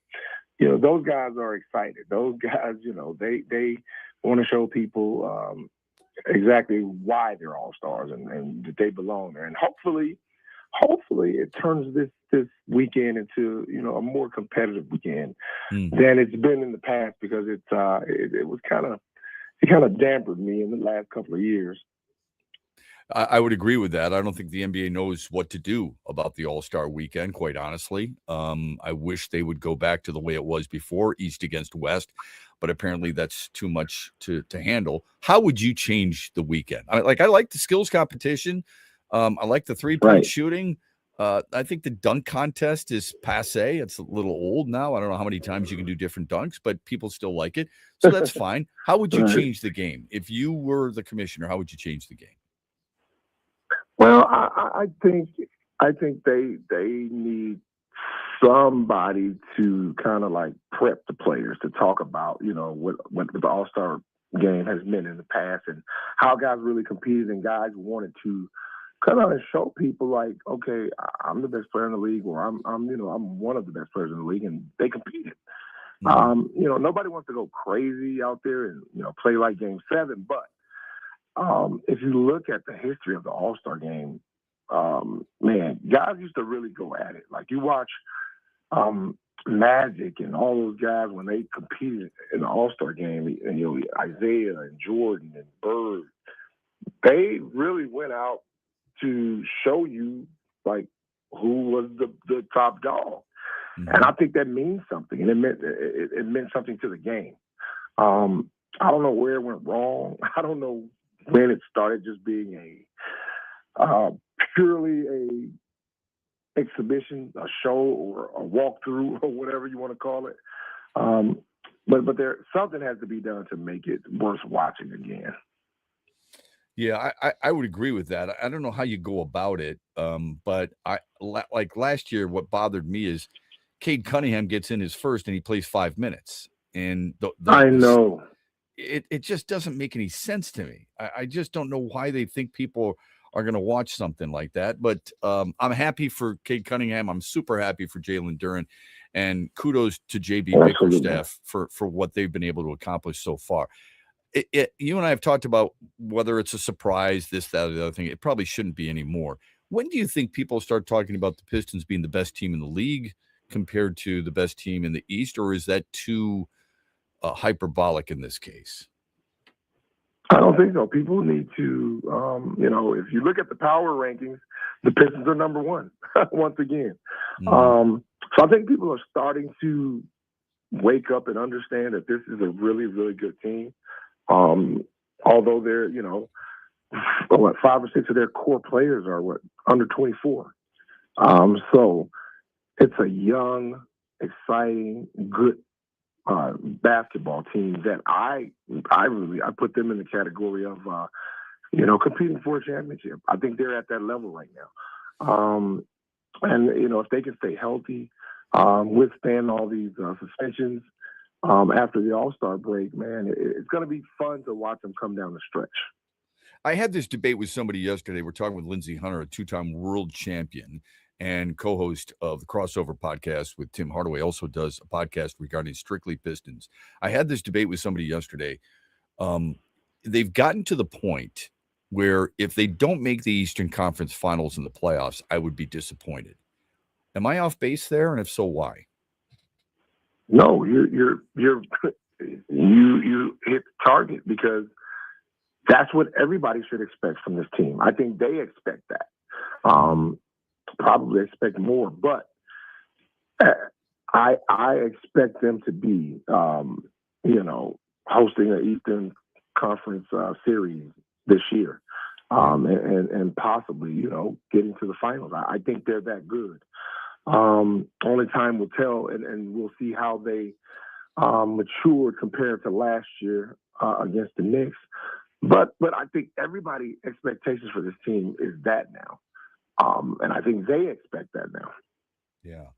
S10: Those guys are excited. Those guys, they want to show people exactly why they're all-stars and that they belong there. And hopefully it turns this weekend into, a more competitive weekend than it's been in the past, because it kind of dampened me in the last couple of years.
S2: I would agree with that. I don't think the NBA knows what to do about the All-Star Weekend, quite honestly. I wish they would go back to the way it was before, East against West, but apparently that's too much to handle. How would you change the weekend? I like the skills competition. I like the three-point shooting. I think the dunk contest is passé. It's a little old now. I don't know how many times you can do different dunks, but people still like it. So that's fine. How would you change the game? If you were the commissioner, how would you change the game?
S10: Well, I think they need somebody to kind of like prep the players to talk about, what the All-Star game has meant in the past and how guys really competed, and guys wanted to kind of show people like, okay, I'm the best player in the league, or I'm one of the best players in the league, and they competed. Nobody wants to go crazy out there and, play like Game 7, but if you look at the history of the All-Star game, man, guys used to really go at it. Like, you watch Magic and all those guys when they competed in the All-Star game, and, Isaiah and Jordan and Bird, they really went out to show you like who was the top dog. And I think that means something, and it meant something to the game. I don't know where it went wrong. I don't know when it started just being purely a exhibition, a show, or a walkthrough, or whatever you want to call it. But something has to be done to make it worth watching again.
S2: Yeah, I would agree with that. I don't know how you go about it, but like last year, what bothered me is Cade Cunningham gets in his first and he plays 5 minutes. And
S10: I know.
S2: It just doesn't make any sense to me. I just don't know why they think people are going to watch something like that. But I'm happy for Cade Cunningham. I'm super happy for Jalen Duren. And kudos to JB Bickerstaff for what they've been able to accomplish so far. You and I have talked about whether it's a surprise, this, that, or the other thing. It probably shouldn't be anymore. When do you think people start talking about the Pistons being the best team in the league compared to the best team in the East, or is that too hyperbolic in this case?
S10: I don't think so. People need to, if you look at the power rankings, the Pistons are number one once again. So I think people are starting to wake up and understand that this is a really, really good team. Although they're, 5 or 6 of their core players are under 24. So it's a young, exciting, good basketball team that I put them in the category of, competing for a championship. I think they're at that level right now. And if they can stay healthy, withstand all these suspensions after the All-Star break, man, it's going to be fun to watch them come down the stretch.
S2: I had this debate with somebody yesterday. We're talking with Lindsey Hunter, a 2-time world champion and co-host of the Crossover podcast with Tim Hardaway, also does a podcast regarding strictly Pistons. I had this debate with somebody yesterday. They've gotten to the point where if they don't make the Eastern Conference Finals in the playoffs, I would be disappointed. Am I off base there? And if so, why?
S10: No, you hit target, because that's what everybody should expect from this team. I think they expect that. Probably expect more, but I expect them to be, hosting an Eastern Conference series this year, and possibly, getting to the finals. I think they're that good. Only time will tell, and we'll see how they matured compared to last year against the Knicks. But I think everybody's expectations for this team is that now. And I think they expect that now.
S2: Yeah.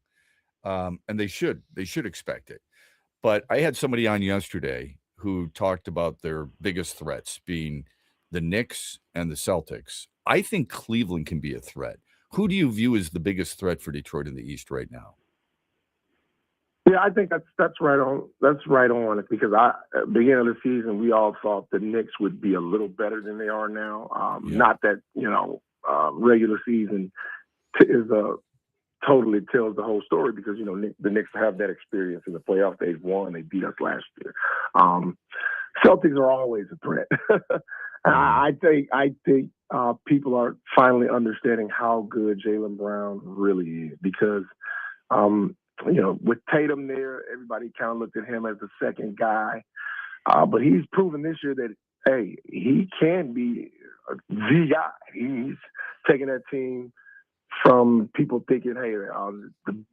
S2: And they should expect it. But I had somebody on yesterday who talked about their biggest threats being the Knicks and the Celtics. I think Cleveland can be a threat. Who do you view as the biggest threat for Detroit in the East right now?
S10: Yeah, I think that's right on. That's right on it, because at the beginning of the season, we all thought the Knicks would be a little better than they are now. Not that, regular season totally tells the whole story, because, the Knicks have that experience in the playoffs. They've won. They beat us last year. Celtics are always a threat. I think people are finally understanding how good Jaylen Brown really is, because, with Tatum there, everybody kind of looked at him as the second guy. But he's proven this year that, hey, he can be the guy. He's taking that team from people thinking, hey, the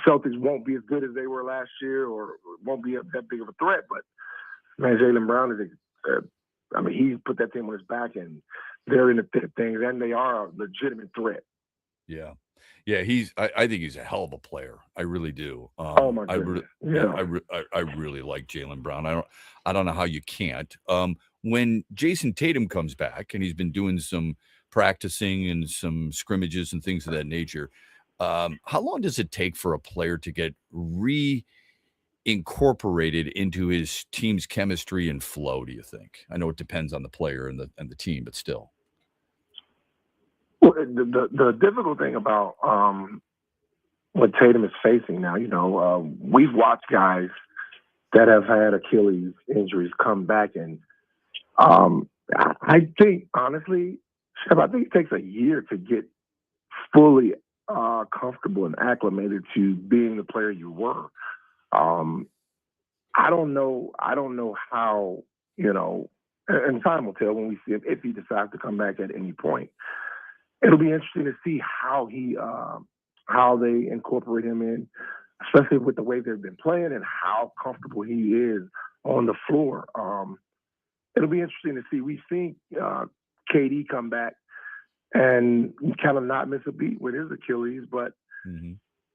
S10: Celtics won't be as good as they were last year, or won't be that big of a threat. But, man, Jaylen Brown is he's put that team on his back, and they're in the thick of things, and they are a legitimate threat.
S2: Yeah. Yeah, I think he's a hell of a player. I really do.
S10: Oh my goodness.
S2: I really like Jaylen Brown. I don't know how you can't. When Jason Tatum comes back, and he's been doing some practicing and some scrimmages and things of that nature, how long does it take for a player to get reincorporated into his team's chemistry and flow, do you think? I know it depends on the player and the team, but still.
S10: Well, the difficult thing about what Tatum is facing now, we've watched guys that have had Achilles injuries come back and I think, honestly, Shep, I think it takes a year to get fully comfortable and acclimated to being the player you were. I don't know how, and time will tell when we see him, if he decides to come back at any point. It'll be interesting to see how they incorporate him in, especially with the way they've been playing and how comfortable he is on the floor. It'll be interesting to see. We've seen KD come back and kind of not miss a beat with his Achilles, but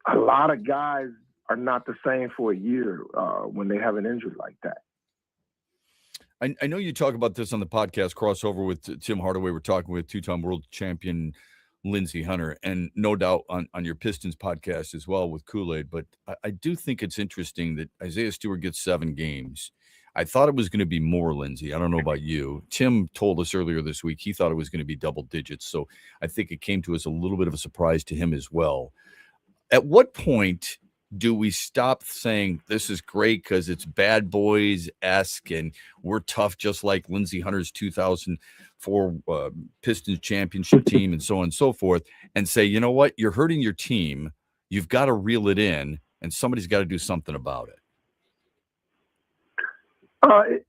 S10: a lot of guys are not the same for a year when they have an injury like that.
S2: I know you talk about this on the podcast crossover with Tim Hardaway. We're talking with two-time world champion Lindsey Hunter, and no doubt on your Pistons podcast as well with Kool-Aid. But I do think it's interesting that Isaiah Stewart gets 7 games. I thought it was going to be more, Lindsey. I don't know about you. Tim told us earlier this week he thought it was going to be double digits. So I think it came to us a little bit of a surprise to him as well. At what point do we stop saying this is great because it's Bad Boys-esque and we're tough just like Lindsey Hunter's 2004 Pistons championship team and so on and so forth, and say, you know what, you're hurting your team. You've got to reel it in, and somebody's got to do something about it.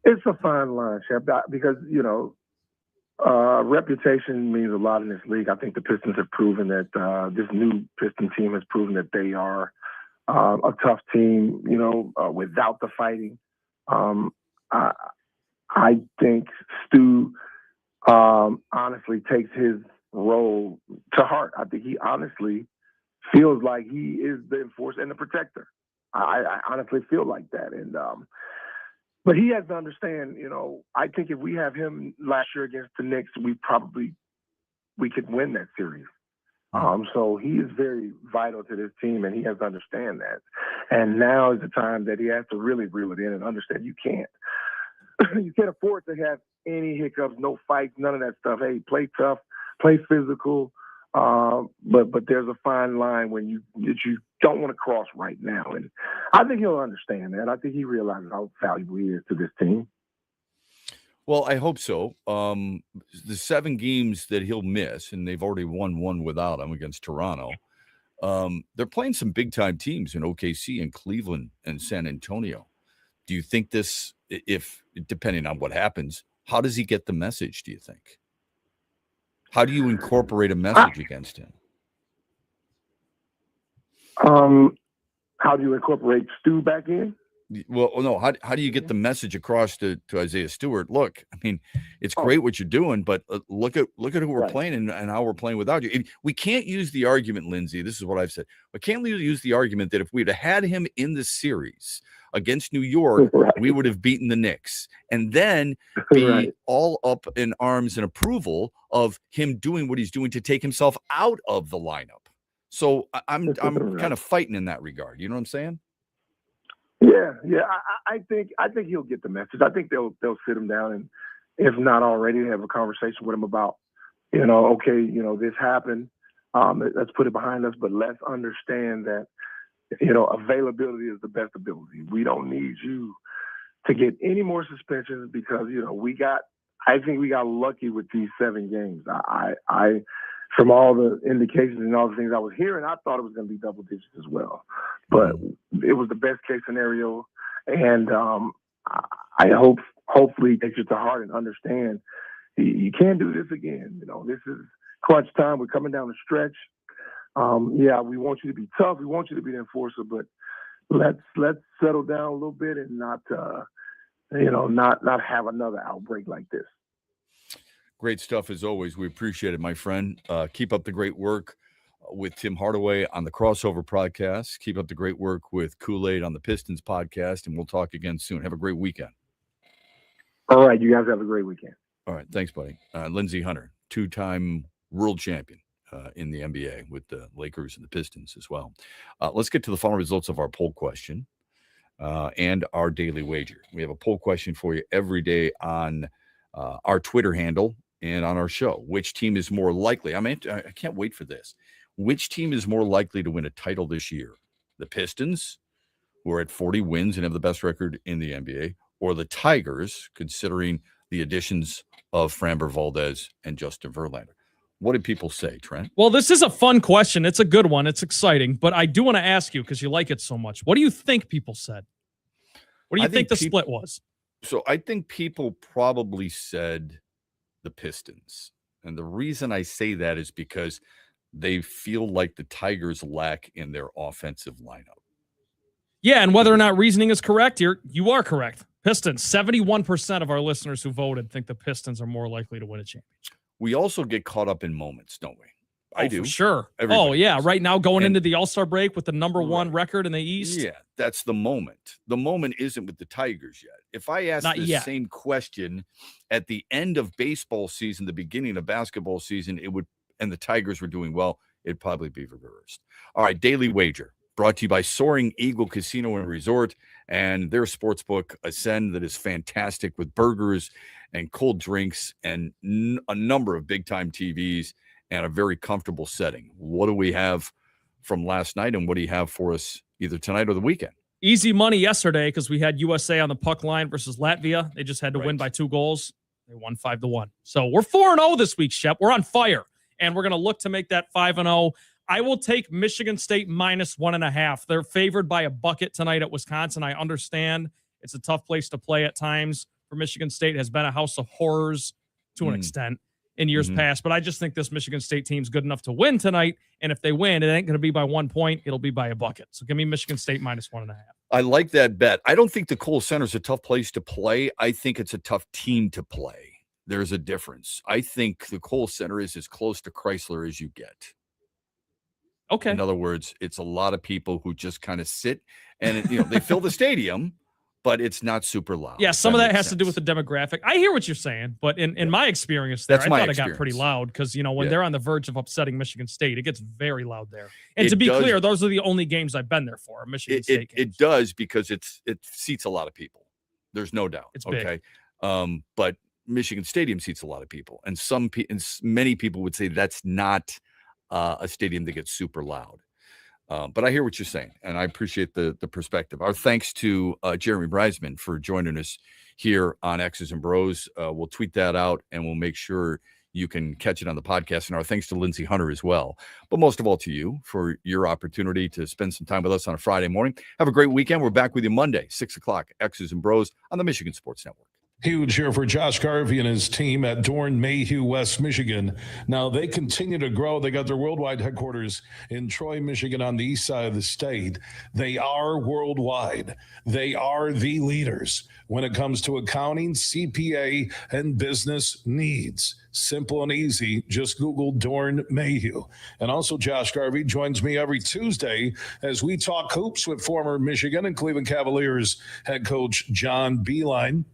S10: It's a fine line, Shep, because, reputation means a lot in this league. I think the Pistons have proven that this new Piston team has proven that they are a tough team, without the fighting. I think Stu honestly takes his role to heart. I think he honestly feels like he is the enforcer and the protector. I honestly feel like that. And but he has to understand, I think if we have him last year against the Knicks, we could win that series. So he is very vital to this team, and he has to understand that. And now is the time that he has to really reel it in and understand you can't afford to have any hiccups, no fights, none of that stuff. Hey, play tough, play physical, but there's a fine line when you don't want to cross right now. And I think he'll understand that. I think he realizes how valuable he is to this team.
S2: Well, I hope so. The 7 games that he'll miss, and they've already won one without him against Toronto. They're playing some big-time teams in OKC and Cleveland and San Antonio. Do you think this, if depending on what happens, how does he get the message, do you think? How do you incorporate a message against him?
S10: How do you incorporate Stu back in?
S2: Well, no. How do you get the message across to Isaiah Stewart? Look, I mean, it's great what you're doing, but look at who we're playing and how we're playing without you. We can't use the argument, Lindsey. This is what I've said. We can't use the argument that if we'd have had him in the series against New York, we would have beaten the Knicks, and then be all up in arms and approval of him doing what he's doing to take himself out of the lineup. So I'm kind of fighting in that regard. You know what I'm saying?
S10: Yeah. I think he'll get the message. I think they'll sit him down, and if not already, have a conversation with him about, this happened. Let's put it behind us, but let's understand that, availability is the best ability. We don't need you to get any more suspensions because, I think we got lucky with these 7 games. I from all the indications and all the things I was hearing, I thought it was going to be double digits as well. But it was the best case scenario. And I hopefully he takes it to heart and understand you can't do this again. This is crunch time. We're coming down the stretch. We want you to be tough. We want you to be the enforcer, but let's settle down a little bit and not have another outbreak like this.
S2: Great stuff as always. We appreciate it, my friend. Keep up the great work with Tim Hardaway on the Crossover podcast. Keep up the great work with Kool-Aid on the Pistons podcast, and we'll talk again soon. Have a great weekend.
S10: All right. You guys have a great weekend.
S2: All right. Thanks, buddy. Lindsey Hunter, 2-time world champion in the NBA with the Lakers and the Pistons as well. Let's get to the final results of our poll question and our daily wager. We have a poll question for you every day on our Twitter handle and on our show. Which team is more likely? I can't wait for this. Which team is more likely to win a title this year? The Pistons, who are at 40 wins and have the best record in the NBA, or the Tigers, considering the additions of Framber Valdez and Justin Verlander. What did people say, Trent?
S3: Well, this is a fun question. It's a good one. It's exciting. But I do want to ask you, because you like it so much, what do you think people said? What do you think the split was?
S2: So I think people probably said the Pistons. And the reason I say that is because they feel like the Tigers lack in their offensive lineup.
S3: Yeah, and whether or not reasoning is correct, you are correct. Pistons, 71% of our listeners who voted think the Pistons are more likely to win a championship.
S2: We also get caught up in moments, don't we? I do.
S3: For sure.
S2: Everybody
S3: yeah.
S2: does.
S3: Right now, going into the All-Star break with the number one record in the East.
S2: Yeah, that's the moment. The moment isn't with the Tigers yet. If I ask same question at the end of baseball season, the beginning of basketball season, and the Tigers were doing well, it'd probably be reversed. All right, Daily Wager, brought to you by Soaring Eagle Casino and Resort and their sportsbook, Ascend, that is fantastic with burgers and cold drinks and a number of big-time TVs and a very comfortable setting. What do we have from last night, and what do you have for us either tonight or the weekend?
S3: Easy money yesterday because we had USA on the puck line versus Latvia. They just had to win by 2 goals. They won 5-1. So we're 4-0 this week, Shep. We're on fire, and we're going to look to make that 5-0. I will take Michigan State -1.5. They're favored by a bucket tonight at Wisconsin. I understand it's a tough place to play at times for Michigan State. It has been a house of horrors to an extent in years past, but I just think this Michigan State team's good enough to win tonight, and if they win, it ain't going to be by 1 point. It'll be by a bucket. So give me Michigan State -1.5.
S2: I like that bet. I don't think the Kohl Center is a tough place to play. I think it's a tough team to play. There's a difference. I think the Kohl Center is as close to Chrysler as you get.
S3: Okay.
S2: In other words, it's a lot of people who just kind of sit and they fill the stadium, but it's not super loud.
S3: Yeah, some of that has to do with the demographic. I hear what you're saying, but in my experience there, I thought it got pretty loud because, when they're on the verge of upsetting Michigan State, it gets very loud there. And to be clear, those are the only games I've been there for, Michigan State games.
S2: It does because it seats a lot of people. There's no doubt.
S3: It's big.
S2: But Michigan Stadium seats a lot of people. And many people would say that's not a stadium that gets super loud. But I hear what you're saying, and I appreciate the perspective. Our thanks to Jeremy Breisman for joining us here on X's and Bros. We'll tweet that out, and we'll make sure you can catch it on the podcast. And our thanks to Lindsey Hunter as well. But most of all to you for your opportunity to spend some time with us on a Friday morning. Have a great weekend. We're back with you Monday, 6 o'clock, X's and Bros on the Michigan Sports Network.
S6: Huge here for Josh Garvey and his team at Dorn Mayhew, West Michigan. Now, they continue to grow. They got their worldwide headquarters in Troy, Michigan, on the east side of the state. They are worldwide. They are the leaders when it comes to accounting, CPA, and business needs. Simple and easy. Just Google Dorn Mayhew. And also, Josh Garvey joins me every Tuesday as we talk hoops with former Michigan and Cleveland Cavaliers head coach John Beilein.